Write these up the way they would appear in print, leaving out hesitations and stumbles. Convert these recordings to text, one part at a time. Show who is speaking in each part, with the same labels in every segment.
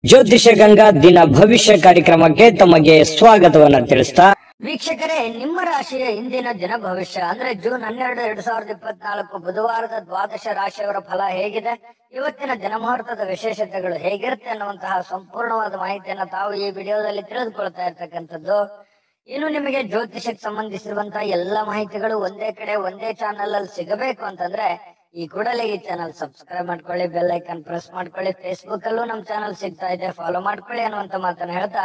Speaker 1: ಜ್ಯೋತಿಷ ಗಂಗಾ ದಿನ ಭವಿಷ್ಯ ಕಾರ್ಯಕ್ರಮಕ್ಕೆ ತಮಗೆ ಸ್ವಾಗತವನ್ನ ತಿಳಿಸ್ತಾ
Speaker 2: ವೀಕ್ಷಕರೇ, ನಿಮ್ಮ ರಾಶಿಯ ಇಂದಿನ ದಿನ ಭವಿಷ್ಯ ಅಂದ್ರೆ ಜೂನ್ 12, 2024 ಬುಧವಾರದ ದ್ವಾದಶ ರಾಶಿಯವರ ಫಲ ಹೇಗಿದೆ, ಇವತ್ತಿನ ದಿನಮುಹೂರ್ತದ ವಿಶೇಷತೆಗಳು ಹೇಗಿರುತ್ತೆ ಅನ್ನುವಂತಹ ಸಂಪೂರ್ಣವಾದ ಮಾಹಿತಿಯನ್ನ ತಾವು ಈ ವಿಡಿಯೋದಲ್ಲಿ ತಿಳಿದುಕೊಳ್ತಾ ಇರ್ತಕ್ಕಂಥದ್ದು. ಇನ್ನು ನಿಮಗೆ ಜ್ಯೋತಿಷಕ್ಕೆ ಸಂಬಂಧಿಸಿರುವಂತಹ ಎಲ್ಲಾ ಮಾಹಿತಿಗಳು ಒಂದೇ ಕಡೆ ಒಂದೇ ಚಾನಲ್ ಅಲ್ಲಿ ಸಿಗಬೇಕು ಅಂತಂದ್ರೆ ಈ ಕೂಡಲೇ ಈ ಚಾನಲ್ ಸಬ್ಸ್ಕ್ರೈಬ್ ಮಾಡ್ಕೊಳ್ಳಿ, ಬೆಲ್ ಐಕಾನ್ ಪ್ರೆಸ್ ಮಾಡ್ಕೊಳ್ಳಿ. ಫೇಸ್ಬುಕ್ ಅಲ್ಲೂ ನಮ್ ಚಾನಲ್ ಸಿಗ್ತಾ ಇದೆ, ಫಾಲೋ ಮಾಡ್ಕೊಳ್ಳಿ ಅನ್ನುವಂತ ಮಾತನ್ನ ಹೇಳ್ತಾ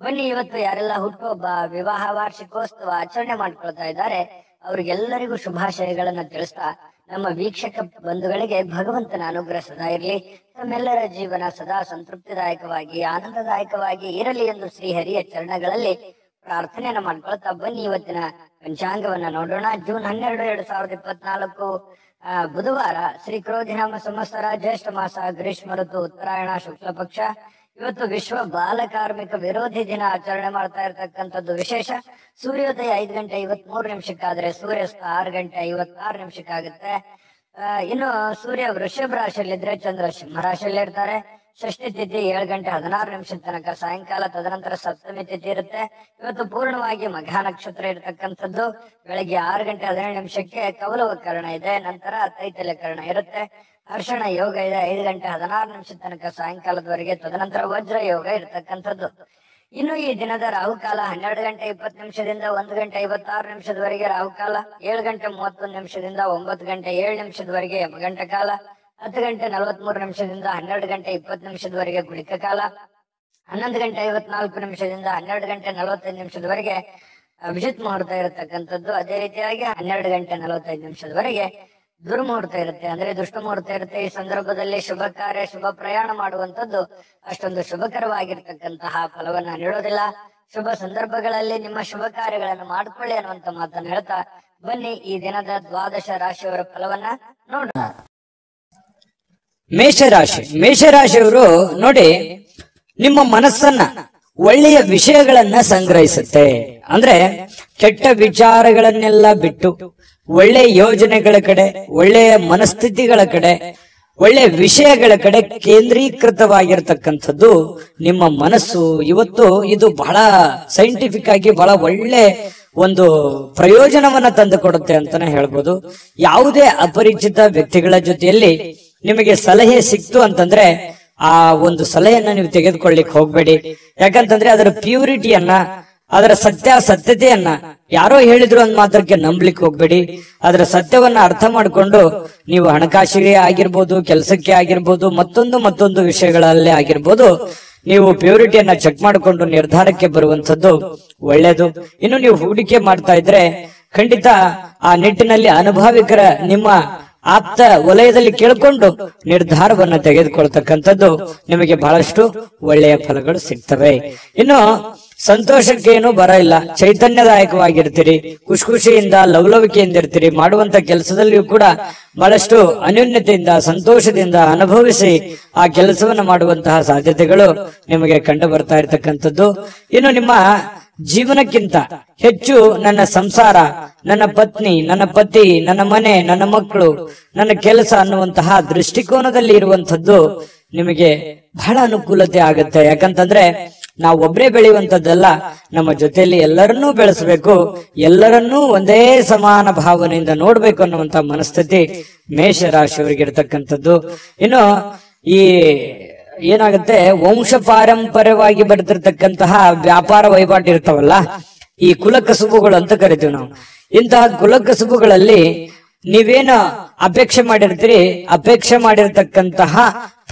Speaker 2: ಬನ್ನಿ, ಇವತ್ತು ಯಾರೆಲ್ಲ ಹುಟ್ಟುಹಬ್ಬ, ವಿವಾಹ ವಾರ್ಷಿಕೋತ್ಸವ ಆಚರಣೆ ಮಾಡ್ಕೊಳ್ತಾ ಇದ್ದಾರೆ ಅವ್ರಿಗೆಲ್ಲರಿಗೂ ಶುಭಾಶಯಗಳನ್ನ ತಿಳಿಸ್ತಾ ನಮ್ಮ ವೀಕ್ಷಕ ಬಂಧುಗಳಿಗೆ ಭಗವಂತನ ಅನುಗ್ರಹ ಸದಾ ಇರಲಿ, ತಮ್ಮೆಲ್ಲರ ಜೀವನ ಸದಾ ಸಂತೃಪ್ತಿದಾಯಕವಾಗಿ ಆನಂದದಾಯಕವಾಗಿ ಇರಲಿ ಎಂದು ಶ್ರೀಹರಿಯ ಚರಣಗಳಲ್ಲಿ ಪ್ರಾರ್ಥನೆಯನ್ನ ಮಾಡ್ಕೊಳ್ತಾ ಬನ್ನಿ ಇವತ್ತಿನ ಪಂಚಾಂಗವನ್ನ ನೋಡೋಣ. ಜೂನ್ 12, 2024 ಬುಧವಾರ, ಶ್ರೀ ಕ್ರೋಧಿನಾಮ ಸಂವತ್ಸರ, ಜ್ಯೇಷ್ಠ ಮಾಸ, ಗ್ರೀಷ್ಮ ಋತು, ಉತ್ತರಾಯಣ, ಶುಕ್ಲ ಪಕ್ಷ. ಇವತ್ತು ವಿಶ್ವ ಬಾಲ ಕಾರ್ಮಿಕ ವಿರೋಧಿ ದಿನ ಆಚರಣೆ ಮಾಡ್ತಾ ಇರ್ತಕ್ಕಂಥದ್ದು ವಿಶೇಷ. ಸೂರ್ಯೋದಯ 5:23 ಆದ್ರೆ ಸೂರ್ಯಾಸ್ತ 6:56 ಆಗುತ್ತೆ. ಇನ್ನು ಸೂರ್ಯ ವೃಷಭ ರಾಶಿಯಲ್ಲಿದ್ರೆ ಚಂದ್ರ ಸಿಂಹ ರಾಶಿಯಲ್ಲಿ ಇರ್ತಾರೆ. ಷಷ್ಠಿ ತಿಥಿ 7:16 ತನಕ ಸಾಯಂಕಾಲ, ತದನಂತರ ಸಪ್ತಮಿ ತಿಥಿ ಇರುತ್ತೆ. ಇವತ್ತು ಪೂರ್ಣವಾಗಿ ಮಘ ನಕ್ಷತ್ರ ಇರತಕ್ಕಂಥದ್ದು. ಬೆಳಗ್ಗೆ 6:17 ಕೌಲವಕರಣ ಇದೆ, ನಂತರ ತೈತಲ್ಯಕರಣ ಇರುತ್ತೆ. ಹರ್ಷಣ ಯೋಗ ಇದೆ 5:16 ತನಕ ಸಾಯಂಕಾಲದವರೆಗೆ, ತದನಂತರ ವಜ್ರ ಯೋಗ ಇರತಕ್ಕಂಥದ್ದು. ಇನ್ನು ಈ ದಿನದ ರಾಹುಕಾಲ 12:20 1:56 ರಾಹುಕಾಲ, 7:31 9:07 ಯಮಗಂಟ ಕಾಲ, 10:43 12:20 ಗುಳಿಕ ಕಾಲ, 11:54 12:45 ಅಭಿಜಿತ್ ಮುಹೂರ್ತ ಇರತಕ್ಕಂಥದ್ದು. ಅದೇ ರೀತಿಯಾಗಿ 12:45 ದುರ್ಮುಹೂರ್ತ ಇರುತ್ತೆ, ಅಂದ್ರೆ ದುಷ್ಟ ಮುಹೂರ್ತ ಇರುತ್ತೆ. ಈ ಸಂದರ್ಭದಲ್ಲಿ ಶುಭ ಕಾರ್ಯ, ಶುಭ ಪ್ರಯಾಣ ಮಾಡುವಂತದ್ದು ಅಷ್ಟೊಂದು ಶುಭಕರವಾಗಿರ್ತಕ್ಕಂತಹ ಫಲವನ್ನ ನೀಡೋದಿಲ್ಲ. ಶುಭ ಸಂದರ್ಭಗಳಲ್ಲಿ ನಿಮ್ಮ ಶುಭ ಕಾರ್ಯಗಳನ್ನು ಮಾಡ್ಕೊಳ್ಳಿ ಅನ್ನುವಂತ ಮಾತನ್ನು ಹೇಳ್ತಾ ಬನ್ನಿ ಈ ದಿನದ ದ್ವಾದಶ ರಾಶಿಯವರ ಫಲವನ್ನ ನೋಡೋಣ.
Speaker 1: ಮೇಷರಾಶಿಯವರು ನೋಡಿ, ನಿಮ್ಮ ಮನಸ್ಸನ್ನ ಒಳ್ಳೆಯ ವಿಷಯಗಳನ್ನ ಸಂಗ್ರಹಿಸುತ್ತೆ. ಅಂದ್ರೆ ಕೆಟ್ಟ ವಿಚಾರಗಳನ್ನೆಲ್ಲ ಬಿಟ್ಟು ಒಳ್ಳೆಯ ಯೋಜನೆಗಳ ಕಡೆ, ಒಳ್ಳೆಯ ಮನಸ್ಥಿತಿಗಳ ಕಡೆ, ಒಳ್ಳೆಯ ವಿಷಯಗಳ ಕಡೆ ಕೇಂದ್ರೀಕೃತವಾಗಿರ್ತಕ್ಕಂಥದ್ದು ನಿಮ್ಮ ಮನಸ್ಸು. ಇವತ್ತು ಇದು ಬಹಳ ಸೈಂಟಿಫಿಕ್ ಆಗಿ ಬಹಳ ಒಳ್ಳೆ ಒಂದು ಪ್ರಯೋಜನವನ್ನ ತಂದು ಕೊಡುತ್ತೆ ಅಂತಾನೆ ಹೇಳ್ಬೋದು. ಯಾವುದೇ ಅಪರಿಚಿತ ವ್ಯಕ್ತಿಗಳ ಜೊತೆಯಲ್ಲಿ ನಿಮಗೆ ಸಲಹೆ ಸಿಕ್ತು ಅಂತಂದ್ರೆ ಆ ಒಂದು ಸಲಹೆಯನ್ನ ನೀವು ತೆಗೆದುಕೊಳ್ಳಿಕ್ ಹೋಗ್ಬೇಡಿ. ಯಾಕಂತಂದ್ರೆ ಅದರ ಪ್ಯೂರಿಟಿಯನ್ನ, ಅದರ ಸತ್ಯತೆಯನ್ನ ಯಾರೋ ಹೇಳಿದ್ರು ಅಂದ್ ಮಾತ್ರಕ್ಕೆ ನಂಬ್ಲಿಕ್ಕೆ ಹೋಗ್ಬೇಡಿ. ಅದರ ಸತ್ಯವನ್ನ ಅರ್ಥ ಮಾಡಿಕೊಂಡು ನೀವು ಹಣಕಾಸಿಗೆ ಆಗಿರ್ಬೋದು, ಕೆಲಸಕ್ಕೆ ಆಗಿರ್ಬೋದು, ಮತ್ತೊಂದು ವಿಷಯಗಳಲ್ಲೇ ಆಗಿರ್ಬೋದು, ನೀವು ಪ್ಯೂರಿಟಿಯನ್ನ ಚೆಕ್ ಮಾಡಿಕೊಂಡು ನಿರ್ಧಾರಕ್ಕೆ ಬರುವಂತದ್ದು ಒಳ್ಳೇದು. ಇನ್ನು ನೀವು ಹೂಡಿಕೆ ಮಾಡ್ತಾ ಇದ್ರೆ ಖಂಡಿತ ಆ ನಿಟ್ಟಿನಲ್ಲಿ ಅನುಭವಿಕರ ನಿಮ್ಮ ಆಪ್ತ ವಲಯದಲ್ಲಿ ಕೇಳಿಕೊಂಡು ನಿರ್ಧಾರವನ್ನ ತೆಗೆದುಕೊಳ್ತಕ್ಕಂಥದ್ದು ನಿಮಗೆ ಬಹಳಷ್ಟು ಒಳ್ಳೆಯ ಫಲಗಳು ಸಿಗ್ತವೆ. ಇನ್ನು ಸಂತೋಷಕ್ಕೆ ಏನು ಬರ ಇಲ್ಲ, ಚೈತನ್ಯದಾಯಕವಾಗಿರ್ತೀರಿ, ಖುಷಿಯಿಂದ ಲವಲವಿಕೆಯಿಂದ ಇರ್ತೀರಿ. ಮಾಡುವಂತ ಕೆಲಸದಲ್ಲಿಯೂ ಕೂಡ ಬಹಳಷ್ಟು ಅನ್ಯೋನ್ಯತೆಯಿಂದ, ಸಂತೋಷದಿಂದ ಅನುಭವಿಸಿ ಆ ಕೆಲಸವನ್ನ ಮಾಡುವಂತಹ ಸಾಧ್ಯತೆಗಳು ನಿಮಗೆ ಕಂಡು ಬರ್ತಾ ಇರ್ತಕ್ಕಂಥದ್ದು. ಇನ್ನು ನಿಮ್ಮ ಜೀವನಕ್ಕಿಂತ ಹೆಚ್ಚು ನನ್ನ ಸಂಸಾರ, ನನ್ನ ಪತ್ನಿ, ನನ್ನ ಪತಿ, ನನ್ನ ಮನೆ, ನನ್ನ ಮಕ್ಕಳು, ನನ್ನ ಕೆಲಸ ಅನ್ನುವಂತಹ ದೃಷ್ಟಿಕೋನದಲ್ಲಿ ಇರುವಂತದ್ದು ನಿಮಗೆ ಬಹಳ ಅನುಕೂಲತೆ ಆಗುತ್ತೆ. ಯಾಕಂತಂದ್ರೆ ನಾವು ಒಬ್ಬರೇ ಬೆಳೆಯುವಂತದ್ದಲ್ಲ, ನಮ್ಮ ಜೊತೆಯಲ್ಲಿ ಎಲ್ಲರನ್ನೂ ಬೆಳೆಸಬೇಕು, ಎಲ್ಲರನ್ನೂ ಒಂದೇ ಸಮಾನ ಭಾವನೆಯಿಂದ ನೋಡ್ಬೇಕು ಅನ್ನುವಂತ ಮನಸ್ಥಿತಿ ಮೇಷರಾಶಿಯವರಿಗೆ ಇರತಕ್ಕಂಥದ್ದು. ಇನ್ನು ಈ ಏನಾಗುತ್ತೆ, ವಂಶ ಪಾರಂಪರ್ಯವಾಗಿ ಬರ್ತಿರ್ತಕ್ಕಂತಹ ವ್ಯಾಪಾರ ವಹಿವಾಟು ಇರ್ತಾವಲ್ಲ, ಈ ಕುಲಕಸುಬುಗಳು ಅಂತ ಕರಿತೀವಿ ನಾವು. ಇಂತಹ ಕುಲಕಸುಬುಗಳಲ್ಲಿ ನೀವೇನು ಅಪೇಕ್ಷೆ ಮಾಡಿರ್ತೀರಿ, ಅಪೇಕ್ಷೆ ಮಾಡಿರ್ತಕ್ಕಂತಹ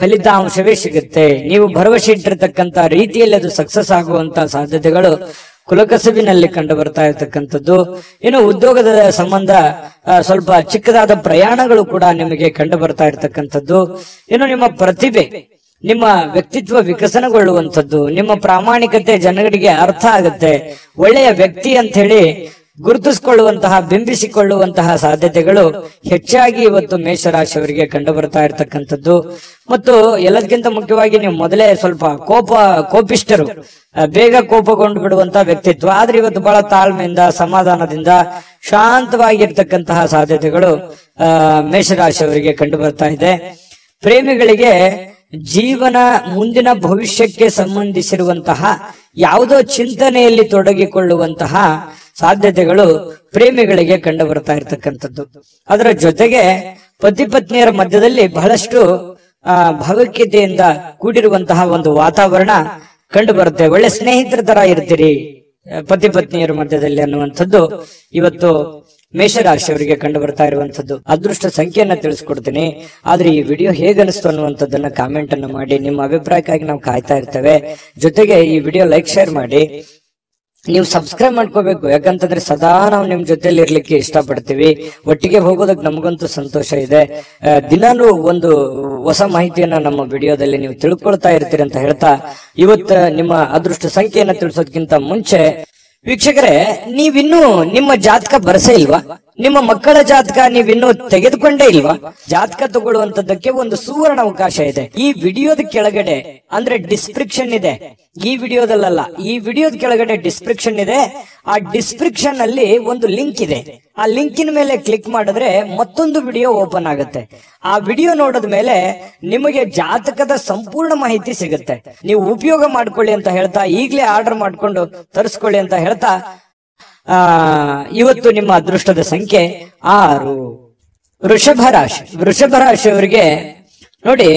Speaker 1: ಫಲಿತಾಂಶವೇ ಸಿಗುತ್ತೆ. ನೀವು ಭರವಸೆ ಇಟ್ಟಿರ್ತಕ್ಕಂತ ರೀತಿಯಲ್ಲಿ ಅದು ಸಕ್ಸಸ್ ಆಗುವಂತ ಸಾಧ್ಯತೆಗಳು ಕುಲಕಸುಬಿನಲ್ಲಿ ಕಂಡು ಬರ್ತಾ ಇರ್ತಕ್ಕಂಥದ್ದು. ಇನ್ನು ಉದ್ಯೋಗದ ಸಂಬಂಧ ಸ್ವಲ್ಪ ಚಿಕ್ಕದಾದ ಪ್ರಯಾಣಗಳು ಕೂಡ ನಿಮಗೆ ಕಂಡು ಬರ್ತಾ ಇರ್ತಕ್ಕಂಥದ್ದು. ಇನ್ನು ನಿಮ್ಮ ಪ್ರತಿಭೆ, ನಿಮ್ಮ ವ್ಯಕ್ತಿತ್ವ ವಿಕಸನಗೊಳ್ಳುವಂಥದ್ದು, ನಿಮ್ಮ ಪ್ರಾಮಾಣಿಕತೆ ಜನಗಳಿಗೆ ಅರ್ಥ ಆಗುತ್ತೆ. ಒಳ್ಳೆಯ ವ್ಯಕ್ತಿ ಅಂತ ಹೇಳಿ ಗುರುತಿಸಿಕೊಳ್ಳುವಂತಹ, ಬಿಂಬಿಸಿಕೊಳ್ಳುವಂತಹ ಸಾಧ್ಯತೆಗಳು ಹೆಚ್ಚಾಗಿ ಇವತ್ತು ಮೇಷರಾಶಿಯವರಿಗೆ ಕಂಡು ಬರ್ತಾ ಇರ್ತಕ್ಕಂಥದ್ದು. ಮತ್ತು ಎಲ್ಲದಕ್ಕಿಂತ ಮುಖ್ಯವಾಗಿ ನೀವು ಮೊದಲೇ ಸ್ವಲ್ಪ ಕೋಪಿಷ್ಟರು, ಬೇಗ ಕೋಪಗೊಂಡು ಬಿಡುವಂತಹ ವ್ಯಕ್ತಿತ್ವ. ಆದ್ರೆ ಇವತ್ತು ಬಹಳ ತಾಳ್ಮೆಯಿಂದ, ಸಮಾಧಾನದಿಂದ, ಶಾಂತವಾಗಿರ್ತಕ್ಕಂತಹ ಸಾಧ್ಯತೆಗಳು ಮೇಷರಾಶಿಯವರಿಗೆ ಕಂಡು ಬರ್ತಾ ಇದೆ. ಪ್ರೇಮಿಗಳಿಗೆ ಜೀವನ ಮುಂದಿನ ಭವಿಷ್ಯಕ್ಕೆ ಸಂಬಂಧಿಸಿರುವಂತಹ ಯಾವುದೋ ಚಿಂತನೆಯಲ್ಲಿ ತೊಡಗಿಕೊಳ್ಳುವಂತಹ ಸಾಧ್ಯತೆಗಳು ಪ್ರೇಮಿಗಳಿಗೆ ಕಂಡು ಬರ್ತಾ ಇರ್ತಕ್ಕಂಥದ್ದು. ಅದರ ಜೊತೆಗೆ ಪತಿ ಪತ್ನಿಯರ ಮಧ್ಯದಲ್ಲಿ ಬಹಳಷ್ಟು ಭಾವೈಕ್ಯತೆಯಿಂದ ಕೂಡಿರುವಂತಹ ಒಂದು ವಾತಾವರಣ ಕಂಡು ಬರುತ್ತೆ. ಒಳ್ಳೆ ಸ್ನೇಹಿತರ ತರ ಇರ್ತೀರಿ ಪತಿ ಪತ್ನಿಯರ ಮಧ್ಯದಲ್ಲಿ ಅನ್ನುವಂಥದ್ದು ಇವತ್ತು ಮೇಷರಾಶಿಯವರಿಗೆ ಕಂಡು ಬರ್ತಾ ಇರುವಂತದ್ದು. ಅದೃಷ್ಟ ಸಂಖ್ಯೆಯನ್ನ ತಿಳಿಸ್ಕೊಡ್ತೀನಿ. ಆದ್ರೆ ಈ ವಿಡಿಯೋ ಹೇಗನಿಸ್ತು ಅನ್ನುವಂಥದ್ದನ್ನ ಕಾಮೆಂಟ್ ಅನ್ನು ಮಾಡಿ. ನಿಮ್ಮ ಅಭಿಪ್ರಾಯಕ್ಕಾಗಿ ನಾವು ಕಾಯ್ತಾ ಇರ್ತೇವೆ. ಜೊತೆಗೆ ಈ ವಿಡಿಯೋ ಲೈಕ್ ಶೇರ್ ಮಾಡಿ. ನೀವು ಸಬ್ಸ್ಕ್ರೈಬ್ ಮಾಡ್ಕೋಬೇಕು, ಯಾಕಂತಂದ್ರೆ ಸದಾ ನಾವು ನಿಮ್ ಜೊತೆಲಿ ಇರ್ಲಿಕ್ಕೆ ಇಷ್ಟಪಡ್ತೀವಿ. ಒಟ್ಟಿಗೆ ಹೋಗೋದಕ್ಕೆ ನಮಗಂತೂ ಸಂತೋಷ ಇದೆ. ದಿನಾನು ಒಂದು ಹೊಸ ಮಾಹಿತಿಯನ್ನ ನಮ್ಮ ವಿಡಿಯೋದಲ್ಲಿ ನೀವು ತಿಳ್ಕೊಳ್ತಾ ಇರ್ತೀರಿ ಅಂತ ಹೇಳ್ತಾ, ಇವತ್ತು ನಿಮ್ಮ ಅದೃಷ್ಟ ಸಂಖ್ಯೆಯನ್ನ ತಿಳಿಸೋದಕ್ಕಿಂತ ಮುಂಚೆ ವೀಕ್ಷಕರೇ, ನೀವಿನ್ನೂ ನಿಮ್ಮ ಜಾತಕ ಬರಸೇ ಇಲ್ವಾ? ನಿಮ್ಮ ಮಕ್ಕಳ ಜಾತಕ ನೀವಿನ್ನೂ ತೆಗೆದುಕೊಂಡೇ ಇಲ್ವಾ? ಜಾತಕ ತಗೊಳ್ಳುವಂತದ್ದಕ್ಕೆ ಒಂದು ಸುವರ್ಣ ಅವಕಾಶ ಇದೆ. ಈ ವಿಡಿಯೋದ ಕೆಳಗಡೆ ಅಂದ್ರೆ ಡಿಸ್ಕ್ರಿಪ್ಷನ್ ಇದೆ. ಈ ವಿಡಿಯೋದಲ್ಲ, ಈ ವಿಡಿಯೋದ ಕೆಳಗಡೆ ಡಿಸ್ಕ್ರಿಪ್ಷನ್ ಇದೆ. ಆ ಡಿಸ್ಕ್ರಿಪ್ಷನ್ ಅಲ್ಲಿ ಒಂದು ಲಿಂಕ್ ಇದೆ. ಆ ಲಿಂಕಿನ ಮೇಲೆ ಕ್ಲಿಕ್ ಮಾಡಿದ್ರೆ ಮತ್ತೊಂದು ವಿಡಿಯೋ ಓಪನ್ ಆಗುತ್ತೆ. ಆ ವಿಡಿಯೋ ನೋಡಿದ ಮೇಲೆ ನಿಮಗೆ ಜಾತಕದ ಸಂಪೂರ್ಣ ಮಾಹಿತಿ ಸಿಗುತ್ತೆ. ನೀವು ಉಪಯೋಗ ಮಾಡ್ಕೊಳ್ಳಿ ಅಂತ ಹೇಳ್ತಾ, ಈಗಲೇ ಆರ್ಡರ್ ಮಾಡ್ಕೊಂಡು ತರಿಸ್ಕೊಳ್ಳಿ ಅಂತ ಹೇಳ್ತಾ, ಇವತ್ತು ನಿಮ್ಮ ಅದೃಷ್ಟದ ಸಂಖ್ಯೆ 6. ವೃಷಭ ರಾಶಿ. ವೃಷಭ ರಾಶಿಯವರಿಗೆ ನೋಡಿ,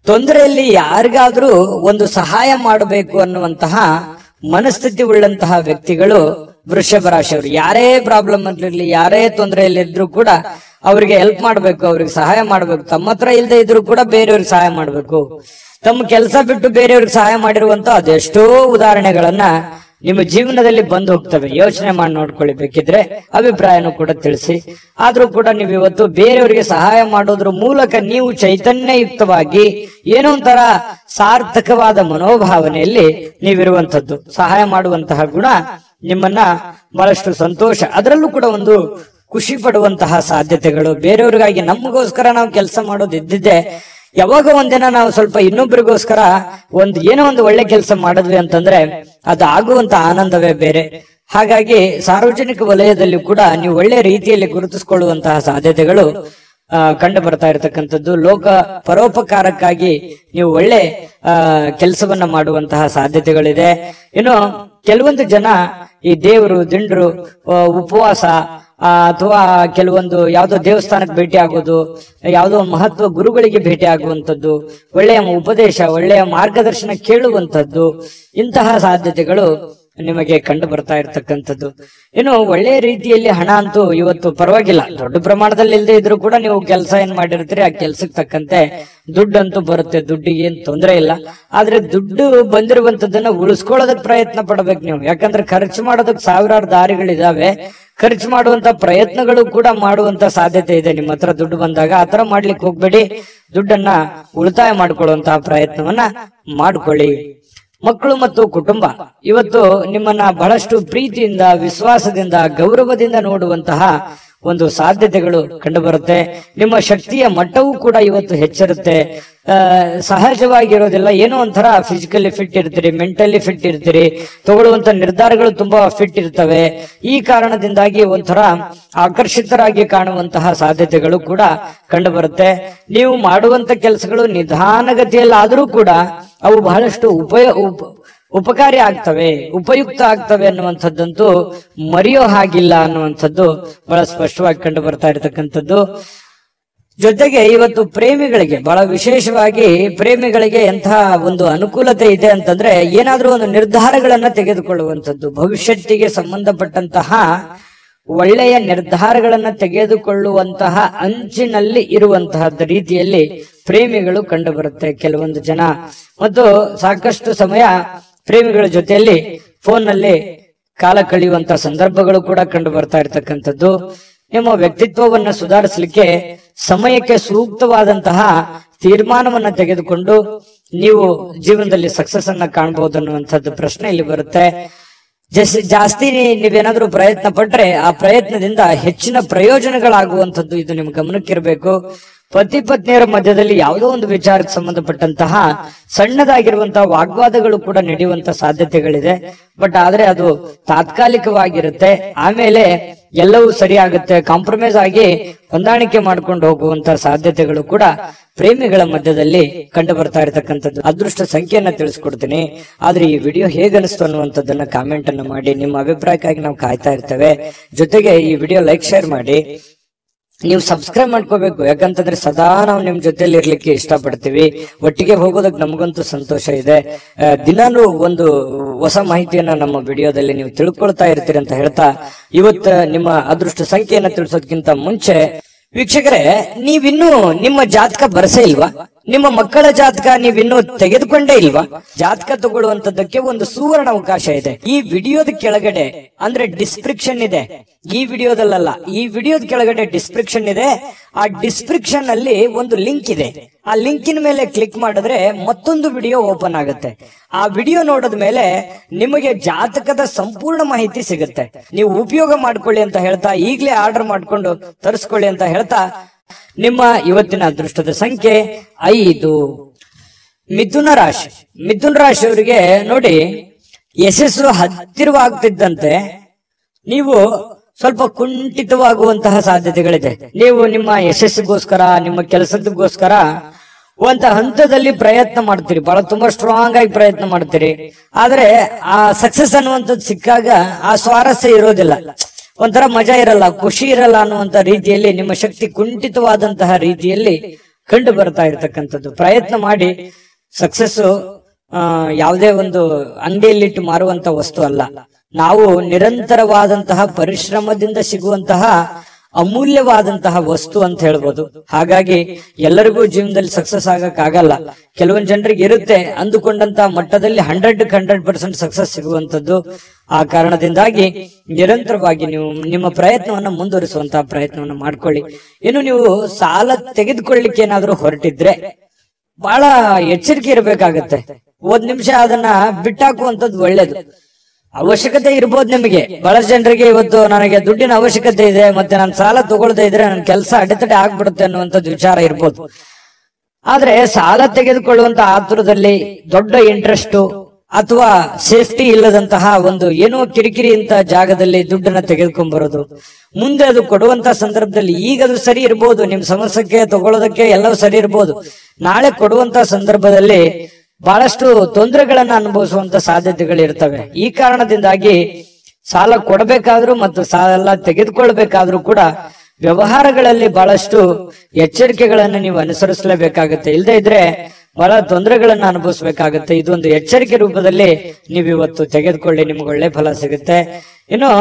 Speaker 1: ತೊಂದರೆಯಲ್ಲಿ ಯಾರಿಗಾದ್ರೂ ಒಂದು ಸಹಾಯ ಮಾಡಬೇಕು ಅನ್ನುವಂತಹ ಮನಸ್ಥಿತಿ ಉಳ್ಳಂತಹ ವ್ಯಕ್ತಿಗಳು ವೃಷಭ ರಾಶಿಯವರು. ಯಾರೇ ಪ್ರಾಬ್ಲಮ್ ಇರ್ಲಿ, ಯಾರೇ ತೊಂದರೆಯಲ್ಲಿದ್ರು ಕೂಡ ಅವ್ರಿಗೆ ಹೆಲ್ಪ್ ಮಾಡ್ಬೇಕು, ಅವ್ರಿಗೆ ಸಹಾಯ ಮಾಡ್ಬೇಕು. ತಮ್ಮ ಹತ್ರ ಇಲ್ಲದೆ ಇದ್ರು ಕೂಡ ಬೇರೆಯವ್ರಿಗೆ ಸಹಾಯ ಮಾಡ್ಬೇಕು. ತಮ್ಮ ಕೆಲಸ ಬಿಟ್ಟು ಬೇರೆಯವ್ರಿಗೆ ಸಹಾಯ ಮಾಡಿರುವಂತ ಅದೆಷ್ಟೋ ಉದಾಹರಣೆಗಳನ್ನ ನಿಮ್ಮ ಜೀವನದಲ್ಲಿ ಬಂದು ಹೋಗ್ತವೆ. ಯೋಚನೆ ಮಾಡಿ ನೋಡ್ಕೊಳ್ಳಿ, ಬೇಕಿದ್ರೆ ಅಭಿಪ್ರಾಯನೂ ಕೂಡ ತಿಳಿಸಿ. ಆದ್ರೂ ಕೂಡ ನೀವು ಇವತ್ತು ಬೇರೆಯವರಿಗೆ ಸಹಾಯ ಮಾಡೋದ್ರ ಮೂಲಕ ನೀವು ಚೈತನ್ಯಯುಕ್ತವಾಗಿ ಏನೋ ಒಂಥರ ಸಾರ್ಥಕವಾದ ಮನೋಭಾವನೆಯಲ್ಲಿ ನೀವಿರುವಂತದ್ದು. ಸಹಾಯ ಮಾಡುವಂತಹ ಗುಣ ನಿಮ್ಮನ್ನ ಬಹಳಷ್ಟು ಸಂತೋಷ, ಅದರಲ್ಲೂ ಕೂಡ ಒಂದು ಖುಷಿ ಪಡುವಂತಹ ಸಾಧ್ಯತೆಗಳು. ಬೇರೆಯವ್ರಿಗಾಗಿ ನಮಗೋಸ್ಕರ ನಾವು ಕೆಲಸ ಮಾಡೋದು ಇದ್ದಿದ್ದೆ, ಯಾವಾಗ ಒಂದಿನ ನಾವು ಸ್ವಲ್ಪ ಇನ್ನೊಬ್ಬರಿಗೋಸ್ಕರ ಏನೋ ಒಂದು ಒಳ್ಳೆ ಕೆಲಸ ಮಾಡಿದ್ವಿ ಅಂತಂದ್ರೆ ಅದು ಆಗುವಂತ ಆನಂದವೇ ಬೇರೆ. ಹಾಗಾಗಿ ಸಾರ್ವಜನಿಕ ವಲಯದಲ್ಲಿ ಕೂಡ ನೀವು ಒಳ್ಳೆ ರೀತಿಯಲ್ಲಿ ಗುರುತಿಸಿಕೊಳ್ಳುವಂತಹ ಸಾಧ್ಯತೆಗಳು ಕಂಡು ಬರ್ತಾ ಇರತಕ್ಕಂಥದ್ದು. ಲೋಕ ಪರೋಪಕಾರಕ್ಕಾಗಿ ನೀವು ಒಳ್ಳೆ ಕೆಲಸವನ್ನ ಮಾಡುವಂತಹ ಸಾಧ್ಯತೆಗಳಿದೆ. ಇನ್ನು ಕೆಲವೊಂದು ಜನ ಈ ದೇವರು ದಿಂಡ್ರು ಉಪವಾಸ ಅಥವಾ ಕೆಲವೊಂದು ಯಾವುದೋ ದೇವಸ್ಥಾನಕ್ಕೆ ಭೇಟಿ ಆಗೋದು, ಯಾವುದೋ ಮಹತ್ವ ಗುರುಗಳಿಗೆ ಭೇಟಿ ಆಗುವಂಥದ್ದು, ಒಳ್ಳೆಯ ಉಪದೇಶ, ಒಳ್ಳೆಯ ಮಾರ್ಗದರ್ಶನ ಕೇಳುವಂಥದ್ದು, ಇಂತಹ ಸಾಧ್ಯತೆಗಳು ನಿಮಗೆ ಕಂಡು ಬರ್ತಾ ಇರ್ತಕ್ಕಂಥದ್ದು. ಇನ್ನು ಒಳ್ಳೆಯ ರೀತಿಯಲ್ಲಿ ಹಣ ಅಂತೂ ಇವತ್ತು ಪರವಾಗಿಲ್ಲ, ದೊಡ್ಡ ಪ್ರಮಾಣದಲ್ಲಿ ಇಲ್ಲದೆ ಇದ್ರು ಕೂಡ ನೀವು ಕೆಲಸ ಏನ್ ಮಾಡಿರ್ತೀರಿ ಆ ಕೆಲ್ಸಕ್ಕೆ ತಕ್ಕಂತೆ ದುಡ್ಡಂತೂ ಬರುತ್ತೆ. ದುಡ್ಡಿಗೆ ಏನ್ ತೊಂದರೆ ಇಲ್ಲ. ಆದ್ರೆ ದುಡ್ಡು ಬಂದಿರುವಂತದ್ದನ್ನ ಉಳಿಸ್ಕೊಳ್ಳೋದಕ್ಕೆ ಪ್ರಯತ್ನ ಪಡ್ಬೇಕು ನೀವು. ಯಾಕಂದ್ರೆ ಖರ್ಚು ಮಾಡೋದಕ್ಕೆ ಸಾವಿರಾರು ದಾರಿಗಳಿದಾವೆ. ಖರ್ಚು ಮಾಡುವಂತ ಪ್ರಯತ್ನಗಳು ಕೂಡ ಮಾಡುವಂತ ಸಾಧ್ಯತೆ ಇದೆ. ನಿಮ್ಮ ಹತ್ರ ದುಡ್ಡು ಬಂದಾಗ ಆತರ ಮಾಡ್ಲಿಕ್ಕೆ ಹೋಗ್ಬೇಡಿ. ದುಡ್ಡನ್ನ ಉಳಿತಾಯ ಮಾಡ್ಕೊಳ್ಳುವಂತಹ ಪ್ರಯತ್ನವನ್ನ ಮಾಡ್ಕೊಳ್ಳಿ. ಮಕ್ಕಳು ಮತ್ತು ಕುಟುಂಬ ಇವತ್ತು ನಿಮ್ಮನ್ನ ಬಹಳಷ್ಟು ಪ್ರೀತಿಯಿಂದ, ವಿಶ್ವಾಸದಿಂದ, ಗೌರವದಿಂದ ನೋಡುವಂತಹ ಒಂದು ಸಾಧ್ಯತೆಗಳು ಕಂಡು ಬರುತ್ತೆ. ನಿಮ್ಮ ಶಕ್ತಿಯ ಮಟ್ಟವೂ ಕೂಡ ಇವತ್ತು ಹೆಚ್ಚಿರುತ್ತೆ. ಸಹಜವಾಗಿರೋದಿಲ್ಲ, ಏನೋ ಒಂಥರ ಫಿಸಿಕಲಿ ಫಿಟ್ ಇರ್ತೀರಿ, ಮೆಂಟಲಿ ಫಿಟ್ ಇರ್ತೀರಿ, ತಗೊಳ್ಳುವಂತ ನಿರ್ಧಾರಗಳು ತುಂಬಾ ಫಿಟ್ ಇರ್ತವೆ. ಈ ಕಾರಣದಿಂದಾಗಿ ಒಂಥರ ಆಕರ್ಷಿತರಾಗಿ ಕಾಣುವಂತಹ ಸಾಧ್ಯತೆಗಳು ಕೂಡ ಕಂಡು ಬರುತ್ತೆ. ನೀವು ಮಾಡುವಂತ ಕೆಲಸಗಳು ನಿಧಾನಗತಿಯಲ್ಲಿ ಆದರೂ ಕೂಡ ಅವು ಬಹಳಷ್ಟು ಉಪಕಾರಿ ಆಗ್ತವೆ, ಉಪಯುಕ್ತ ಆಗ್ತವೆ ಅನ್ನುವಂಥದ್ದಂತೂ ಮರೆಯೋ ಹಾಗಿಲ್ಲ ಅನ್ನುವಂಥದ್ದು ಬಹಳ ಸ್ಪಷ್ಟವಾಗಿ ಕಂಡು ಬರ್ತಾ ಇರತಕ್ಕಂಥದ್ದು. ಜೊತೆಗೆ ಇವತ್ತು ಪ್ರೇಮಿಗಳಿಗೆ ಬಹಳ ವಿಶೇಷವಾಗಿ ಪ್ರೇಮಿಗಳಿಗೆ ಎಂತಹ ಒಂದು ಅನುಕೂಲತೆ ಇದೆ ಅಂತಂದ್ರೆ, ಏನಾದ್ರೂ ಒಂದು ನಿರ್ಧಾರಗಳನ್ನ ತೆಗೆದುಕೊಳ್ಳುವಂಥದ್ದು, ಭವಿಷ್ಯತ್ತಿಗೆ ಸಂಬಂಧಪಟ್ಟಂತಹ ಒಳ್ಳೆಯ ನಿರ್ಧಾರಗಳನ್ನ ತೆಗೆದುಕೊಳ್ಳುವಂತಹ ಅಂಚಿನಲ್ಲಿ ಇರುವಂತಹ ರೀತಿಯಲ್ಲಿ ಪ್ರೇಮಿಗಳು ಕಂಡು ಬರುತ್ತೆ ಕೆಲವೊಂದು ಜನ. ಮತ್ತು ಸಾಕಷ್ಟು ಸಮಯ ಪ್ರೇಮಿಗಳ ಜೊತೆಯಲ್ಲಿ ಫೋನ್ ನಲ್ಲಿ ಕಾಲ ಕಳೆಯುವಂತಹ ಸಂದರ್ಭಗಳು ಕೂಡ ಕಂಡು ಬರ್ತಾ ಇರ್ತಕ್ಕಂಥದ್ದು. ನಿಮ್ಮ ವ್ಯಕ್ತಿತ್ವವನ್ನ ಸುಧಾರಿಸಲಿಕ್ಕೆ ಸಮಯಕ್ಕೆ ಸೂಕ್ತವಾದಂತಹ ತೀರ್ಮಾನವನ್ನ ತೆಗೆದುಕೊಂಡು ನೀವು ಜೀವನದಲ್ಲಿ ಸಕ್ಸಸ್ ಅನ್ನ ಕಾಣಬಹುದು ಅನ್ನುವಂಥದ್ದು ಪ್ರಶ್ನೆ ಇಲ್ಲಿ ಬರುತ್ತೆ. ಜಾಸ್ತಿ ನೀವೇನಾದ್ರೂ ಪ್ರಯತ್ನ ಪಟ್ರೆ ಆ ಪ್ರಯತ್ನದಿಂದ ಹೆಚ್ಚಿನ ಪ್ರಯೋಜನಗಳಾಗುವಂಥದ್ದು ಇದು ನಿಮ್ ಗಮನಕ್ಕಿರಬೇಕು. ಪತಿ ಪತ್ನಿಯರ ಮಧ್ಯದಲ್ಲಿ ಯಾವುದೋ ಒಂದು ವಿಚಾರಕ್ಕೆ ಸಂಬಂಧಪಟ್ಟಂತಹ ಸಣ್ಣದಾಗಿರುವಂತಹ ವಾಗ್ವಾದಗಳು ಕೂಡ ನಡೆಯುವಂತ ಸಾಧ್ಯತೆಗಳಿದೆ. ಬಟ್ ಆದ್ರೆ ಅದು ತಾತ್ಕಾಲಿಕವಾಗಿರುತ್ತೆ. ಆಮೇಲೆ ಎಲ್ಲವೂ ಸರಿ ಆಗುತ್ತೆ, ಕಾಂಪ್ರಮೈಸ್ ಆಗಿ ಹೊಂದಾಣಿಕೆ ಮಾಡ್ಕೊಂಡು ಹೋಗುವಂತ ಸಾಧ್ಯತೆಗಳು ಕೂಡ ಪ್ರೇಮಿಗಳ ಮಧ್ಯದಲ್ಲಿ ಕಂಡು ಬರ್ತಾ ಇರತಕ್ಕಂಥದ್ದು. ಅದೃಷ್ಟ ಸಂಖ್ಯೆಯನ್ನ ತಿಳಿಸ್ಕೊಡ್ತೀನಿ. ಆದ್ರೆ ಈ ವಿಡಿಯೋ ಹೇಗನಿಸ್ತು ಅನ್ನುವಂಥದ್ದನ್ನ ಕಾಮೆಂಟ್ ಅನ್ನು ಮಾಡಿ. ನಿಮ್ಮ ಅಭಿಪ್ರಾಯಕ್ಕಾಗಿ ನಾವು ಕಾಯ್ತಾ ಇರ್ತೇವೆ. ಜೊತೆಗೆ ಈ ವಿಡಿಯೋ ಲೈಕ್ ಶೇರ್ ಮಾಡಿ. ನೀವು ಸಬ್ಸ್ಕ್ರೈಬ್ ಮಾಡ್ಕೋಬೇಕು, ಯಾಕಂತಂದ್ರೆ ಸದಾ ನಾವು ನಿಮ್ ಜೊತೆಲಿ ಇರ್ಲಿಕ್ಕೆ ಇಷ್ಟಪಡ್ತೀವಿ. ಒಟ್ಟಿಗೆ ಹೋಗೋದಕ್ಕೆ ನಮಗಂತೂ ಸಂತೋಷ ಇದೆ. ದಿನಾನು ಒಂದು ಹೊಸ ಮಾಹಿತಿಯನ್ನ ನಮ್ಮ ವಿಡಿಯೋದಲ್ಲಿ ನೀವು ತಿಳ್ಕೊಳ್ತಾ ಇರ್ತೀರಿ ಅಂತ ಹೇಳ್ತಾ, ಇವತ್ತು ನಿಮ್ಮ ಅದೃಷ್ಟ ಸಂಖ್ಯೆಯನ್ನ ತಿಳಿಸೋದಕ್ಕಿಂತ ಮುಂಚೆ ವೀಕ್ಷಕರೇ, ನೀವಿನ್ನೂ ನಿಮ್ಮ ಜಾತಕ ಬರಸೇ ಇಲ್ವಾ? ನಿಮ್ಮ ಮಕ್ಕಳ ಜಾತಕ ನೀವಿನ್ನೂ ತೆಗೆದುಕೊಂಡೇ ಇಲ್ವಾ? ಜಾತಕ ತಗೊಳ್ಳುವಂತದ್ದಕ್ಕೆ ಒಂದು ಸುವರ್ಣ ಅವಕಾಶ ಇದೆ. ಈ ವಿಡಿಯೋದ ಕೆಳಗಡೆ ಅಂದ್ರೆ ಡಿಸ್ಕ್ರಿಪ್ಷನ್ ಇದೆ. ಈ ವಿಡಿಯೋದಲ್ಲ, ಈ ವಿಡಿಯೋದ ಕೆಳಗಡೆ ಡಿಸ್ಕ್ರಿಪ್ಷನ್ ಇದೆ. ಆ ಡಿಸ್ಕ್ರಿಪ್ಷನ್ ಅಲ್ಲಿ ಒಂದು ಲಿಂಕ್ ಇದೆ. ಆ ಲಿಂಕಿನ ಮೇಲೆ ಕ್ಲಿಕ್ ಮಾಡಿದ್ರೆ ಮತ್ತೊಂದು ವಿಡಿಯೋ ಓಪನ್ ಆಗುತ್ತೆ. ಆ ವಿಡಿಯೋ ನೋಡಿದ ಮೇಲೆ ನಿಮಗೆ ಜಾತಕದ ಸಂಪೂರ್ಣ ಮಾಹಿತಿ ಸಿಗುತ್ತೆ. ನೀವು ಉಪಯೋಗ ಮಾಡ್ಕೊಳ್ಳಿ ಅಂತ ಹೇಳ್ತಾ, ಈಗಲೇ ಆರ್ಡರ್ ಮಾಡ್ಕೊಂಡು ತರಿಸ್ಕೊಳ್ಳಿ ಅಂತ ಹೇಳ್ತಾ, ನಿಮ್ಮ ಇವತ್ತಿನ ಅದೃಷ್ಟದ ಸಂಖ್ಯೆ 5. ಮಿಥುನ ರಾಶಿ. ಮಿಥುನ ರಾಶಿಯವರಿಗೆ ನೋಡಿ, ಯಶಸ್ಸು ಹತ್ತಿರವಾಗ್ತಿದ್ದಂತೆ ನೀವು ಸ್ವಲ್ಪ ಕುಂಠಿತವಾಗುವಂತಹ ಸಾಧ್ಯತೆಗಳಿದೆ. ನೀವು ನಿಮ್ಮ ಯಶಸ್ಸಿಗೋಸ್ಕರ, ನಿಮ್ಮ ಕೆಲಸದಗೋಸ್ಕರ ಒಂದು ಹಂತದಲ್ಲಿ ಪ್ರಯತ್ನ ಮಾಡ್ತೀರಿ, ಬಹಳ ತುಂಬಾ ಸ್ಟ್ರಾಂಗ್ ಆಗಿ ಪ್ರಯತ್ನ ಮಾಡ್ತೀರಿ. ಆದ್ರೆ ಆ ಸಕ್ಸಸ್ ಅನ್ನುವಂಥದ್ದು ಸಿಕ್ಕಾಗ ಆ ಸ್ವಾರಸ್ಯ ಇರೋದಿಲ್ಲ, ಒಂಥರ ಮಜಾ ಇರಲ್ಲ, ಖುಷಿ ಇರಲ್ಲ ಅನ್ನುವಂತ ರೀತಿಯಲ್ಲಿ ನಿಮ್ಮ ಶಕ್ತಿ ಕುಂಠಿತವಾದಂತಹ ರೀತಿಯಲ್ಲಿ ಕಂಡು ಬರ್ತಾ ಇರ್ತಕ್ಕಂಥದ್ದು. ಪ್ರಯತ್ನ ಮಾಡಿ. ಸಕ್ಸಸ್ ಯಾವುದೇ ಒಂದು ಅಂಗಡಿಯಲ್ಲಿಟ್ಟು ಮಾರುವಂತ ವಸ್ತು ಅಲ್ಲ. ನಾವು ನಿರಂತರವಾದಂತಹ ಪರಿಶ್ರಮದಿಂದ ಸಿಗುವಂತಹ ಅಮೂಲ್ಯವಾದಂತಹ ವಸ್ತು ಅಂತ ಹೇಳ್ಬೋದು. ಹಾಗಾಗಿ ಎಲ್ಲರಿಗೂ ಜೀವನದಲ್ಲಿ ಸಕ್ಸಸ್ ಆಗಕ್ಕಾಗಲ್ಲ. ಕೆಲವೊಂದು ಜನರಿಗೆ ಇರುತ್ತೆ ಅಂದುಕೊಂಡಂತಹ ಮಟ್ಟದಲ್ಲಿ 100% ಸಕ್ಸಸ್ ಸಿಗುವಂತದ್ದು. ಆ ಕಾರಣದಿಂದಾಗಿ ನಿರಂತರವಾಗಿ ನೀವು ನಿಮ್ಮ ಪ್ರಯತ್ನವನ್ನ ಮುಂದುವರಿಸುವಂತಹ ಪ್ರಯತ್ನವನ್ನ ಮಾಡ್ಕೊಳ್ಳಿ. ಇನ್ನು ನೀವು ಸಾಲ ತೆಗೆದುಕೊಳ್ಳಿಕ್ಕೆ ಏನಾದ್ರೂ ಹೊರಟಿದ್ರೆ ಬಹಳ ಎಚ್ಚರಿಕೆ ಇರಬೇಕಾಗತ್ತೆ. 1 ನಿಮಿಷ ಅದನ್ನ ಬಿಟ್ಟಾಕುವಂಥದ್ದು ಒಳ್ಳೇದು. ಅವಶ್ಯಕತೆ ಇರ್ಬೋದು ನಿಮಗೆ. ಬಹಳಷ್ಟು ಜನರಿಗೆ ಇವತ್ತು ನನಗೆ ದುಡ್ಡಿನ ಅವಶ್ಯಕತೆ ಇದೆ, ಮತ್ತೆ ನಾನು ಸಾಲ ತಗೊಳ್ತಾ ಇದ್ರೆ ನನ್ನ ಕೆಲಸ ಅಡೆತಡೆ ಆಗ್ಬಿಡುತ್ತೆ ಅನ್ನುವಂಥದ್ದು ವಿಚಾರ ಇರ್ಬೋದು. ಆದ್ರೆ ಸಾಲ ತೆಗೆದುಕೊಳ್ಳುವಂತ ಆತುರದಲ್ಲಿ ದೊಡ್ಡ ಇಂಟ್ರೆಸ್ಟ್ ಅಥವಾ ಸೇಫ್ಟಿ ಇಲ್ಲದಂತಹ ಒಂದು ಏನೋ ಕಿರಿಕಿರಿ ಅಂತ ಜಾಗದಲ್ಲಿ ದುಡ್ಡನ್ನ ತೆಗೆದುಕೊಂಡ್ ಬರೋದು, ಮುಂದೆ ಅದು ಕೊಡುವಂತ ಸಂದರ್ಭದಲ್ಲಿ ಈಗ ಅದು ಸರಿ ಇರ್ಬೋದು, ನಿಮ್ ಸಮಸ್ಯೆಗೆ ತಗೊಳ್ಳೋದಕ್ಕೆ ಎಲ್ಲವೂ ಸರಿ ಇರ್ಬೋದು. ನಾಳೆ ಕೊಡುವಂತ ಸಂದರ್ಭದಲ್ಲಿ ಬಹಳಷ್ಟು ತೊಂದರೆಗಳನ್ನ ಅನುಭವಿಸುವಂತ ಸಾಧ್ಯತೆಗಳಿರ್ತವೆ. ಈ ಕಾರಣದಿಂದಾಗಿ ಸಾಲ ಕೊಡಬೇಕಾದ್ರೂ ಮತ್ತು ಸಾಲ ತೆಗೆದುಕೊಳ್ಬೇಕಾದ್ರೂ ಕೂಡ ವ್ಯವಹಾರಗಳಲ್ಲಿ ಬಹಳಷ್ಟು ಎಚ್ಚರಿಕೆಗಳನ್ನ ನೀವು ಅನುಸರಿಸಲೇಬೇಕಾಗುತ್ತೆ. ಇಲ್ಲದೆ ಇದ್ರೆ ಬಹಳ ತೊಂದರೆಗಳನ್ನ ಅನುಭವಿಸಬೇಕಾಗುತ್ತೆ. ಇದೊಂದು ಎಚ್ಚರಿಕೆ ರೂಪದಲ್ಲಿ ನೀವು ಇವತ್ತು ತೆಗೆದುಕೊಳ್ಳಿ, ನಿಮ್ಗೆ ಒಳ್ಳೆ ಫಲ ಸಿಗುತ್ತೆ. ಇನ್ನು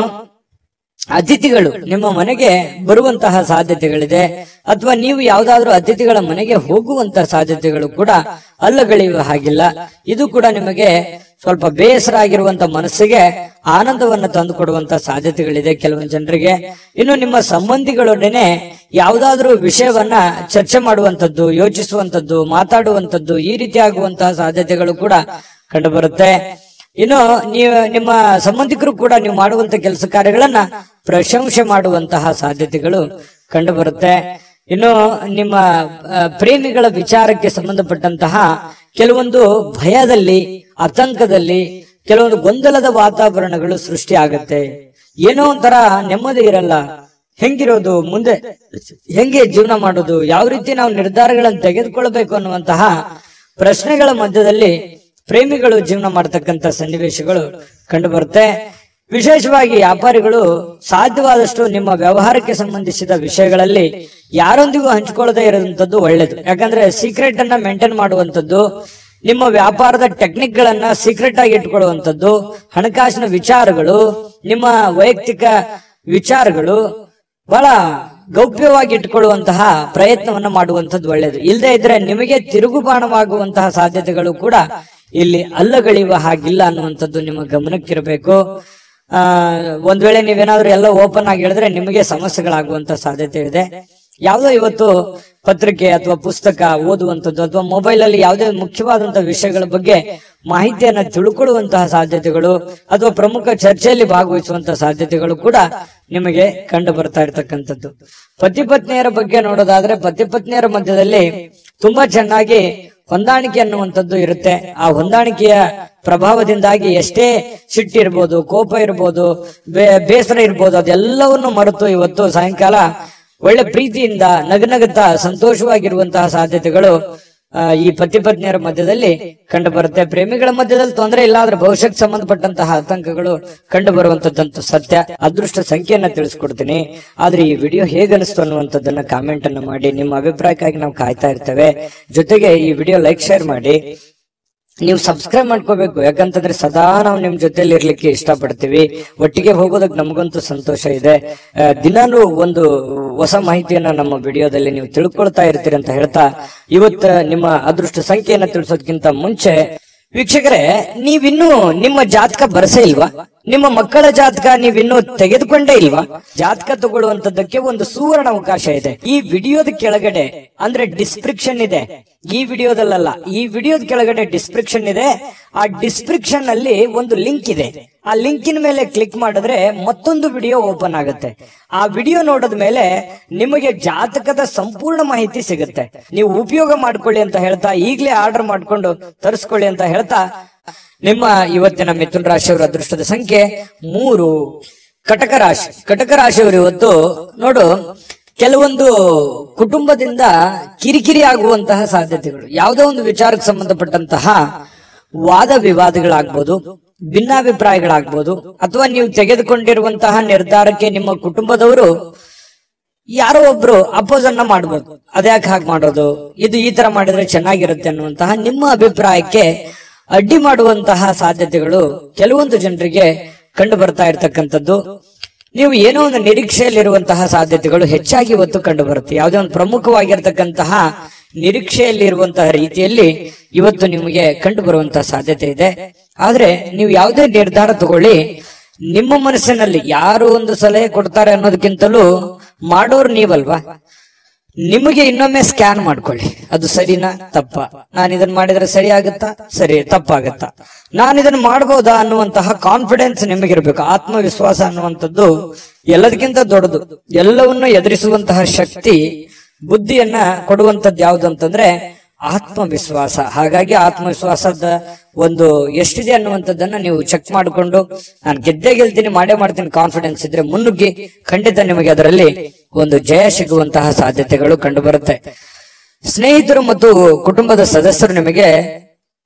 Speaker 1: ಅತಿಥಿಗಳು ನಿಮ್ಮ ಮನೆಗೆ ಬರುವಂತಹ ಸಾಧ್ಯತೆಗಳಿದೆ, ಅಥವಾ ನೀವು ಯಾವ್ದಾದ್ರು ಅತಿಥಿಗಳ ಮನೆಗೆ ಹೋಗುವಂತಹ ಸಾಧ್ಯತೆಗಳು ಕೂಡ ಅಲ್ಲಗಳೆಯುವ ಹಾಗಿಲ್ಲ. ಇದು ಕೂಡ ನಿಮಗೆ ಸ್ವಲ್ಪ ಬೇಸರ ಆಗಿರುವಂತ ಮನಸ್ಸಿಗೆ ಆನಂದವನ್ನ ತಂದು ಕೊಡುವಂತ ಸಾಧ್ಯತೆಗಳಿದೆ ಕೆಲವೊಂದು ಜನರಿಗೆ. ಇನ್ನು ನಿಮ್ಮ ಸಂಬಂಧಿಗಳೊಡನೆ ಯಾವುದಾದ್ರೂ ವಿಷಯವನ್ನ ಚರ್ಚೆ ಮಾಡುವಂತದ್ದು, ಯೋಚಿಸುವಂತದ್ದು, ಮಾತಾಡುವಂತದ್ದು, ಈ ರೀತಿ ಆಗುವಂತಹ ಸಾಧ್ಯತೆಗಳು ಕೂಡ ಕಂಡು ಬರುತ್ತೆ. ಇನ್ನು ನಿಮ್ಮ ಸಂಬಂಧಿಕರು ಕೂಡ ನೀವು ಮಾಡುವಂತ ಕೆಲಸ ಕಾರ್ಯಗಳನ್ನ ಪ್ರಶಂಸೆ ಮಾಡುವಂತಹ ಸಾಧ್ಯತೆಗಳು ಕಂಡು ಬರುತ್ತೆ. ಇನ್ನು ನಿಮ್ಮ ಪ್ರೇಮಿಗಳ ವಿಚಾರಕ್ಕೆ ಸಂಬಂಧಪಟ್ಟಂತಹ ಕೆಲವೊಂದು ಭಯದಲ್ಲಿ, ಆತಂಕದಲ್ಲಿ, ಕೆಲವೊಂದು ಗೊಂದಲದ ವಾತಾವರಣಗಳು ಸೃಷ್ಟಿ ಆಗತ್ತೆ. ಏನೋ ಒಂಥರ ನೆಮ್ಮದಿ ಇರಲ್ಲ. ಹೆಂಗಿರೋದು, ಮುಂದೆ ಹೆಂಗೆ ಜೀವನ ಮಾಡೋದು, ಯಾವ ರೀತಿ ನಾವು ನಿರ್ಧಾರಗಳನ್ನು ತೆಗೆದುಕೊಳ್ಬೇಕು ಅನ್ನುವಂತಹ ಪ್ರಶ್ನೆಗಳ ಮಧ್ಯದಲ್ಲಿ ಪ್ರೇಮಿಗಳು ಜೀವನ ಮಾಡತಕ್ಕಂತ ಸನ್ನಿವೇಶಗಳು ಕಂಡು ಬರುತ್ತೆ. ವಿಶೇಷವಾಗಿ ವ್ಯಾಪಾರಿಗಳು ಸಾಧ್ಯವಾದಷ್ಟು ನಿಮ್ಮ ವ್ಯವಹಾರಕ್ಕೆ ಸಂಬಂಧಿಸಿದ ವಿಷಯಗಳಲ್ಲಿ ಯಾರೊಂದಿಗೂ ಹಂಚಿಕೊಳ್ಳದೆ ಇರುವಂತದ್ದು ಒಳ್ಳೇದು. ಯಾಕಂದ್ರೆ ಸೀಕ್ರೆಟ್ ಅನ್ನ ಮೇಂಟೈನ್ ಮಾಡುವಂತದ್ದು, ನಿಮ್ಮ ವ್ಯಾಪಾರದ ಟೆಕ್ನಿಕ್ ಗಳನ್ನ ಸೀಕ್ರೆಟ್ ಆಗಿ ಇಟ್ಕೊಳ್ಳುವಂತದ್ದು, ಹಣಕಾಸಿನ ವಿಚಾರಗಳು, ನಿಮ್ಮ ವೈಯಕ್ತಿಕ ವಿಚಾರಗಳು ಬಹಳ ಗೌಪ್ಯವಾಗಿ ಇಟ್ಕೊಳ್ಳುವಂತಹ ಪ್ರಯತ್ನವನ್ನ ಮಾಡುವಂತದ್ದು ಒಳ್ಳೇದು. ಇಲ್ಲದೆ ಇದ್ರೆ ನಿಮಗೆ ತಿರುಗುಬಾಣವಾಗುವಂತಹ ಸಾಧ್ಯತೆಗಳು ಕೂಡ ಇಲ್ಲಿ ಅಲ್ಲಗಳೆಯುವ ಹಾಗಿಲ್ಲ ಅನ್ನುವಂಥದ್ದು ನಿಮ್ಮ ಗಮನಕ್ಕಿರಬೇಕು. ಒಂದ್ ವೇಳೆ ನೀವೇನಾದ್ರೂ ಎಲ್ಲ ಓಪನ್ ಆಗಿ ಹೇಳಿದ್ರೆ ನಿಮಗೆ ಸಮಸ್ಯೆಗಳಾಗುವಂತ ಸಾಧ್ಯತೆ ಇದೆ. ಯಾವುದೋ ಇವತ್ತು ಪತ್ರಿಕೆ ಅಥವಾ ಪುಸ್ತಕ ಓದುವಂಥದ್ದು ಅಥವಾ ಮೊಬೈಲ್ ಅಲ್ಲಿ ಯಾವುದೇ ಮುಖ್ಯವಾದಂತಹ ವಿಷಯಗಳ ಬಗ್ಗೆ ಮಾಹಿತಿಯನ್ನ ತಿಳ್ಕೊಳ್ಳುವಂತಹ ಸಾಧ್ಯತೆಗಳು ಅಥವಾ ಪ್ರಮುಖ ಚರ್ಚೆಯಲ್ಲಿ ಭಾಗವಹಿಸುವಂತಹ ಸಾಧ್ಯತೆಗಳು ಕೂಡ ನಿಮಗೆ ಕಂಡು ಬರ್ತಾ ಇರತಕ್ಕಂಥದ್ದು. ಪತಿ ಪತ್ನಿಯರ ಬಗ್ಗೆ ನೋಡೋದಾದ್ರೆ ಪತಿ ಪತ್ನಿಯರ ಮಧ್ಯದಲ್ಲಿ ತುಂಬಾ ಚೆನ್ನಾಗಿ ಹೊಂದಾಣಿಕೆ ಅನ್ನುವಂಥದ್ದು ಇರುತ್ತೆ. ಆ ಹೊಂದಾಣಿಕೆಯ ಪ್ರಭಾವದಿಂದಾಗಿ ಎಷ್ಟೇ ಸಿಟ್ಟಿರ್ಬೋದು, ಕೋಪ ಇರ್ಬೋದು, ಬೇಸರ ಇರ್ಬೋದು, ಅದೆಲ್ಲವನ್ನು ಮರೆತು ಇವತ್ತು ಸಾಯಂಕಾಲ ಒಳ್ಳೆ ಪ್ರೀತಿಯಿಂದ ನಗನಗುತ್ತಾ ಸಂತೋಷವಾಗಿರುವಂತಹ ಸಾಧ್ಯತೆಗಳು ಈ ಪತಿ ಪತ್ನಿಯರ ಮಧ್ಯದಲ್ಲಿ ಕಂಡು ಬರುತ್ತೆ. ಪ್ರೇಮಿಗಳ ಮಧ್ಯದಲ್ಲಿ ತೊಂದರೆ ಇಲ್ಲ, ಆದ್ರೆ ಭವಿಷ್ಯಕ್ಕೆ ಸಂಬಂಧಪಟ್ಟಂತಹ ಆತಂಕಗಳು ಕಂಡು ಬರುವಂತದ್ದಂತೂ ಸತ್ಯ. ಅದೃಷ್ಟ ಸಂಖ್ಯೆಯನ್ನ ತಿಳಿಸ್ಕೊಡ್ತೀನಿ. ಆದ್ರೆ ಈ ವಿಡಿಯೋ ಹೇಗನಿಸ್ತು ಅನ್ನುವಂಥದ್ದನ್ನ ಕಾಮೆಂಟ್ ಅನ್ನು ಮಾಡಿ. ನಿಮ್ಮ ಅಭಿಪ್ರಾಯಕ್ಕಾಗಿ ನಾವು ಕಾಯ್ತಾ ಇರ್ತೇವೆ. ಜೊತೆಗೆ ಈ ವಿಡಿಯೋ ಲೈಕ್, ಶೇರ್ ಮಾಡಿ. ನೀವು ಸಬ್ಸ್ಕ್ರೈಬ್ ಮಾಡ್ಕೋಬೇಕು, ಯಾಕಂತಂದ್ರೆ ಸದಾ ನಾವು ನಿಮ್ ಜೊತೆಲಿ ಇರ್ಲಿಕ್ಕೆ ಇಷ್ಟಪಡ್ತೀವಿ. ಒಟ್ಟಿಗೆ ಹೋಗೋದಕ್ಕೆ ನಮಗಂತೂ ಸಂತೋಷ ಇದೆ. ದಿನಾನು ಒಂದು ಹೊಸ ಮಾಹಿತಿಯನ್ನ ನಮ್ಮ ವಿಡಿಯೋದಲ್ಲಿ ನೀವು ತಿಳ್ಕೊಳ್ತಾ ಇರ್ತೀರಿ ಅಂತ ಹೇಳ್ತಾ, ಇವತ್ತು ನಿಮ್ಮ ಅದೃಷ್ಟ ಸಂಖ್ಯೆಯನ್ನ ತಿಳಿಸೋದಕ್ಕಿಂತ ಮುಂಚೆ ವೀಕ್ಷಕರೇ, ನೀವಿನ್ನೂ ನಿಮ್ಮ ಜಾತಕ ಬರಸೇ ಇಲ್ವಾ? ನಿಮ್ಮ ಮಕ್ಕಳ ಜಾತಕ ನೀವಿನ್ನೂ ತೆಗೆದುಕೊಂಡೇ ಇಲ್ವಾ? ಜಾತಕ ತಗೊಳ್ಳುವಂತದ್ದಕ್ಕೆ ಒಂದು ಸುವರ್ಣ ಅವಕಾಶ ಇದೆ. ಈ ವಿಡಿಯೋದ ಕೆಳಗಡೆ ಅಂದ್ರೆ ಡಿಸ್ಕ್ರಿಪ್ಷನ್ ಇದೆ. ಈ ವಿಡಿಯೋದಲ್ಲ, ಈ ವಿಡಿಯೋದ ಕೆಳಗಡೆ ಡಿಸ್ಕ್ರಿಪ್ಷನ್ ಇದೆ. ಆ ಡಿಸ್ಕ್ರಿಪ್ಷನ್ ಅಲ್ಲಿ ಒಂದು ಲಿಂಕ್ ಇದೆ. ಆ ಲಿಂಕಿನ ಮೇಲೆ ಕ್ಲಿಕ್ ಮಾಡಿದ್ರೆ ಮತ್ತೊಂದು ವಿಡಿಯೋ ಓಪನ್ ಆಗುತ್ತೆ. ಆ ವಿಡಿಯೋ ನೋಡಿದ ಮೇಲೆ ನಿಮಗೆ ಜಾತಕದ ಸಂಪೂರ್ಣ ಮಾಹಿತಿ ಸಿಗುತ್ತೆ. ನೀವು ಉಪಯೋಗ ಮಾಡ್ಕೊಳ್ಳಿ ಅಂತ ಹೇಳ್ತಾ, ಈಗಲೇ ಆರ್ಡರ್ ಮಾಡ್ಕೊಂಡು ತರಿಸ್ಕೊಳ್ಳಿ ಅಂತ ಹೇಳ್ತಾ, ನಿಮ್ಮ ಇವತ್ತಿನ ಮಿಥುನ ರಾಶಿಯವರ ಅದೃಷ್ಟದ ಸಂಖ್ಯೆ 3. ಕಟಕ ರಾಶಿ. ಕಟಕ ರಾಶಿಯವರು ಇವತ್ತು ನೋಡು, ಕೆಲವೊಂದು ಕುಟುಂಬದಿಂದ ಕಿರಿಕಿರಿ ಆಗುವಂತಹ ಸಾಧ್ಯತೆಗಳು, ಯಾವುದೋ ಒಂದು ವಿಚಾರಕ್ಕೆ ಸಂಬಂಧಪಟ್ಟಂತಹ ವಾದ ವಿವಾದಗಳಾಗ್ಬೋದು, ಭಿನ್ನಾಭಿಪ್ರಾಯಗಳಾಗ್ಬೋದು, ಅಥವಾ ನೀವು ತೆಗೆದುಕೊಂಡಿರುವಂತಹ ನಿರ್ಧಾರಕ್ಕೆ ನಿಮ್ಮ ಕುಟುಂಬದವರು ಯಾರೋ ಒಬ್ರು ಅಪೋಸ್ ಅನ್ನ ಮಾಡ್ಬೋದು. ಅದ್ಯಾಕೆ ಹಾಗೆ ಮಾಡೋದು, ಇದು ಈ ತರ ಮಾಡಿದ್ರೆ ಚೆನ್ನಾಗಿರುತ್ತೆ ಅನ್ನುವಂತಹ ನಿಮ್ಮ ಅಭಿಪ್ರಾಯಕ್ಕೆ ಅಡ್ಡಿ ಮಾಡುವಂತಹ ಸಾಧ್ಯತೆಗಳು ಕೆಲವೊಂದು ಜನರಿಗೆ ಕಂಡು ಬರ್ತಾ ಇರ್ತಕ್ಕಂಥದ್ದು. ನೀವು ಏನೋ ಒಂದು ನಿರೀಕ್ಷೆಯಲ್ಲಿರುವಂತಹ ಸಾಧ್ಯತೆಗಳು ಹೆಚ್ಚಾಗಿ ಇವತ್ತು ಕಂಡು ಬರುತ್ತೆ. ಯಾವುದೇ ಒಂದು ಪ್ರಮುಖವಾಗಿರ್ತಕ್ಕಂತಹ ನಿರೀಕ್ಷೆಯಲ್ಲಿರುವಂತಹ ರೀತಿಯಲ್ಲಿ ಇವತ್ತು ನಿಮಗೆ ಕಂಡು ಬರುವಂತಹ ಸಾಧ್ಯತೆ ಇದೆ. ಆದ್ರೆ ನೀವು ಯಾವುದೇ ನಿರ್ಧಾರ ತಗೊಳ್ಳಿ, ನಿಮ್ಮ ಮನಸ್ಸಿನಲ್ಲಿ ಯಾರು ಒಂದು ಸಲಹೆ ಕೊಡ್ತಾರೆ ಅನ್ನೋದಕ್ಕಿಂತಲೂ ಮಾಡೋರು ನೀವಲ್ವಾ. ನಿಮಗೆ ಇನ್ನೊಮ್ಮೆ ಸ್ಕ್ಯಾನ್ ಮಾಡ್ಕೊಳ್ಳಿ, ಅದು ಸರಿನಾ ತಪ್ಪ, ನಾನು ಇದನ್ನ ಮಾಡಿದ್ರೆ ಸರಿ ಆಗುತ್ತಾ, ಸರಿ ತಪ್ಪಾಗತ್ತಾ, ನಾನು ಇದನ್ನ ಮಾಡಬಹುದಾ ಅನ್ನುವಂತಹ ಕಾನ್ಫಿಡೆನ್ಸ್ ನಿಮಗಿರ್ಬೇಕು. ಆತ್ಮವಿಶ್ವಾಸ ಅನ್ನುವಂಥದ್ದು ಎಲ್ಲದಕ್ಕಿಂತ ದೊಡ್ಡದು. ಎಲ್ಲವನ್ನೂ ಎದುರಿಸುವಂತಹ ಶಕ್ತಿ, ಬುದ್ಧಿಯನ್ನ ಕೊಡುವಂತದ್ದು ಯಾವುದು ಅಂತಂದ್ರೆ ಆತ್ಮವಿಶ್ವಾಸ. ಹಾಗಾಗಿ ಆತ್ಮವಿಶ್ವಾಸದ ಒಂದು ಎಷ್ಟಿದೆ ಅನ್ನುವಂಥದ್ದನ್ನ ನೀವು ಚೆಕ್ ಮಾಡಿಕೊಂಡು, ನಾನು ಗೆದ್ದೇ ಗೆಲ್ತೀನಿ, ಮಾಡೇ ಮಾಡ್ತೀನಿ ಕಾನ್ಫಿಡೆನ್ಸ್ ಇದ್ರೆ ಮುನ್ನುಗ್ಗಿ, ಖಂಡಿತ ನಿಮಗೆ ಅದರಲ್ಲಿ ಒಂದು ಜಯ ಸಿಗುವಂತಹ ಸಾಧ್ಯತೆಗಳು ಕಂಡು ಬರುತ್ತೆ. ಸ್ನೇಹಿತರು ಮತ್ತು ಕುಟುಂಬದ ಸದಸ್ಯರು ನಿಮಗೆ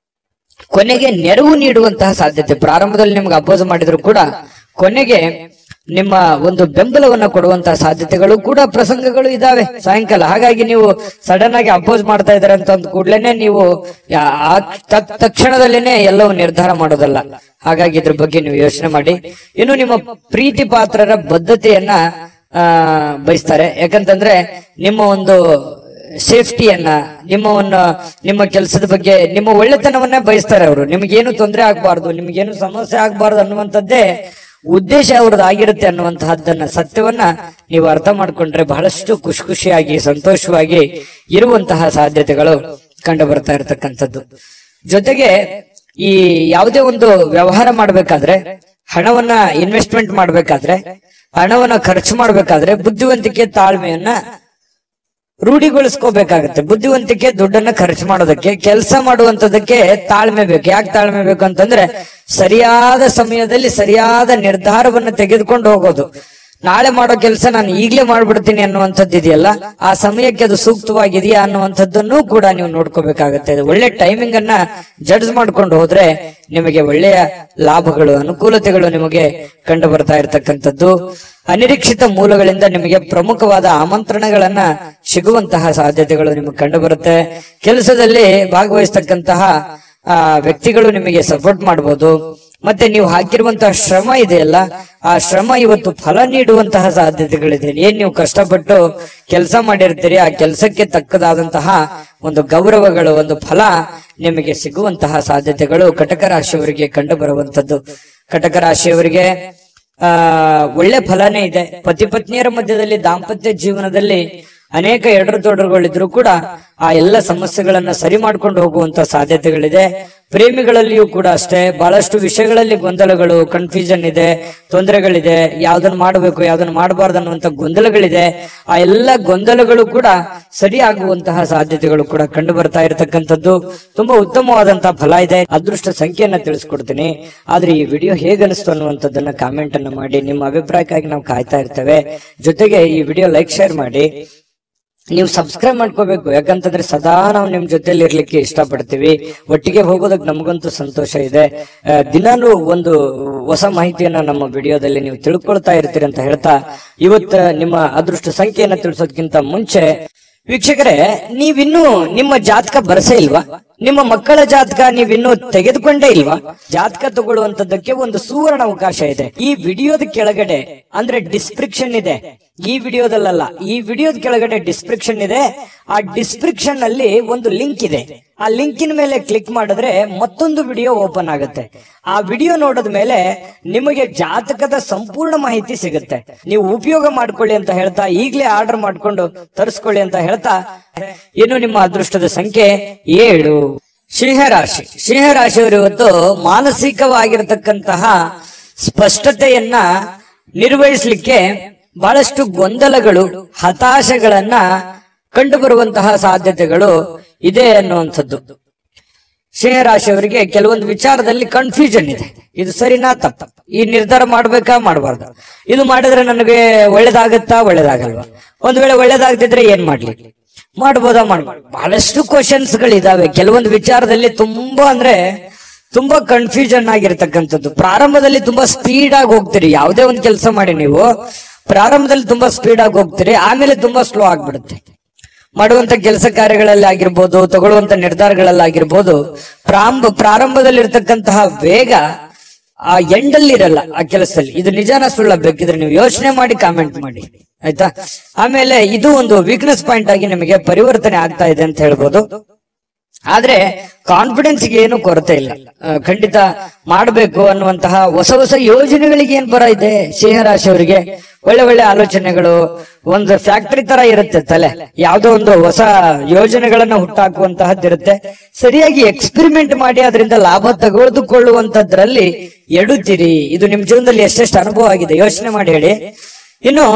Speaker 1: ಕೊನೆಗೆ ನೆರವು ನೀಡುವಂತಹ ಸಾಧ್ಯತೆ. ಪ್ರಾರಂಭದಲ್ಲಿ ನಿಮ್ಗೆ ಅಪೋಸ್ ಮಾಡಿದ್ರು ಕೂಡ ಕೊನೆಗೆ ನಿಮ್ಮ ಒಂದು ಬೆಂಬಲವನ್ನ ಕೊಡುವಂತಹ ಸಾಧ್ಯತೆಗಳು ಕೂಡ ಪ್ರಸಂಗಗಳು ಇದಾವೆ ಸಾಯಂಕಾಲ. ಹಾಗಾಗಿ ನೀವು ಸಡನ್ ಆಗಿ ಅಪೋಸ್ ಮಾಡ್ತಾ ಇದಾರೆ ಅಂತ ಅಂದ ಕೂಡ್ಲೇನೆ ನೀವು ತಕ್ಷಣದಲ್ಲೇನೆ ಎಲ್ಲವೂ ನಿರ್ಧಾರ ಮಾಡೋದಲ್ಲ. ಹಾಗಾಗಿ ಇದ್ರ ಬಗ್ಗೆ ನೀವು ಯೋಚನೆ ಮಾಡಿ. ಇನ್ನು ನಿಮ್ಮ ಪ್ರೀತಿ ಪಾತ್ರರ ಬದ್ಧತೆಯನ್ನ ಬಯಸ್ತಾರೆ. ಯಾಕಂತಂದ್ರೆ ನಿಮ್ಮ ಒಂದು ಸೇಫ್ಟಿಯನ್ನ, ನಿಮ್ಮ ಕೆಲಸದ ಬಗ್ಗೆ, ನಿಮ್ಮ ಒಳ್ಳೆತನವನ್ನ ಬಯಸ್ತಾರೆ ಅವರು. ನಿಮ್ಗೇನು ತೊಂದರೆ ಆಗ್ಬಾರ್ದು, ನಿಮ್ಗೇನು ಸಮಸ್ಯೆ ಆಗ್ಬಾರ್ದು ಅನ್ನುವಂಥದ್ದೇ ಉದ್ದೇಶ ಅವ್ರದ್ದಾಗಿರುತ್ತೆ ಅನ್ನುವಂತಹದ್ದನ್ನ, ಸತ್ಯವನ್ನ ನೀವು ಅರ್ಥ ಮಾಡ್ಕೊಂಡ್ರೆ ಬಹಳಷ್ಟು ಖುಷಿಯಾಗಿ ಸಂತೋಷವಾಗಿ ಇರುವಂತಹ ಸಾಧ್ಯತೆಗಳು ಕಂಡು ಬರ್ತಾ ಇರತಕ್ಕಂಥದ್ದು. ಜೊತೆಗೆ ಈ ಯಾವುದೇ ಒಂದು ವ್ಯವಹಾರ ಮಾಡ್ಬೇಕಾದ್ರೆ, ಹಣವನ್ನ ಇನ್ವೆಸ್ಟ್ಮೆಂಟ್ ಮಾಡ್ಬೇಕಾದ್ರೆ, ಹಣವನ್ನ ಖರ್ಚು ಮಾಡ್ಬೇಕಾದ್ರೆ ಬುದ್ಧಿವಂತಿಕೆ, ತಾಳ್ಮೆಯನ್ನ ರೂಢಿಗೊಳಿಸ್ಕೋಬೇಕಾಗತ್ತೆ. ಬುದ್ಧಿವಂತಿಕೆ ದುಡ್ಡನ್ನ ಖರ್ಚು ಮಾಡೋದಕ್ಕೆ, ಕೆಲಸ ಮಾಡುವಂತದಕ್ಕೆ ತಾಳ್ಮೆ ಬೇಕು. ಯಾಕೆ ತಾಳ್ಮೆ ಬೇಕು ಅಂತಂದ್ರೆ ಸರಿಯಾದ ಸಮಯದಲ್ಲಿ ಸರಿಯಾದ ನಿರ್ಧಾರವನ್ನು ತೆಗೆದುಕೊಂಡು ಹೋಗೋದು. ನಾಳೆ ಮಾಡೋ ಕೆಲಸ ನಾನು ಈಗಲೇ ಮಾಡ್ಬಿಡ್ತೀನಿ ಅನ್ನುವಂಥದ್ದು ಇದೆಯಲ್ಲ, ಆ ಸಮಯಕ್ಕೆ ಅದು ಸೂಕ್ತವಾಗಿದೆಯಾ ಅನ್ನುವಂಥದ್ದನ್ನು ಕೂಡ ನೀವು ನೋಡ್ಕೋಬೇಕಾಗತ್ತೆ. ಒಳ್ಳೆ ಟೈಮಿಂಗ್ ಅನ್ನ ಜಡ್ಜ್ ಮಾಡ್ಕೊಂಡು ಹೋದ್ರೆ ನಿಮಗೆ ಒಳ್ಳೆಯ ಲಾಭಗಳು, ಅನುಕೂಲತೆಗಳು ನಿಮಗೆ ಕಂಡು ಬರ್ತಾ ಇರತಕ್ಕಂಥದ್ದು. ಅನಿರೀಕ್ಷಿತ ಮೂಲಗಳಿಂದ ನಿಮಗೆ ಪ್ರಮುಖವಾದ ಆಮಂತ್ರಣಗಳನ್ನ ಸಿಗುವಂತಹ ಸಾಧ್ಯತೆಗಳು ನಿಮಗೆ ಕಂಡು ಬರುತ್ತೆ. ಕೆಲಸದಲ್ಲಿ ಭಾಗವಹಿಸ್ತಕ್ಕಂತಹ ವ್ಯಕ್ತಿಗಳು ನಿಮಗೆ ಸಪೋರ್ಟ್ ಮಾಡಬಹುದು. ಮತ್ತೆ ನೀವು ಹಾಕಿರುವಂತಹ ಶ್ರಮ ಇದೆಯಲ್ಲ, ಆ ಶ್ರಮ ಇವತ್ತು ಫಲ ನೀಡುವಂತಹ ಸಾಧ್ಯತೆಗಳಿದೆ. ಏನ್ ನೀವು ಕಷ್ಟಪಟ್ಟು ಕೆಲಸ ಮಾಡಿರ್ತೀರಿ, ಆ ಕೆಲಸಕ್ಕೆ ತಕ್ಕದಾದಂತಹ ಒಂದು ಗೌರವಗಳು, ಒಂದು ಫಲ ನಿಮಗೆ ಸಿಗುವಂತಹ ಸಾಧ್ಯತೆಗಳು ಕಟಕ ರಾಶಿಯವರಿಗೆ ಕಂಡು ಬರುವಂತದ್ದು. ಕಟಕ ರಾಶಿಯವರಿಗೆ ಒಳ್ಳೆ ಫಲನೇ ಇದೆ. ಪತಿ ಪತ್ನಿಯರ ಮಧ್ಯದಲ್ಲಿ ದಾಂಪತ್ಯ ಜೀವನದಲ್ಲಿ ಅನೇಕ ಎಡರುತೊಡರುಗಳಿದ್ರು ಕೂಡ ಆ ಎಲ್ಲ ಸಮಸ್ಯೆಗಳನ್ನ ಸರಿ ಮಾಡ್ಕೊಂಡು ಹೋಗುವಂತ ಸಾಧ್ಯತೆಗಳಿದೆ. ಪ್ರೇಮಿಗಳಲ್ಲಿಯೂ ಕೂಡ ಅಷ್ಟೇ ಬಹಳಷ್ಟು ವಿಷಯಗಳಲ್ಲಿ ಗೊಂದಲಗಳು, ಕನ್ಫ್ಯೂಷನ್ ಇದೆ, ತೊಂದರೆಗಳಿದೆ, ಯಾವ್ದನ್ನ ಮಾಡಬೇಕು ಯಾವ್ದನ್ನ ಮಾಡಬಾರ್ದು ಅನ್ನುವಂತ ಗೊಂದಲಗಳಿದೆ. ಆ ಎಲ್ಲ ಗೊಂದಲಗಳು ಕೂಡ ಸರಿ ಆಗುವಂತಹ ಸಾಧ್ಯತೆಗಳು ಕೂಡ ಕಂಡು ಬರ್ತಾ ಇರತಕ್ಕಂಥದ್ದು. ತುಂಬಾ ಉತ್ತಮವಾದಂತಹ ಫಲ ಇದೆ. ಅದೃಷ್ಟ ಸಂಖ್ಯೆಯನ್ನ ತಿಳಿಸ್ಕೊಡ್ತೀನಿ. ಆದ್ರೆ ಈ ವಿಡಿಯೋ ಹೇಗನಿಸ್ತು ಅನ್ನುವಂಥದ್ದನ್ನ ಕಾಮೆಂಟ್ ಅನ್ನ ಮಾಡಿ. ನಿಮ್ಮ ಅಭಿಪ್ರಾಯಕ್ಕಾಗಿ ನಾವು ಕಾಯ್ತಾ ಇರ್ತೇವೆ. ಜೊತೆಗೆ ಈ ವಿಡಿಯೋ ಲೈಕ್ ಶೇರ್ ಮಾಡಿ. ನೀವು ಸಬ್ಸ್ಕ್ರೈಬ್ ಮಾಡ್ಕೋಬೇಕು, ಯಾಕಂತಂದ್ರೆ ಸದಾ ನಾವು ನಿಮ್ ಜೊತೆಲಿ ಇರ್ಲಿಕ್ಕೆ ಇಷ್ಟಪಡ್ತೀವಿ. ಒಟ್ಟಿಗೆ ಹೋಗೋದಕ್ಕೆ ನಮಗಂತೂ ಸಂತೋಷ ಇದೆ. ದಿನಾನು ಒಂದು ಹೊಸ ಮಾಹಿತಿಯನ್ನ ನಮ್ಮ ವಿಡಿಯೋದಲ್ಲಿ ನೀವು ತಿಳ್ಕೊಳ್ತಾ ಇರ್ತೀರಿ ಅಂತ ಹೇಳ್ತಾ, ಇವತ್ತು ನಿಮ್ಮ ಅದೃಷ್ಟ ಸಂಖ್ಯೆಯನ್ನ ತಿಳಿಸೋದಕ್ಕಿಂತ ಮುಂಚೆ ವೀಕ್ಷಕರೇ, ನೀವಿನ್ನೂ ನಿಮ್ಮ ಜಾತಕ ಬರಸೇ ಇಲ್ವಾ? ನಿಮ್ಮ ಮಕ್ಕಳ ಜಾತಕ ನೀವಿನ್ನೂ ತೆಗೆದುಕೊಂಡೇ ಇಲ್ವಾ? ಜಾತಕ ತಗೊಳ್ಳುವಂತದ್ದಕ್ಕೆ ಒಂದು ಸುವರ್ಣ ಅವಕಾಶ ಇದೆ. ಈ ವಿಡಿಯೋದ ಕೆಳಗಡೆ ಅಂದ್ರೆ ಡಿಸ್ಕ್ರಿಪ್ಷನ್ ಇದೆ. ಈ ವಿಡಿಯೋದಲ್ಲ, ಈ ವಿಡಿಯೋದ ಕೆಳಗಡೆ ಡಿಸ್ಕ್ರಿಪ್ಷನ್ ಇದೆ. ಆ ಡಿಸ್ಕ್ರಿಪ್ಷನ್ ಅಲ್ಲಿ ಒಂದು ಲಿಂಕ್ ಇದೆ. ಆ ಲಿಂಕಿನ ಮೇಲೆ ಕ್ಲಿಕ್ ಮಾಡಿದ್ರೆ ಮತ್ತೊಂದು ವಿಡಿಯೋ ಓಪನ್ ಆಗುತ್ತೆ. ಆ ವಿಡಿಯೋ ನೋಡಿದ ಮೇಲೆ ನಿಮಗೆ ಜಾತಕದ ಸಂಪೂರ್ಣ ಮಾಹಿತಿ ಸಿಗುತ್ತೆ. ನೀವು ಉಪಯೋಗ ಮಾಡ್ಕೊಳ್ಳಿ ಅಂತ ಹೇಳ್ತಾ, ಈಗಲೇ ಆರ್ಡರ್ ಮಾಡ್ಕೊಂಡು ತರಿಸ್ಕೊಳ್ಳಿ ಅಂತ ಹೇಳ್ತಾ, ಇನ್ನು ನಿಮ್ಮ ಅದೃಷ್ಟದ ಸಂಖ್ಯೆ 7. ಸಿಂಹರಾಶಿ. ಸಿಂಹರಾಶಿಯವರು ಇವತ್ತು ಮಾನಸಿಕವಾಗಿರತಕ್ಕಂತಹ ಸ್ಪಷ್ಟತೆಯನ್ನ ನಿರ್ವಹಿಸಲಿಕ್ಕೆ ಬಹಳಷ್ಟು ಗೊಂದಲಗಳು, ಹತಾಶೆಗಳನ್ನ ಕಂಡು ಬರುವಂತಹ ಸಾಧ್ಯತೆಗಳು ಇದೆ ಅನ್ನುವಂಥದ್ದು. ಸಿಂಹರಾಶಿಯವರಿಗೆ ಕೆಲವೊಂದು ವಿಚಾರದಲ್ಲಿ ಕನ್ಫ್ಯೂಷನ್ ಇದೆ. ಇದು ಸರಿನಾ ತಪ್ಪ, ಈ ನಿರ್ಧಾರ ಮಾಡ್ಬೇಕಾ ಮಾಡಬಾರ್ದು, ಇದು ಮಾಡಿದ್ರೆ ನನಗೆ ಒಳ್ಳೇದಾಗತ್ತಾ ಒಳ್ಳೇದಾಗಲ್ವಾ, ಒಂದ್ ವೇಳೆ ಒಳ್ಳೇದಾಗದಿದ್ರೆ ಏನ್ ಮಾಡ್ಲಿ, ಮಾಡ್ಬೋದಾ ಮಾಡ್ಬೋದು, ಬಹಳಷ್ಟು ಕ್ವಶನ್ಸ್ ಗಳಿದಾವೆ. ಕೆಲವೊಂದು ವಿಚಾರದಲ್ಲಿ ತುಂಬಾ ಕನ್ಫ್ಯೂಷನ್ ಆಗಿರ್ತಕ್ಕಂಥದ್ದು. ಪ್ರಾರಂಭದಲ್ಲಿ ತುಂಬಾ ಸ್ಪೀಡ್ ಆಗಿ ಹೋಗ್ತೀರಿ. ಯಾವುದೇ ಒಂದು ಕೆಲಸ ಮಾಡಿ ನೀವು ಪ್ರಾರಂಭದಲ್ಲಿ ತುಂಬಾ ಸ್ಪೀಡ್ ಆಗಿ ಹೋಗ್ತೀರಿ, ಆಮೇಲೆ ತುಂಬಾ ಸ್ಲೋ ಆಗ್ಬಿಡುತ್ತೆ. ಮಾಡುವಂತ ಕೆಲಸ ಕಾರ್ಯಗಳಲ್ಲಿ ಆಗಿರ್ಬೋದು, ತಗೊಳ್ಳುವಂತ ನಿರ್ಧಾರಗಳಲ್ಲಾಗಿರ್ಬೋದು, ಪ್ರಾರಂಭದಲ್ಲಿ ಇರ್ತಕ್ಕಂತಹ ವೇಗ ಆ ಎಂಡಲ್ಲಿ ಇರಲ್ಲ ಆ ಕೆಲಸದಲ್ಲಿ. ಇದು ನಿಜಾನ ಸುಳ್ಳ? ಬೇಕಿದ್ರೆ ನೀವು ಯೋಚನೆ ಮಾಡಿ ಕಾಮೆಂಟ್ ಮಾಡಿ, ಆಯ್ತಾ? ಆಮೇಲೆ ಇದು ಒಂದು ವೀಕ್ನೆಸ್ ಪಾಯಿಂಟ್ ಆಗಿ ನಿಮಗೆ ಪರಿವರ್ತನೆ ಆಗ್ತಾ ಇದೆ ಅಂತ ಹೇಳ್ಬೋದು. ಆದ್ರೆ ಕಾನ್ಫಿಡೆನ್ಸ್ ಗೆ ಏನು ಕೊರತೆ ಇಲ್ಲ. ಖಂಡಿತ ಮಾಡಬೇಕು ಅನ್ನುವಂತಹ ಹೊಸ ಯೋಜನೆಗಳಿಗೆ ಏನ್ ಬರ ಇದೆ ಸಿಂಹರಾಶಿಯವರಿಗೆ. ಒಳ್ಳೆ ಆಲೋಚನೆಗಳು, ಒಂದು ಫ್ಯಾಕ್ಟರಿ ತರ ಇರುತ್ತೆ ತಲೆ. ಯಾವ್ದೋ ಒಂದು ಹೊಸ ಯೋಜನೆಗಳನ್ನ ಹುಟ್ಟಾಕುವಂತಹದ್ದಿರುತ್ತೆ. ಸರಿಯಾಗಿ ಎಕ್ಸ್ಪೆರಿಮೆಂಟ್ ಮಾಡಿ ಅದರಿಂದ ಲಾಭ ತೆಗೆದುಕೊಳ್ಳುವಂತದ್ರಲ್ಲಿ ಎಡುತ್ತೀರಿ. ಇದು ನಿಮ್ ಜೀವನದಲ್ಲಿ ಎಷ್ಟೆಷ್ಟು ಅನುಭವ ಆಗಿದೆ ಯೋಚನೆ ಮಾಡಿ ಹೇಳಿ. ಇನ್ನು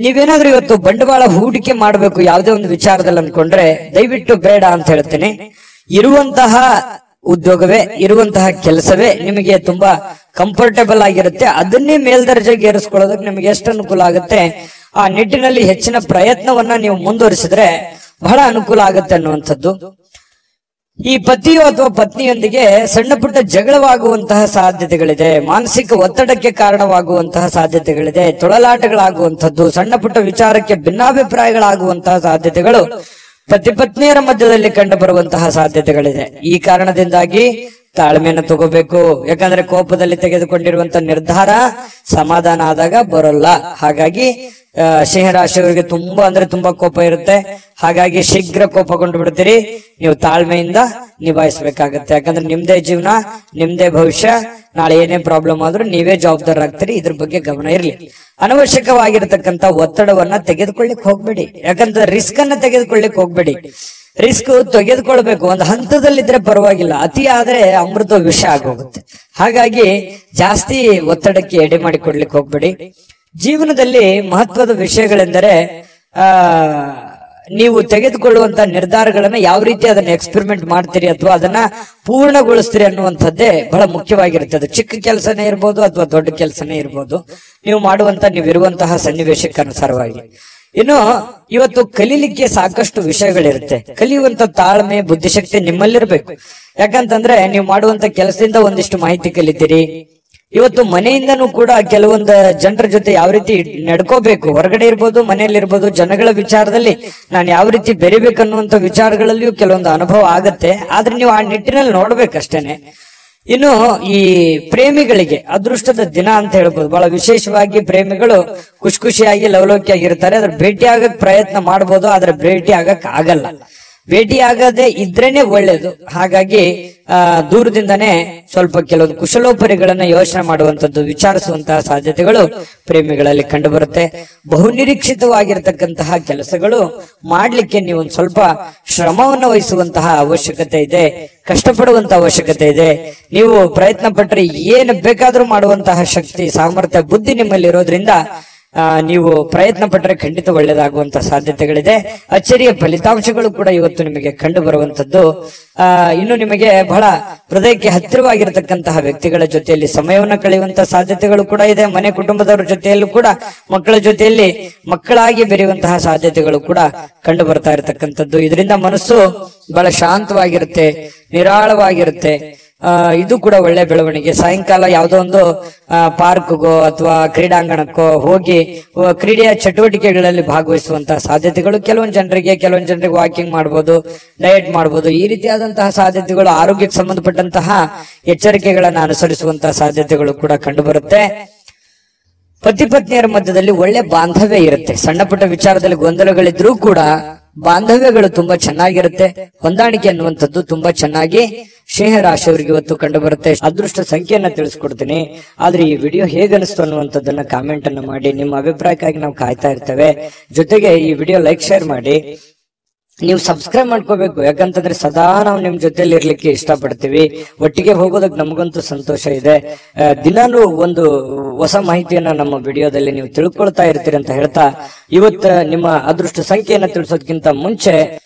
Speaker 1: ನೀವೇನಾದ್ರೂ ಇವತ್ತು ಬಂಡವಾಳ ಹೂಡಿಕೆ ಮಾಡಬೇಕು ಯಾವುದೇ ಒಂದು ವಿಚಾರದಲ್ಲಿ ಅನ್ಕೊಂಡ್ರೆ ದಯವಿಟ್ಟು ಬೇಡ ಅಂತ ಹೇಳ್ತೀನಿ. ಇರುವಂತಹ ಉದ್ಯೋಗವೇ, ಇರುವಂತಹ ಕೆಲಸವೇ ನಿಮಗೆ ತುಂಬಾ ಕಂಫರ್ಟೇಬಲ್ ಆಗಿರುತ್ತೆ. ಅದನ್ನೇ ಮೇಲ್ದರ್ಜೆಗೆ ಏರಿಸ್ಕೊಳ್ಳೋದಕ್ಕೆ ನಿಮಗೆ ಎಷ್ಟು ಅನುಕೂಲ ಆಗುತ್ತೆ ಆ ನಿಟ್ಟಿನಲ್ಲಿ ಹೆಚ್ಚಿನ ಪ್ರಯತ್ನವನ್ನ ನೀವು ಮುಂದುವರಿಸಿದ್ರೆ ಬಹಳ ಅನುಕೂಲ ಆಗುತ್ತೆ ಅನ್ನುವಂಥದ್ದು. ಈ ಪತಿಯೋ ಅಥವಾ ಪತ್ನಿಯೊಂದಿಗೆ ಸಣ್ಣ ಪುಟ್ಟ ಜಗಳವಾಗುವಂತಹ ಸಾಧ್ಯತೆಗಳಿದೆ. ಮಾನಸಿಕ ಒತ್ತಡಕ್ಕೆ ಕಾರಣವಾಗುವಂತಹ ಸಾಧ್ಯತೆಗಳಿದೆ. ತೊಳಲಾಟಗಳಾಗುವಂಥದ್ದು, ಸಣ್ಣ ಪುಟ್ಟ ವಿಚಾರಕ್ಕೆ ಭಿನ್ನಾಭಿಪ್ರಾಯಗಳಾಗುವಂತಹ ಸಾಧ್ಯತೆಗಳು ಪತಿ ಪತ್ನಿಯರ ಮಧ್ಯದಲ್ಲಿ ಕಂಡು ಬರುವಂತಹ ಸಾಧ್ಯತೆಗಳಿದೆ. ಈ ಕಾರಣದಿಂದಾಗಿ ತಾಳ್ಮೆಯನ್ನು ತಗೋಬೇಕು. ಯಾಕಂದ್ರೆ ಕೋಪದಲ್ಲಿ ತೆಗೆದುಕೊಂಡಿರುವಂತ ನಿರ್ಧಾರ ಸಮಾಧಾನ ಆದಾಗ ಬರೋಲ್ಲ. ಹಾಗಾಗಿ ಸಿಂಹರಾಶಿಯವರಿಗೆ ತುಂಬಾ ಕೋಪ ಇರುತ್ತೆ. ಹಾಗಾಗಿ ಶೀಘ್ರ ಕೋಪಗೊಂಡು ಬಿಡ್ತೀರಿ. ನೀವು ತಾಳ್ಮೆಯಿಂದ ನಿಭಾಯಿಸಬೇಕಾಗತ್ತೆ. ಯಾಕಂದ್ರೆ ನಿಮ್ದೇ ಜೀವನ, ನಿಮ್ದೇ ಭವಿಷ್ಯ. ನಾಳೆ ಏನೇ ಪ್ರಾಬ್ಲಮ್ ಆದ್ರೂ ನೀವೇ ಜವಾಬ್ದಾರರಾಗ್ತೀರಿ. ಇದ್ರ ಬಗ್ಗೆ ಗಮನ ಇರ್ಲಿ. ಅನವಶ್ಯಕವಾಗಿರತಕ್ಕಂತ ಒತ್ತಡವನ್ನ ತೆಗೆದುಕೊಳ್ಳಿಕ್ ಹೋಗ್ಬೇಡಿ. ಯಾಕಂದ್ರೆ ರಿಸ್ಕ್ ಅನ್ನ ತೆಗೆದುಕೊಳ್ಳಿಕ್ ಹೋಗ್ಬೇಡಿ. ರಿಸ್ಕ್ ತೆಗೆದುಕೊಳ್ಬೇಕು, ಒಂದು ಹಂತದಲ್ಲಿದ್ರೆ ಪರವಾಗಿಲ್ಲ. ಅತಿ ಆದ್ರೆ ಅಮೃತ ವಿಷ ಆಗೋಗುತ್ತೆ. ಹಾಗಾಗಿ ಜಾಸ್ತಿ ಒತ್ತಡಕ್ಕೆ ಎಡೆ ಮಾಡಿ ಕೊಡ್ಲಿಕ್ಕೆ ಹೋಗ್ಬೇಡಿ. ಜೀವನದಲ್ಲಿ ಮಹತ್ವದ ವಿಷಯಗಳೆಂದರೆ ನೀವು ತೆಗೆದುಕೊಳ್ಳುವಂತ ನಿರ್ಧಾರಗಳನ್ನ ಯಾವ ರೀತಿ ಅದನ್ನ ಎಕ್ಸ್ಪೆರಿಮೆಂಟ್ ಮಾಡ್ತೀರಿ ಅಥವಾ ಅದನ್ನ ಪೂರ್ಣಗೊಳಿಸ್ತೀರಿ ಅನ್ನುವಂಥದ್ದೇ ಬಹಳ ಮುಖ್ಯವಾಗಿರುತ್ತೆ. ಅದು ಚಿಕ್ಕ ಕೆಲಸನೇ ಇರ್ಬೋದು ಅಥವಾ ದೊಡ್ಡ ಕೆಲಸನೇ ಇರ್ಬೋದು, ನೀವಿರುವಂತಹ ಸನ್ನಿವೇಶಕ್ಕೆ ಅನುಸಾರವಾಗಿ. ಇನ್ನು ಇವತ್ತು ಕಲೀಲಿಕ್ಕೆ ಸಾಕಷ್ಟು ವಿಷಯಗಳಿರುತ್ತೆ. ಕಲಿಯುವಂತ ತಾಳ್ಮೆ, ಬುದ್ಧಿಶಕ್ತಿ ನಿಮ್ಮಲ್ಲಿರ್ಬೇಕು. ಯಾಕಂತಂದ್ರೆ ನೀವು ಮಾಡುವಂತ ಕೆಲಸದಿಂದ ಒಂದಿಷ್ಟು ಮಾಹಿತಿ ಕಲಿತೀರಿ. ಇವತ್ತು ಮನೆಯಿಂದನೂ ಕೂಡ ಕೆಲವೊಂದು ಜನರ ಜೊತೆ ಯಾವ ರೀತಿ ನಡ್ಕೋಬೇಕು, ಹೊರಗಡೆ ಇರ್ಬೋದು, ಮನೆಯಲ್ಲಿ ಇರ್ಬೋದು, ಜನಗಳ ವಿಚಾರದಲ್ಲಿ ನಾನು ಯಾವ ರೀತಿ ಬೆರಿಬೇಕನ್ನುವಂತ ವಿಚಾರಗಳಲ್ಲಿಯೂ ಕೆಲವೊಂದು ಅನುಭವ ಆಗತ್ತೆ. ಆದ್ರೆ ನೀವು ಆ ನಿಟ್ಟಿನಲ್ಲಿ ನೋಡ್ಬೇಕಷ್ಟೇನೆ. ಇನ್ನು ಈ ಪ್ರೇಮಿಗಳಿಗೆ ಅದೃಷ್ಟದ ದಿನ ಅಂತ ಹೇಳ್ಬೋದು. ಬಹಳ ವಿಶೇಷವಾಗಿ ಪ್ರೇಮಿಗಳು ಖುಷಿಯಾಗಿ ಲವಲೋಕಿಯಾಗಿರ್ತಾರೆ. ಅದ್ರ ಭೇಟಿ ಆಗಕ್ ಪ್ರಯತ್ನ ಮಾಡ್ಬೋದು, ಆದ್ರೆ ಭೇಟಿ ಆಗಕ್ ಆಗಲ್ಲ. ಭೇಟಿಯಾಗದೆ ಇದ್ರೇನೆ ಒಳ್ಳೇದು. ಹಾಗಾಗಿ ದೂರದಿಂದನೇ ಸ್ವಲ್ಪ ಕೆಲವೊಂದು ಕುಶಲೋಪರಿಗಳನ್ನ ಯೋಚನೆ ಮಾಡುವಂತದ್ದು, ವಿಚಾರಿಸುವಂತಹ ಸಾಧ್ಯತೆಗಳು ಪ್ರೇಮಿಗಳಲ್ಲಿ ಕಂಡು ಬರುತ್ತೆ. ಬಹುನಿರೀಕ್ಷಿತವಾಗಿರತಕ್ಕಂತಹ ಕೆಲಸಗಳು ಮಾಡ್ಲಿಕ್ಕೆ ನೀವು ಒಂದು ಸ್ವಲ್ಪ ಶ್ರಮವನ್ನು ವಹಿಸುವಂತಹ ಅವಶ್ಯಕತೆ ಇದೆ, ಕಷ್ಟಪಡುವಂತಹ ಅವಶ್ಯಕತೆ ಇದೆ. ನೀವು ಪ್ರಯತ್ನ ಪಟ್ಟರೆ ಏನು ಬೇಕಾದ್ರೂ ಮಾಡುವಂತಹ ಶಕ್ತಿ, ಸಾಮರ್ಥ್ಯ, ಬುದ್ಧಿ ನಿಮ್ಮಲ್ಲಿ ಇರೋದ್ರಿಂದ ನೀವು ಪ್ರಯತ್ನ ಪಟ್ಟರೆ ಖಂಡಿತ ಒಳ್ಳೆಯದಾಗುವಂತಹ ಸಾಧ್ಯತೆಗಳಿದೆ. ಅಚ್ಚರಿಯ ಫಲಿತಾಂಶಗಳು ಕೂಡ ಇವತ್ತು ನಿಮಗೆ ಕಂಡು ಬರುವಂತದ್ದು. ಇನ್ನು ನಿಮಗೆ ಬಹಳ ಹೃದಯಕ್ಕೆ ಹತ್ತಿರವಾಗಿರತಕ್ಕಂತಹ ವ್ಯಕ್ತಿಗಳ ಜೊತೆಯಲ್ಲಿ ಸಮಯವನ್ನು ಕಳೆಯುವಂತಹ ಸಾಧ್ಯತೆಗಳು ಕೂಡ ಇದೆ. ಮನೆ ಕುಟುಂಬದವರ ಜೊತೆಯಲ್ಲೂ ಕೂಡ ಮಕ್ಕಳ ಜೊತೆಯಲ್ಲಿ ಮಕ್ಕಳಾಗಿ ಬೆರೆಯುವಂತಹ ಸಾಧ್ಯತೆಗಳು ಕೂಡ ಕಂಡು ಬರ್ತಾ ಇರತಕ್ಕಂಥದ್ದು. ಇದರಿಂದ ಮನಸ್ಸು ಬಹಳ ಶಾಂತವಾಗಿರುತ್ತೆ, ನಿರಾಳವಾಗಿರುತ್ತೆ. ಇದು ಕೂಡ ಒಳ್ಳೆ ಬೆಳವಣಿಗೆ. ಸಾಯಂಕಾಲ ಯಾವುದೋ ಒಂದು ಪಾರ್ಕ್ಗೋ ಅಥವಾ ಕ್ರೀಡಾಂಗಣಕ್ಕೋ ಹೋಗಿ ಕ್ರೀಡೆಯ ಚಟುವಟಿಕೆಗಳಲ್ಲಿ ಭಾಗವಹಿಸುವಂತಹ ಸಾಧ್ಯತೆಗಳು ಕೆಲವೊಂದು ಜನರಿಗೆ ವಾಕಿಂಗ್ ಮಾಡ್ಬೋದು, ಡಯಟ್ ಮಾಡ್ಬೋದು. ಈ ರೀತಿಯಾದಂತಹ ಸಾಧ್ಯತೆಗಳು, ಆರೋಗ್ಯಕ್ಕೆ ಸಂಬಂಧಪಟ್ಟಂತಹ ಎಚ್ಚರಿಕೆಗಳನ್ನು ಅನುಸರಿಸುವಂತಹ ಸಾಧ್ಯತೆಗಳು ಕೂಡ ಕಂಡು ಬರುತ್ತೆ. ಪತಿ ಪತ್ನಿಯರ ಮಧ್ಯದಲ್ಲಿ ಒಳ್ಳೆ ಬಾಂಧವ್ಯ ಇರುತ್ತೆ. ಸಣ್ಣ ಪುಟ್ಟ ವಿಚಾರದಲ್ಲಿ ಗೊಂದಲಗಳಿದ್ರೂ ಕೂಡ ಬಾಂಧವ್ಯಗಳು ತುಂಬಾ ಚೆನ್ನಾಗಿರುತ್ತೆ. ಹೊಂದಾಣಿಕೆ ಅನ್ನುವಂಥದ್ದು ತುಂಬಾ ಚೆನ್ನಾಗಿ ಸಿಂಹ ರಾಶಿಯವರಿಗೆ ಇವತ್ತು ಕಂಡು ಬರುತ್ತೆ. ಅದೃಷ್ಟ ಸಂಖ್ಯೆಯನ್ನ ತಿಳಿಸ್ಕೊಡ್ತೀನಿ. ಆದ್ರೆ ಈ ವಿಡಿಯೋ ಹೇಗನಿಸ್ತು ಅನ್ನುವಂಥದ್ದನ್ನ ಕಾಮೆಂಟ್ ಅನ್ನು ಮಾಡಿ. ನಿಮ್ಮ ಅಭಿಪ್ರಾಯಕ್ಕಾಗಿ ನಾವು ಕಾಯ್ತಾ ಇರ್ತೇವೆ. ಜೊತೆಗೆ ಈ ವಿಡಿಯೋ ಲೈಕ್, ಶೇರ್ ಮಾಡಿ. ನೀವು ಸಬ್ಸ್ಕ್ರೈಬ್ ಮಾಡ್ಕೋಬೇಕು. ಯಾಕಂತಂದ್ರೆ ಸದಾ ನಾವು ನಿಮ್ ಜೊತೆಲಿ ಇರ್ಲಿಕ್ಕೆ ಇಷ್ಟಪಡ್ತೀವಿ. ಒಟ್ಟಿಗೆ ಹೋಗೋದಕ್ಕೆ ನಮಗಂತೂ ಸಂತೋಷ ಇದೆ. ದಿನಾನು ಒಂದು ಹೊಸ ಮಾಹಿತಿಯನ್ನ ನಮ್ಮ ವಿಡಿಯೋದಲ್ಲಿ ನೀವು ತಿಳ್ಕೊಳ್ತಾ ಇರ್ತೀರಿ ಅಂತ ಹೇಳ್ತಾ, ಇವತ್ತು ನಿಮ್ಮ ಅದೃಷ್ಟ ಸಂಖ್ಯೆಯನ್ನ ತಿಳಿಸೋದಕ್ಕಿಂತ ಮುಂಚೆ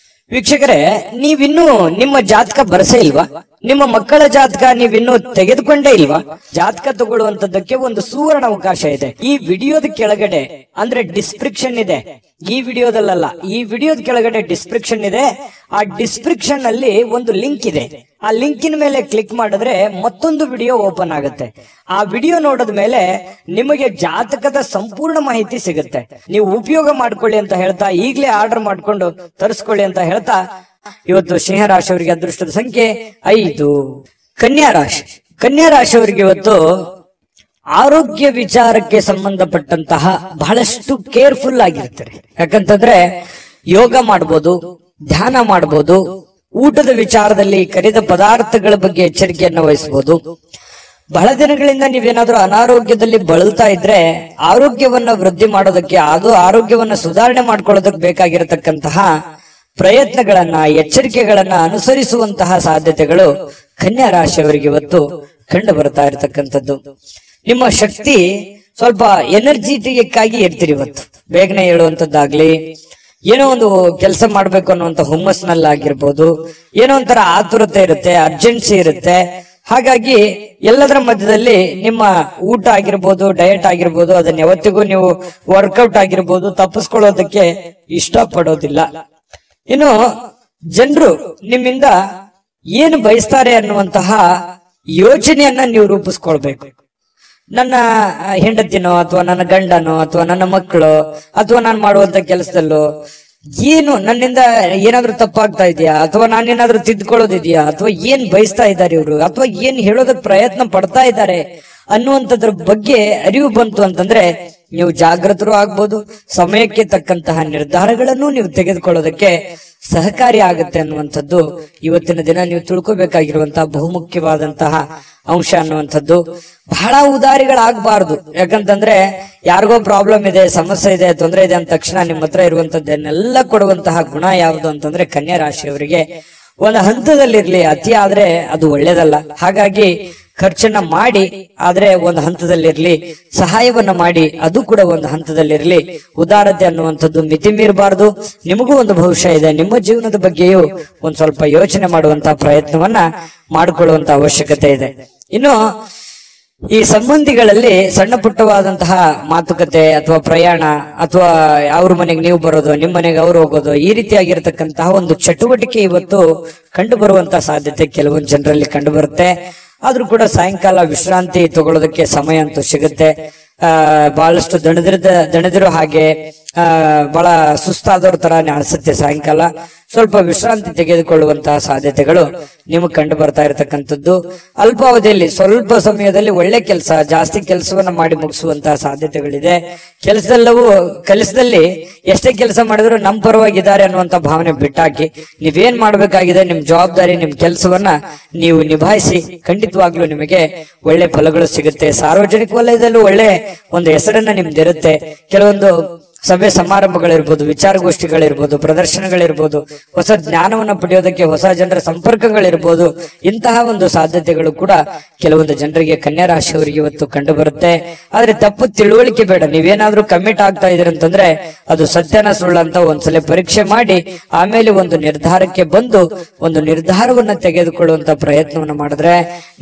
Speaker 1: ವೀಕ್ಷಕರೇ, ನೀವಿನ್ನೂ ನಿಮ್ಮ ಜಾತಕ ಬರಸೇ ಇಲ್ವಾ? ನಿಮ್ಮ ಮಕ್ಕಳ ಜಾತಕ ನೀವಿನ್ನೂ ತೆಗೆದುಕೊಂಡೇ ಇಲ್ವಾ? ಜಾತಕ ತಗೊಳ್ಳುವಂತದ್ದಕ್ಕೆ ಒಂದು ಸುವರ್ಣ ಅವಕಾಶ ಇದೆ. ಈ ವಿಡಿಯೋದ ಕೆಳಗಡೆ ಅಂದ್ರೆ ಡಿಸ್ಕ್ರಿಪ್ಷನ್ ಇದೆ. ಈ ವಿಡಿಯೋದಲ್ಲ, ಈ ವಿಡಿಯೋದ ಕೆಳಗಡೆ ಡಿಸ್ಕ್ರಿಪ್ಷನ್ ಇದೆ. ಆ ಡಿಸ್ಕ್ರಿಪ್ಷನ್ ಅಲ್ಲಿ ಒಂದು ಲಿಂಕ್ ಇದೆ. ಆ ಲಿಂಕಿನ ಮೇಲೆ ಕ್ಲಿಕ್ ಮಾಡಿದ್ರೆ ಮತ್ತೊಂದು ವಿಡಿಯೋ ಓಪನ್ ಆಗುತ್ತೆ. ಆ ವಿಡಿಯೋ ನೋಡಿದ ಮೇಲೆ ನಿಮಗೆ ಜಾತಕದ ಸಂಪೂರ್ಣ ಮಾಹಿತಿ ಸಿಗುತ್ತೆ. ನೀವು ಉಪಯೋಗ ಮಾಡ್ಕೊಳ್ಳಿ ಅಂತ ಹೇಳ್ತಾ, ಈಗಲೇ ಆರ್ಡರ್ ಮಾಡ್ಕೊಂಡು ತರಿಸ್ಕೊಳ್ಳಿ ಅಂತ ಹೇಳ್ತಾ, ಇವತ್ತು ಸಿಂಹ ರಾಶಿಯವರಿಗೆ ಅದೃಷ್ಟದ ಸಂಖ್ಯೆ 5. ಕನ್ಯಾ ರಾಶಿ. ಕನ್ಯಾ ರಾಶಿಯವರಿಗೆ ಇವತ್ತು ಆರೋಗ್ಯ ವಿಚಾರಕ್ಕೆ ಸಂಬಂಧಪಟ್ಟಂತಹ ಬಹಳಷ್ಟು ಕೇರ್ಫುಲ್ ಆಗಿರ್ತಾರೆ. ಯಾಕಂತಂದ್ರೆ ಯೋಗ ಮಾಡ್ಬೋದು, ಧ್ಯಾನ ಮಾಡ್ಬೋದು, ಊಟದ ವಿಚಾರದಲ್ಲಿ ಕರಿದ ಪದಾರ್ಥಗಳ ಬಗ್ಗೆ ಎಚ್ಚರಿಕೆಯನ್ನು ವಹಿಸಬಹುದು. ಬಹಳ ದಿನಗಳಿಂದ ನೀವೇನಾದ್ರೂ ಅನಾರೋಗ್ಯದಲ್ಲಿ ಬಳಲ್ತಾ ಇದ್ರೆ ಆರೋಗ್ಯವನ್ನ ವೃದ್ಧಿ ಮಾಡೋದಕ್ಕೆ, ಅದು ಆರೋಗ್ಯವನ್ನ ಸುಧಾರಣೆ ಮಾಡ್ಕೊಳ್ಳೋದಕ್ಕೆ ಬೇಕಾಗಿರತಕ್ಕಂತಹ ಪ್ರಯತ್ನಗಳನ್ನ, ಎಚ್ಚರಿಕೆಗಳನ್ನ ಅನುಸರಿಸುವಂತಹ ಸಾಧ್ಯತೆಗಳು ಕನ್ಯಾ ರಾಶಿಯವರಿಗೆ ಇವತ್ತು ಕಂಡು ಬರ್ತಾ ಇರತಕ್ಕಂಥದ್ದು. ನಿಮ್ಮ ಶಕ್ತಿ ಸ್ವಲ್ಪ ಎನರ್ಜಿಟಿಕ್ ಆಗಿ ಇರ್ತೀರಿ ಇವತ್ತು. ಬೇಗನೆ ಹೇಳುವಂತದ್ದಾಗ್ಲಿ, ಏನೋ ಒಂದು ಕೆಲಸ ಮಾಡ್ಬೇಕು ಅನ್ನುವಂತ ಹುಮ್ಮಸ್ನಲ್ಲಾಗಿರ್ಬೋದು, ಏನೋ ಒಂಥರ ಆತುರತೆ ಇರುತ್ತೆ, ಅರ್ಜೆನ್ಸಿ ಇರುತ್ತೆ. ಹಾಗಾಗಿ ಎಲ್ಲದರ ಮಧ್ಯದಲ್ಲಿ ನಿಮ್ಮ ಊಟ ಆಗಿರ್ಬೋದು, ಡಯಟ್ ಆಗಿರ್ಬೋದು, ಅದನ್ನ ಯಾವತ್ತಿಗೂ ನೀವು ವರ್ಕೌಟ್ ಆಗಿರ್ಬೋದು ತಪ್ಪಿಸ್ಕೊಳ್ಳೋದಕ್ಕೆ ಇಷ್ಟಪಡೋದಿಲ್ಲ. ಇನ್ನು ಜನರು ನಿಮ್ಮಿಂದ ಏನು ಬಯಸ್ತಾರೆ ಅನ್ನುವಂತಹ ಯೋಚನೆಯನ್ನ ನೀವು ರೂಪಿಸ್ಕೊಳ್ಬೇಕು. ನನ್ನ ಹೆಂಡತಿನೋ ಅಥವಾ ನನ್ನ ಗಂಡನೋ ಅಥವಾ ನನ್ನ ಮಕ್ಕಳು ಅಥವಾ ನಾನು ಮಾಡುವಂತ ಕೆಲಸದಲ್ಲೋ ಏನು ನನ್ನಿಂದ ಏನಾದ್ರೂ ತಪ್ಪಾಗ್ತಾ ಇದೆಯಾ, ಅಥವಾ ನಾನೇನಾದ್ರೂ ತಿದ್ಕೊಳ್ಳೋದಿದ್ಯಾ, ಅಥವಾ ಏನ್ ಬಯಸ್ತಾ ಇದ್ದಾರೆ ಇವರು, ಅಥವಾ ಏನ್ ಹೇಳೋದಕ್ಕೆ ಪ್ರಯತ್ನ ಪಡ್ತಾ ಇದ್ದಾರೆ ಅನ್ನುವಂಥದ್ರ ಬಗ್ಗೆ ಅರಿವು ಬಂತು ಅಂತಂದ್ರೆ ನೀವು ಜಾಗೃತರು ಆಗ್ಬೋದು. ಸಮಯಕ್ಕೆ ತಕ್ಕಂತಹ ನಿರ್ಧಾರಗಳನ್ನು ನೀವು ತೆಗೆದುಕೊಳ್ಳೋದಕ್ಕೆ ಸಹಕಾರಿ ಆಗುತ್ತೆ ಅನ್ನುವಂಥದ್ದು ಇವತ್ತಿನ ದಿನ ನೀವು ತಿಳ್ಕೊಬೇಕಾಗಿರುವಂತಹ ಬಹುಮುಖ್ಯವಾದಂತಹ ಅಂಶ ಅನ್ನುವಂಥದ್ದು. ಬಹಳ ಉದಾರಿಗಳಾಗಬಾರ್ದು. ಯಾಕಂತಂದ್ರೆ ಯಾರಿಗೋ ಪ್ರಾಬ್ಲಮ್ ಇದೆ, ಸಮಸ್ಯೆ ಇದೆ, ತೊಂದರೆ ಇದೆ ಅಂದ ತಕ್ಷಣ ನಿಮ್ಮ ಹತ್ರ ಇರುವಂತದ್ದನ್ನೆಲ್ಲ ಕೊಡುವಂತಹ ಗುಣ ಯಾವುದು ಅಂತಂದ್ರೆ ಕನ್ಯಾ ರಾಶಿಯವರಿಗೆ ಒಂದು ಹಂತದಲ್ಲಿರ್ಲಿ. ಅತಿ ಆದ್ರೆ ಅದು ಒಳ್ಳೇದಲ್ಲ. ಹಾಗಾಗಿ ಖರ್ಚನ್ನ ಮಾಡಿ, ಆದ್ರೆ ಒಂದು ಹಂತದಲ್ಲಿರ್ಲಿ. ಸಹಾಯವನ್ನ ಮಾಡಿ, ಅದು ಕೂಡ ಒಂದು ಹಂತದಲ್ಲಿರ್ಲಿ. ಉದಾರತೆ ಅನ್ನುವಂಥದ್ದು ಮಿತಿ ಮೀರಬಾರದು. ನಿಮಗೂ ಒಂದು ಭವಿಷ್ಯ ಇದೆ. ನಿಮ್ಮ ಜೀವನದ ಬಗ್ಗೆಯೂ ಒಂದ್ ಸ್ವಲ್ಪ ಯೋಚನೆ ಮಾಡುವಂತಹ ಪ್ರಯತ್ನವನ್ನ ಮಾಡಿಕೊಳ್ಳುವಂತ ಅವಶ್ಯಕತೆ ಇದೆ. ಇನ್ನು ಈ ಸಂಬಂಧಿಗಳಲ್ಲಿ ಸಣ್ಣ ಪುಟ್ಟವಾದಂತಹ ಮಾತುಕತೆ ಅಥವಾ ಪ್ರಯಾಣ, ಅಥವಾ ಅವ್ರ ಮನೆಗೆ ನೀವು ಬರೋದು, ನಿಮ್ಮ ಮನೆಗೆ ಅವ್ರು ಹೋಗೋದು, ಈ ರೀತಿಯಾಗಿರ್ತಕ್ಕಂತಹ ಒಂದು ಚಟುವಟಿಕೆ ಇವತ್ತು ಕಂಡು ಬರುವಂತಹ ಸಾಧ್ಯತೆ ಕೆಲವೊಂದು ಜನರಲ್ಲಿ ಕಂಡು ಬರುತ್ತೆ. ಆದ್ರೂ ಕೂಡ ಸಾಯಂಕಾಲ ವಿಶ್ರಾಂತಿ ತಗೊಳ್ಳೋದಕ್ಕೆ ಸಮಯ ಅಂತೂ ಸಿಗುತ್ತೆ. ಬಹಳಷ್ಟು ದಣಿದಿರೋ ಹಾಗೆ ಬಹಳ ಸುಸ್ತಾದವ್ರ ತರ ಅನಿಸುತ್ತೆ. ಸಾಯಂಕಾಲ ಸ್ವಲ್ಪ ವಿಶ್ರಾಂತಿ ತೆಗೆದುಕೊಳ್ಳುವಂತಹ ಸಾಧ್ಯತೆಗಳು ನಿಮಗೆ ಕಂಡು ಬರ್ತಾ ಇರತಕ್ಕಂಥದ್ದು. ಅಲ್ಪಾವಧಿಯಲ್ಲಿ ಸ್ವಲ್ಪ ಸಮಯದಲ್ಲಿ ಒಳ್ಳೆ ಕೆಲಸ, ಜಾಸ್ತಿ ಕೆಲಸವನ್ನ ಮಾಡಿ ಮುಗಿಸುವಂತಹ ಸಾಧ್ಯತೆಗಳಿದೆ. ಕೆಲಸದಲ್ಲಿ ಎಷ್ಟೇ ಕೆಲಸ ಮಾಡಿದ್ರು ನಮ್ಮ ಪರವಾಗಿದ್ದಾರೆ ಅನ್ನುವಂತ ಭಾವನೆ ಬಿಟ್ಟಾಕಿ ನೀವೇನ್ ಮಾಡ್ಬೇಕಾಗಿದೆ, ನಿಮ್ ಜವಾಬ್ದಾರಿ, ನಿಮ್ ಕೆಲಸವನ್ನ ನೀವು ನಿಭಾಯಿಸಿ ಖಂಡಿತವಾಗ್ಲೂ ನಿಮಗೆ ಒಳ್ಳೆ ಫಲಗಳು ಸಿಗುತ್ತೆ. ಸಾರ್ವಜನಿಕ ವಲಯದಲ್ಲೂ ಒಳ್ಳೆ ಒಂದು ಹೆಸರನ್ನ ನಿಮ್ದಿರುತ್ತೆ. ಕೆಲವೊಂದು ಸಭೆ ಸಮಾರಂಭಗಳಿರ್ಬೋದು, ವಿಚಾರಗೋಷ್ಠಿಗಳಿರ್ಬೋದು, ಪ್ರದರ್ಶನಗಳಿರ್ಬೋದು, ಹೊಸ ಜ್ಞಾನವನ್ನ ಪಡೆಯೋದಕ್ಕೆ ಹೊಸ ಜನರ ಸಂಪರ್ಕಗಳಿರ್ಬೋದು, ಇಂತಹ ಒಂದು ಸಾಧ್ಯತೆಗಳು ಕೂಡ ಕೆಲವೊಂದು ಜನರಿಗೆ ಕನ್ಯಾ ರಾಶಿಯವರಿಗೆ ಇವತ್ತು ಕಂಡು ಬರುತ್ತೆ. ಆದ್ರೆ ತಪ್ಪು ತಿಳುವಳಿಕೆ ಬೇಡ. ನೀವೇನಾದ್ರೂ ಕಮಿಟ್ ಆಗ್ತಾ ಇದ್ರಂತಂದ್ರೆ ಅದು ಸತ್ಯನ ಸುಳ್ಳಂತ ಒಂದ್ಸಲ ಪರೀಕ್ಷೆ ಮಾಡಿ ಆಮೇಲೆ ಒಂದು ನಿರ್ಧಾರಕ್ಕೆ ಬಂದು ಒಂದು ನಿರ್ಧಾರವನ್ನ ತೆಗೆದುಕೊಳ್ಳುವಂತ ಪ್ರಯತ್ನವನ್ನ ಮಾಡಿದ್ರೆ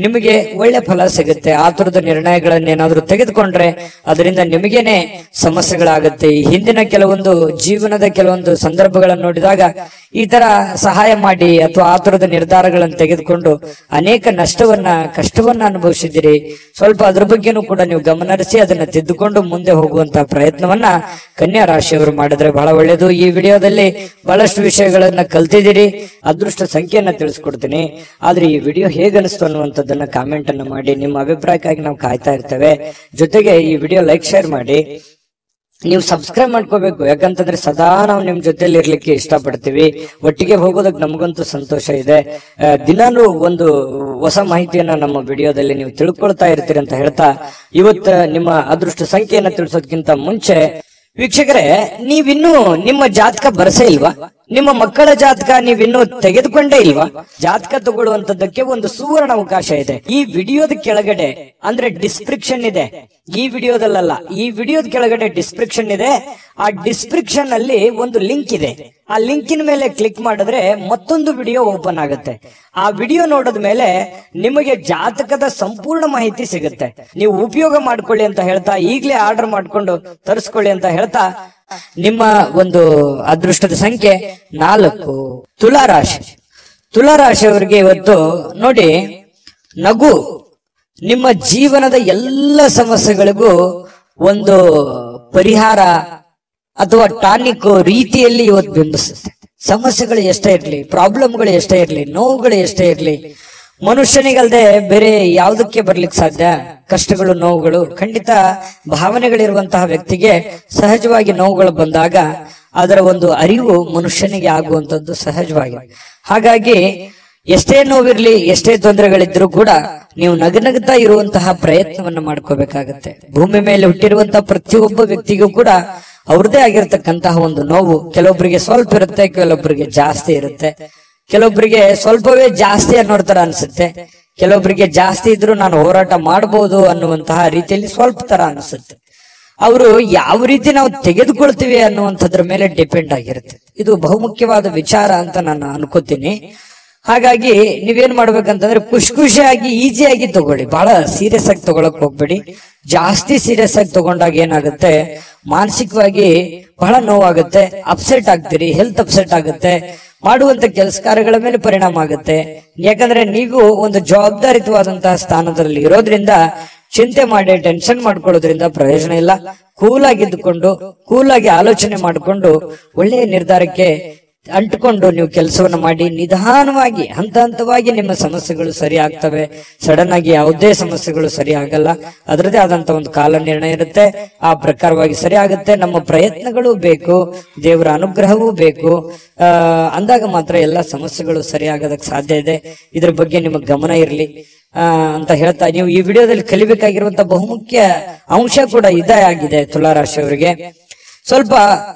Speaker 1: ನಿಮಗೆ ಒಳ್ಳೆ ಫಲ ಸಿಗುತ್ತೆ. ಆತುರದ ನಿರ್ಣಯಗಳನ್ನೇನಾದ್ರೂ ತೆಗೆದುಕೊಂಡ್ರೆ ಅದರಿಂದ ನಿಮಗೇನೆ ಸಮಸ್ಯೆಗಳಾಗುತ್ತೆ. ಹಿಂದಿನ ಕೆಲವೊಂದು ಜೀವನದ ಕೆಲವೊಂದು ಸಂದರ್ಭಗಳನ್ನು ನೋಡಿದಾಗ ಈ ತರ ಸಹಾಯ ಮಾಡಿ ಅಥವಾ ಆತುರದ ನಿರ್ಧಾರಗಳನ್ನು ತೆಗೆದುಕೊಂಡು ಅನೇಕ ಕಷ್ಟವನ್ನ ಅನುಭವಿಸಿದ್ದೀರಿ. ಸ್ವಲ್ಪ ಅದ್ರ ಬಗ್ಗೆನೂ ಕೂಡ ನೀವು ಗಮನಹರಿಸಿ ಅದನ್ನ ತಿದ್ದುಕೊಂಡು ಮುಂದೆ ಹೋಗುವಂತಹ ಪ್ರಯತ್ನವನ್ನ ಕನ್ಯಾ ರಾಶಿಯವರು ಮಾಡಿದ್ರೆ ಬಹಳ ಒಳ್ಳೇದು. ಈ ವಿಡಿಯೋದಲ್ಲಿ ಬಹಳಷ್ಟು ವಿಷಯಗಳನ್ನ ಕಲ್ತಿದ್ದೀರಿ. ಅದೃಷ್ಟ ಸಂಖ್ಯೆಯನ್ನ ತಿಳಿಸ್ಕೊಡ್ತೀನಿ. ಆದ್ರೆ ಈ ವಿಡಿಯೋ ಹೇಗನಿಸ್ತು ಅನ್ನುವಂಥದ್ದನ್ನ ಕಾಮೆಂಟ್ ಅನ್ನ ಮಾಡಿ. ನಿಮ್ಮ ಅಭಿಪ್ರಾಯಕ್ಕಾಗಿ ನಾವು ಕಾಯ್ತಾ ಇರ್ತೇವೆ. ಜೊತೆಗೆ ಈ ವಿಡಿಯೋ ಲೈಕ್, ಶೇರ್ ಮಾಡಿ. ನೀವು ಸಬ್ಸ್ಕ್ರೈಬ್ ಮಾಡ್ಕೋಬೇಕು. ಯಾಕಂತಂದ್ರೆ ಸದಾ ನಾವು ನಿಮ್ ಜೊತೆಲಿ ಇರ್ಲಿಕ್ಕೆ ಇಷ್ಟಪಡ್ತೀವಿ. ಒಟ್ಟಿಗೆ ಹೋಗೋದಕ್ಕೆ ನಮಗಂತೂ ಸಂತೋಷ ಇದೆ. ದಿನಾನು ಒಂದು ಹೊಸ ಮಾಹಿತಿಯನ್ನ ನಮ್ಮ ವಿಡಿಯೋದಲ್ಲಿ ನೀವು ತಿಳ್ಕೊಳ್ತಾ ಇರ್ತೀರಿ ಅಂತ ಹೇಳ್ತಾ ಇವತ್ತು ನಿಮ್ಮ ಅದೃಷ್ಟ ಸಂಖ್ಯೆಯನ್ನ ತಿಳಿಸೋದಕ್ಕಿಂತ ಮುಂಚೆ ವೀಕ್ಷಕರೇ, ನೀವಿನ್ನೂ ನಿಮ್ಮ ಜಾತಕ ಬರಸೇ ಇಲ್ವಾ? ನಿಮ್ಮ ಮಕ್ಕಳ ಜಾತಕ ನೀವಿನ್ನೂ ತೆಗೆದುಕೊಂಡೇ ಇಲ್ವಾ? ಜಾತಕ ತಗೊಳ್ಳುವಂತದ್ದಕ್ಕೆ ಒಂದು ಸುವರ್ಣ ಅವಕಾಶ ಇದೆ. ಈ ವಿಡಿಯೋದ ಕೆಳಗಡೆ ಅಂದ್ರೆ ಡಿಸ್ಕ್ರಿಪ್ಷನ್ ಇದೆ. ಈ ವಿಡಿಯೋದಲ್ಲ, ಈ ವಿಡಿಯೋದ ಕೆಳಗಡೆ ಡಿಸ್ಕ್ರಿಪ್ಷನ್ ಇದೆ. ಆ ಡಿಸ್ಕ್ರಿಪ್ಷನ್ ಅಲ್ಲಿ ಒಂದು ಲಿಂಕ್ ಇದೆ. ಆ ಲಿಂಕಿನ ಮೇಲೆ ಕ್ಲಿಕ್ ಮಾಡಿದ್ರೆ ಮತ್ತೊಂದು ವಿಡಿಯೋ ಓಪನ್ ಆಗುತ್ತೆ. ಆ ವಿಡಿಯೋ ನೋಡಿದ ಮೇಲೆ ನಿಮಗೆ ಜಾತಕದ ಸಂಪೂರ್ಣ ಮಾಹಿತಿ ಸಿಗುತ್ತೆ. ನೀವು ಉಪಯೋಗ ಮಾಡ್ಕೊಳ್ಳಿ ಅಂತ ಹೇಳ್ತಾ, ಈಗಲೇ ಆರ್ಡರ್ ಮಾಡ್ಕೊಂಡು ತರಿಸ್ಕೊಳ್ಳಿ ಅಂತ ಹೇಳ್ತಾ, ನಿಮ್ಮ ಒಂದು ಅದೃಷ್ಟದ ಸಂಖ್ಯೆ 4. ತುಲಾರಾಶಿಯವರಿಗೆ ಇವತ್ತು ನೋಡಿ, ನಗು ನಿಮ್ಮ ಜೀವನದ ಎಲ್ಲ ಸಮಸ್ಯೆಗಳಿಗೂ ಒಂದು ಪರಿಹಾರ ಅಥವಾ ಟಾನಿಕ್ ರೀತಿಯಲ್ಲಿ ಇವತ್ತು ಬಿಂಬಿಸುತ್ತೆ. ಸಮಸ್ಯೆಗಳು ಎಷ್ಟೇ ಇರ್ಲಿ, ಪ್ರಾಬ್ಲಮ್ಗಳು ಎಷ್ಟೇ ಇರ್ಲಿ, ನೋವುಗಳು ಎಷ್ಟೇ ಇರ್ಲಿ, ಮನುಷ್ಯನಿಗಲ್ದೆ ಬೇರೆ ಯಾವುದಕ್ಕೆ ಬರ್ಲಿಕ್ಕೆ ಸಾಧ್ಯ? ಕಷ್ಟಗಳು, ನೋವುಗಳು. ಖಂಡಿತ ಭಾವನೆಗಳಿರುವಂತಹ ವ್ಯಕ್ತಿಗೆ ಸಹಜವಾಗಿ ನೋವುಗಳು ಬಂದಾಗ ಅದರ ಒಂದು ಅರಿವು ಮನುಷ್ಯನಿಗೆ ಆಗುವಂತದ್ದು ಸಹಜವಾಗಿ. ಹಾಗಾಗಿ ಎಷ್ಟೇ ನೋವಿರ್ಲಿ, ಎಷ್ಟೇ ತೊಂದರೆಗಳಿದ್ರು ಕೂಡ ನೀವು ನಗನಗ್ತಾ ಇರುವಂತಹ ಪ್ರಯತ್ನವನ್ನ ಮಾಡ್ಕೋಬೇಕಾಗತ್ತೆ. ಭೂಮಿ ಮೇಲೆ ಹುಟ್ಟಿರುವಂತಹ ಪ್ರತಿಯೊಬ್ಬ ವ್ಯಕ್ತಿಗೂ ಕೂಡ ಅವ್ರದೇ ಆಗಿರ್ತಕ್ಕಂತಹ ಒಂದು ನೋವು ಕೆಲವೊಬ್ಬರಿಗೆ ಸ್ವಲ್ಪ ಇರುತ್ತೆ, ಕೆಲವೊಬ್ಬರಿಗೆ ಜಾಸ್ತಿ ಇರುತ್ತೆ. ಕೆಲವೊಬ್ಬರಿಗೆ ಸ್ವಲ್ಪವೇ ಜಾಸ್ತಿ ಅನ್ನೋರ್ ತರ ಅನ್ಸುತ್ತೆ, ಕೆಲವೊಬ್ಬರಿಗೆ ಜಾಸ್ತಿ ಇದ್ರು ನಾನು ಹೋರಾಟ ಮಾಡಬಹುದು ಅನ್ನುವಂತಹ ರೀತಿಯಲ್ಲಿ ಸ್ವಲ್ಪ ತರ ಅನ್ಸುತ್ತೆ. ಅವರು ಯಾವ ರೀತಿ ನಾವು ತೆಗೆದುಕೊಳ್ತೀವಿ ಅನ್ನುವಂಥದ್ರ ಮೇಲೆ ಡಿಪೆಂಡ್ ಆಗಿರುತ್ತೆ. ಇದು ಬಹುಮುಖ್ಯವಾದ ವಿಚಾರ ಅಂತ ನಾನು ಅನ್ಕೋತೀನಿ. ಹಾಗಾಗಿ ನೀವೇನ್ ಮಾಡ್ಬೇಕಂತಂದ್ರೆ ಖುಷಿಯಾಗಿ ಈಸಿಯಾಗಿ ತಗೊಳ್ಳಿ. ಬಹಳ ಸೀರಿಯಸ್ ಆಗಿ ತಗೊಳಕ್ ಹೋಗ್ಬೇಡಿ. ಜಾಸ್ತಿ ಸೀರಿಯಸ್ ಆಗಿ ತಗೊಂಡಾಗ ಏನಾಗುತ್ತೆ, ಮಾನಸಿಕವಾಗಿ ಬಹಳ ನೋವಾಗುತ್ತೆ, ಅಪ್ಸೆಟ್ ಆಗ್ತೀರಿ, ಹೆಲ್ತ್ ಅಪ್ಸೆಟ್ ಆಗುತ್ತೆ, ಮಾಡುವಂತ ಕೆಲಸ ಕಾರ್ಯಗಳ ಮೇಲೆ ಪರಿಣಾಮ ಆಗುತ್ತೆ. ಯಾಕಂದ್ರೆ ನೀವು ಒಂದು ಜವಾಬ್ದಾರಿತವಾದಂತಹ ಸ್ಥಾನದಲ್ಲಿ ಇರೋದ್ರಿಂದ ಚಿಂತೆ ಮಾಡಿ ಟೆನ್ಷನ್ ಮಾಡ್ಕೊಳ್ಳೋದ್ರಿಂದ ಪ್ರಯೋಜನ ಇಲ್ಲ. ಕೂಲಾಗಿದ್ದುಕೊಂಡು, ಕೂಲಾಗಿ ಆಲೋಚನೆ ಮಾಡಿಕೊಂಡು ಒಳ್ಳೆಯ ನಿರ್ಧಾರಕ್ಕೆ ಅಂಟ್ಕೊಂಡು ನೀವು ಕೆಲಸವನ್ನ ಮಾಡಿ ನಿಧಾನವಾಗಿ ಹಂತ ಹಂತವಾಗಿ ನಿಮ್ಮ ಸಮಸ್ಯೆಗಳು ಸರಿ ಆಗ್ತವೆ. ಸಡನ್ ಆಗಿ ಯಾವುದೇ ಸಮಸ್ಯೆಗಳು ಸರಿ ಆಗಲ್ಲ. ಅದರದೇ ಆದಂತ ಒಂದು ಕಾಲ ನಿರ್ಣಯ ಇರುತ್ತೆ. ಆ ಪ್ರಕಾರವಾಗಿ ಸರಿ ಆಗುತ್ತೆ. ನಮ್ಮ ಪ್ರಯತ್ನಗಳು ಬೇಕು, ದೇವರ ಅನುಗ್ರಹವೂ ಬೇಕು. ಅಂದಾಗ ಮಾತ್ರ ಎಲ್ಲ ಸಮಸ್ಯೆಗಳು ಸರಿ ಆಗೋದಕ್ಕೆ ಸಾಧ್ಯ ಇದೆ. ಇದ್ರ ಬಗ್ಗೆ ನಿಮಗೆ ಗಮನ ಇರಲಿ ಅಂತ ಹೇಳ್ತಾ, ನೀವು ಈ ವಿಡಿಯೋದಲ್ಲಿ ಕಲಿಬೇಕಾಗಿರುವಂತ ಬಹುಮುಖ್ಯ ಅಂಶ ಕೂಡ ಇದೇ ಆಗಿದೆ. ತುಲಾರಾಶಿಯವರಿಗೆ ಸ್ವಲ್ಪ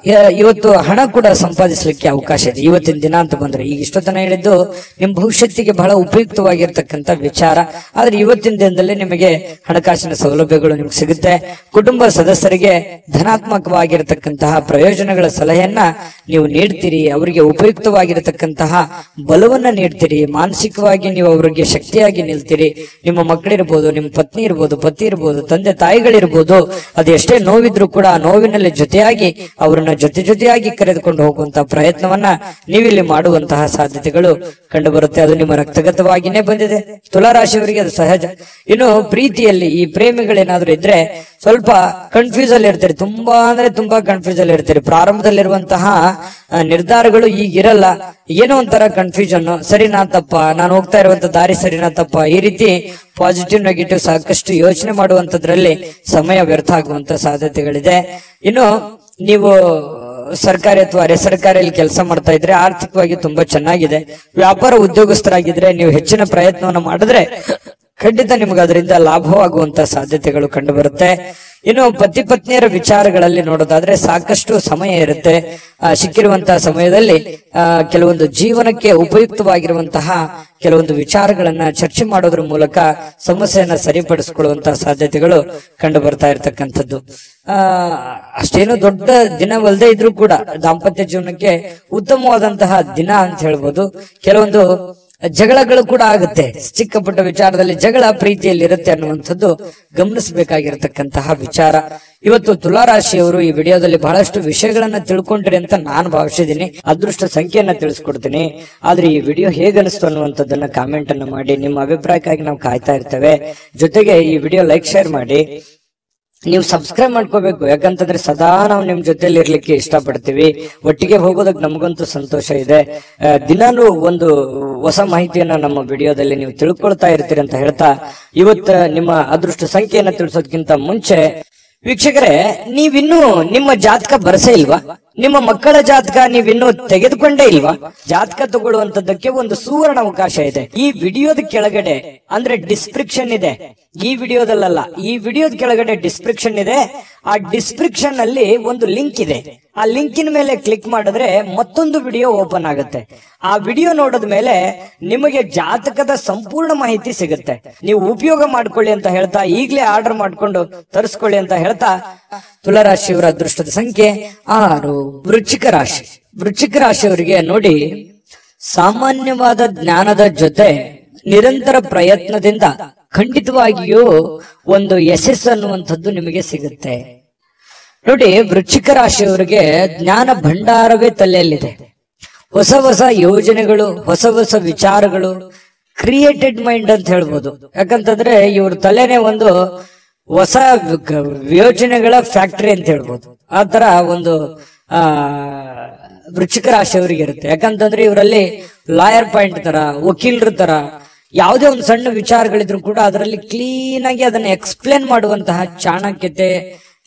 Speaker 1: ಇವತ್ತು ಹಣ ಕೂಡ ಸಂಪಾದಿಸಲಿಕ್ಕೆ ಅವಕಾಶ ಇದೆ ಇವತ್ತಿನ ದಿನ ಅಂತ ಬಂದ್ರೆ. ಈಗ ಇಷ್ಟೊತ್ತನ ಹೇಳಿದ್ದು ನಿಮ್ ಭವಿಷ್ಯತ್ತಿಗೆ ಬಹಳ ಉಪಯುಕ್ತವಾಗಿರ್ತಕ್ಕಂಥ ವಿಚಾರ. ಆದ್ರೆ ಇವತ್ತಿನ ದಿನದಲ್ಲಿ ನಿಮಗೆ ಹಣಕಾಸಿನ ಸೌಲಭ್ಯಗಳು ನಿಮ್ಗೆ ಸಿಗುತ್ತೆ. ಕುಟುಂಬ ಸದಸ್ಯರಿಗೆ ಧನಾತ್ಮಕವಾಗಿರತಕ್ಕಂತಹ ಪ್ರಯೋಜನಗಳ ಸಲಹೆಯನ್ನ ನೀವು ನೀಡ್ತೀರಿ. ಅವರಿಗೆ ಉಪಯುಕ್ತವಾಗಿರತಕ್ಕಂತಹ ಬಲವನ್ನ ನೀಡ್ತೀರಿ. ಮಾನಸಿಕವಾಗಿ ನೀವು ಅವರಿಗೆ ಶಕ್ತಿಯಾಗಿ ನಿಲ್ತೀರಿ. ನಿಮ್ಮ ಮಕ್ಕಳಿರ್ಬೋದು, ನಿಮ್ಮ ಪತ್ನಿ ಇರ್ಬೋದು, ಪತಿ ಇರ್ಬೋದು, ತಂದೆ ತಾಯಿಗಳಿರ್ಬೋದು, ಅದು ಎಷ್ಟೇ ನೋವಿದ್ರು ಕೂಡ ಆ ನೋವಿನಲ್ಲಿ ಜೊತೆಯಾಗಿ ಜೊತೆಯಾಗಿ ಅವರನ್ನ ಜೊತೆಯಾಗಿ ಕರೆದುಕೊಂಡು ಹೋಗುವಂತಹ ಪ್ರಯತ್ನವನ್ನ ನೀವಿಲ್ಲಿ ಮಾಡುವಂತಹ ಸಾಧ್ಯತೆಗಳು ಕಂಡು ಬರುತ್ತೆ. ಅದು ನಿಮ್ಮ ರಕ್ತಗತವಾಗಿನೇ ಬಂದಿದೆ. ತುಲಾರಾಶಿಯವರಿಗೆ ಅದು ಸಹಜ. ಇನ್ನು ಪ್ರೀತಿಯಲ್ಲಿ ಈ ಪ್ರೇಮಿಗಳೇನಾದ್ರೂ ಇದ್ರೆ ಸ್ವಲ್ಪ ಕನ್ಫ್ಯೂಸ್ ಅಲ್ಲಿ ಇರ್ತೀರಿ, ತುಂಬಾ ಕನ್ಫ್ಯೂಸ್ ಅಲ್ಲಿ ಇರ್ತೀರಿ. ಪ್ರಾರಂಭದಲ್ಲಿರುವಂತಹ ನಿರ್ಧಾರಗಳು ಈಗಿರಲ್ಲ. ಏನೋ ಒಂಥರ ಕನ್ಫ್ಯೂಷನ್, ಸರಿನಾ ತಪ್ಪ, ನಾನು ಹೋಗ್ತಾ ಇರುವಂತ ದಾರಿ ಸರಿನಾ ತಪ್ಪ, ಈ ರೀತಿ ಪಾಸಿಟಿವ್ ನೆಗೆಟಿವ್ ಸಾಕಷ್ಟು ಯೋಚನೆ ಮಾಡುವಂತದ್ರಲ್ಲಿ ಸಮಯ ವ್ಯರ್ಥ ಆಗುವಂತ ಸಾಧ್ಯತೆಗಳಿದೆ. ಇನ್ನು ನೀವು ಸರ್ಕಾರಿ ಅಥವಾ ಅರೆ ಸರ್ಕಾರಿಯಲ್ಲಿ ಕೆಲಸ ಮಾಡ್ತಾ ಇದ್ರೆ ಆರ್ಥಿಕವಾಗಿ ತುಂಬಾ ಚೆನ್ನಾಗಿದೆ. ವ್ಯಾಪಾರ ಉದ್ಯೋಗಸ್ಥರಾಗಿದ್ರೆ ನೀವು ಹೆಚ್ಚಿನ ಪ್ರಯತ್ನವನ್ನು ಮಾಡಿದ್ರೆ ಖಂಡಿತ ನಿಮ್ಗೆ ಅದರಿಂದ ಲಾಭವಾಗುವಂತ ಸಾಧ್ಯತೆಗಳು ಕಂಡು ಬರುತ್ತೆ. ಇನ್ನು ಪತಿ ಪತ್ನಿಯರ ವಿಚಾರಗಳಲ್ಲಿ ನೋಡೋದಾದ್ರೆ ಸಾಕಷ್ಟು ಸಮಯ ಇರುತ್ತೆ. ಸಿಕ್ಕಿರುವಂತಹ ಸಮಯದಲ್ಲಿ ಕೆಲವೊಂದು ಜೀವನಕ್ಕೆ ಉಪಯುಕ್ತವಾಗಿರುವಂತಹ ಕೆಲವೊಂದು ವಿಚಾರಗಳನ್ನ ಚರ್ಚೆ ಮಾಡೋದ್ರ ಮೂಲಕ ಸಮಸ್ಯೆಯನ್ನ ಸರಿಪಡಿಸಿಕೊಳ್ಳುವಂತಹ ಸಾಧ್ಯತೆಗಳು ಕಂಡು ಬರ್ತಾ ಇರತಕ್ಕಂಥದ್ದು. ಅಷ್ಟೇನು ದೊಡ್ಡ ದಿನವಲ್ಲದೆ ಇದ್ರೂ ಕೂಡ ದಾಂಪತ್ಯ ಜೀವನಕ್ಕೆ ಉತ್ತಮವಾದಂತಹ ದಿನ ಅಂತ ಹೇಳ್ಬೋದು. ಕೆಲವೊಂದು ಜಗಳಗಳು ಕೂಡ ಆಗುತ್ತೆ, ಚಿಕ್ಕ ಪುಟ್ಟ ವಿಚಾರದಲ್ಲಿ ಜಗಳ ಪ್ರೀತಿಯಲ್ಲಿ ಇರುತ್ತೆ ಅನ್ನುವಂಥದ್ದು ಗಮನಿಸಬೇಕಾಗಿರತಕ್ಕಂತಹ ವಿಚಾರ. ಇವತ್ತು ತುಲಾರಾಶಿಯವರು ಈ ವಿಡಿಯೋದಲ್ಲಿ ಬಹಳಷ್ಟು ವಿಷಯಗಳನ್ನ ತಿಳ್ಕೊಂಡ್ರಿ ಅಂತ ನಾನು ಭಾವಿಸಿದ್ದೀನಿ. ಅದೃಷ್ಟ ಸಂಖ್ಯೆಯನ್ನ ತಿಳಿಸ್ಕೊಡ್ತೀನಿ. ಆದ್ರೆ ಈ ವಿಡಿಯೋ ಹೇಗನಿಸ್ತು ಅನ್ನುವಂಥದ್ದನ್ನ ಕಾಮೆಂಟ್ ಅನ್ನ ಮಾಡಿ. ನಿಮ್ಮ ಅಭಿಪ್ರಾಯಕ್ಕಾಗಿ ನಾವು ಕಾಯ್ತಾ ಇರ್ತೇವೆ. ಜೊತೆಗೆ ಈ ವಿಡಿಯೋ ಲೈಕ್ ಶೇರ್ ಮಾಡಿ. ನೀವು ಸಬ್ಸ್ಕ್ರೈಬ್ ಮಾಡ್ಕೋಬೇಕು, ಯಾಕಂತಂದ್ರೆ ಸದಾ ನಾವು ನಿಮ್ ಜೊತೆಲಿ ಇರ್ಲಿಕ್ಕೆ ಇಷ್ಟಪಡ್ತೀವಿ. ಒಟ್ಟಿಗೆ ಹೋಗೋದಕ್ಕೆ ನಮಗಂತೂ ಸಂತೋಷ ಇದೆ. ದಿನಾನು ಒಂದು ಹೊಸ ಮಾಹಿತಿಯನ್ನ ನಮ್ಮ ವಿಡಿಯೋದಲ್ಲಿ ನೀವು ತಿಳ್ಕೊಳ್ತಾ ಇರ್ತೀರಿ ಅಂತ ಹೇಳ್ತಾ, ಇವತ್ತ ನಿಮ್ಮ ಅದೃಷ್ಟ ಸಂಖ್ಯೆಯನ್ನ ತಿಳಿಸೋದಕ್ಕಿಂತ ಮುಂಚೆ ವೀಕ್ಷಕರೇ, ನೀವಿನ್ನೂ ನಿಮ್ಮ ಜಾತಕ ಬರಸೇ ಇಲ್ವಾ? ನಿಮ್ಮ ಮಕ್ಕಳ ಜಾತಕ ನೀವಿನ್ನೂ ತೆಗೆದುಕೊಂಡೇ ಇಲ್ವಾ? ಜಾತಕ ತಗೊಳ್ಳುವಂತದ್ದಕ್ಕೆ ಒಂದು ಸುವರ್ಣ ಅವಕಾಶ ಇದೆ. ಈ ವಿಡಿಯೋದ ಕೆಳಗಡೆ ಅಂದ್ರೆ ಡಿಸ್ಕ್ರಿಪ್ಷನ್ ಇದೆ. ಈ ವಿಡಿಯೋದಲ್ಲ, ಈ ವಿಡಿಯೋದ ಕೆಳಗಡೆ ಡಿಸ್ಕ್ರಿಪ್ಷನ್ ಇದೆ. ಆ ಡಿಸ್ಕ್ರಿಪ್ಷನ್ ಅಲ್ಲಿ ಒಂದು ಲಿಂಕ್ ಇದೆ. ಆ ಲಿಂಕಿನ ಮೇಲೆ ಕ್ಲಿಕ್ ಮಾಡಿದ್ರೆ ಮತ್ತೊಂದು ವಿಡಿಯೋ ಓಪನ್ ಆಗುತ್ತೆ. ಆ ವಿಡಿಯೋ ನೋಡಿದ ಮೇಲೆ ನಿಮಗೆ ಜಾತಕದ ಸಂಪೂರ್ಣ ಮಾಹಿತಿ ಸಿಗುತ್ತೆ. ನೀವು ಉಪಯೋಗ ಮಾಡ್ಕೊಳ್ಳಿ ಅಂತ ಹೇಳ್ತಾ, ಈಗಲೇ ಆರ್ಡರ್ ಮಾಡ್ಕೊಂಡು ತರಿಸ್ಕೊಳ್ಳಿ ಅಂತ ಹೇಳ್ತಾ, ತುಲಾರಾಶಿಯವರ ಅದೃಷ್ಟದ ಸಂಖ್ಯೆ 6. ವೃಶ್ಚಿಕ ರಾಶಿಯವರಿಗೆ ನೋಡಿ, ಸಾಮಾನ್ಯವಾದ ಜ್ಞಾನದ ಜೊತೆ ನಿರಂತರ ಪ್ರಯತ್ನದಿಂದ ಖಂಡಿತವಾಗಿಯೂ ಒಂದು ಯಶಸ್ಸು ಅನ್ನುವಂಥದ್ದು ನಿಮಗೆ ಸಿಗುತ್ತೆ. ನೋಡಿ, ವೃಶ್ಚಿಕ ರಾಶಿಯವರಿಗೆ ಜ್ಞಾನ ಭಂಡಾರವೇ ತಲೆಯಲ್ಲಿದೆ. ಹೊಸ ಹೊಸ ಯೋಜನೆಗಳು, ಹೊಸ ವಿಚಾರಗಳು, ಕ್ರಿಯೇಟೆಡ್ ಮೈಂಡ್ ಅಂತ ಹೇಳ್ಬೋದು. ಯಾಕಂತಂದ್ರೆ ಇವ್ರ ತಲೆನೇ ಒಂದು ಹೊಸ ಯೋಜನೆಗಳ ಫ್ಯಾಕ್ಟರಿ ಅಂತ ಹೇಳ್ಬೋದು. ಆ ತರ ಒಂದು ವೃಶ್ಚಿಕ ರಾಶಿಯವರಿಗೆ ಇರುತ್ತೆ. ಯಾಕಂತಂದ್ರೆ ಇವರಲ್ಲಿ ಲಾಯರ್ ಪಾಯಿಂಟ್ ತರ, ವಕೀಲರ ತರ ಯಾವುದೇ ಒಂದು ಸಣ್ಣ ವಿಚಾರಗಳಿದ್ರು ಕೂಡ ಅದರಲ್ಲಿ ಕ್ಲೀನ್ ಆಗಿ ಅದನ್ನ ಎಕ್ಸ್ಪ್ಲೇನ್ ಮಾಡುವಂತಹ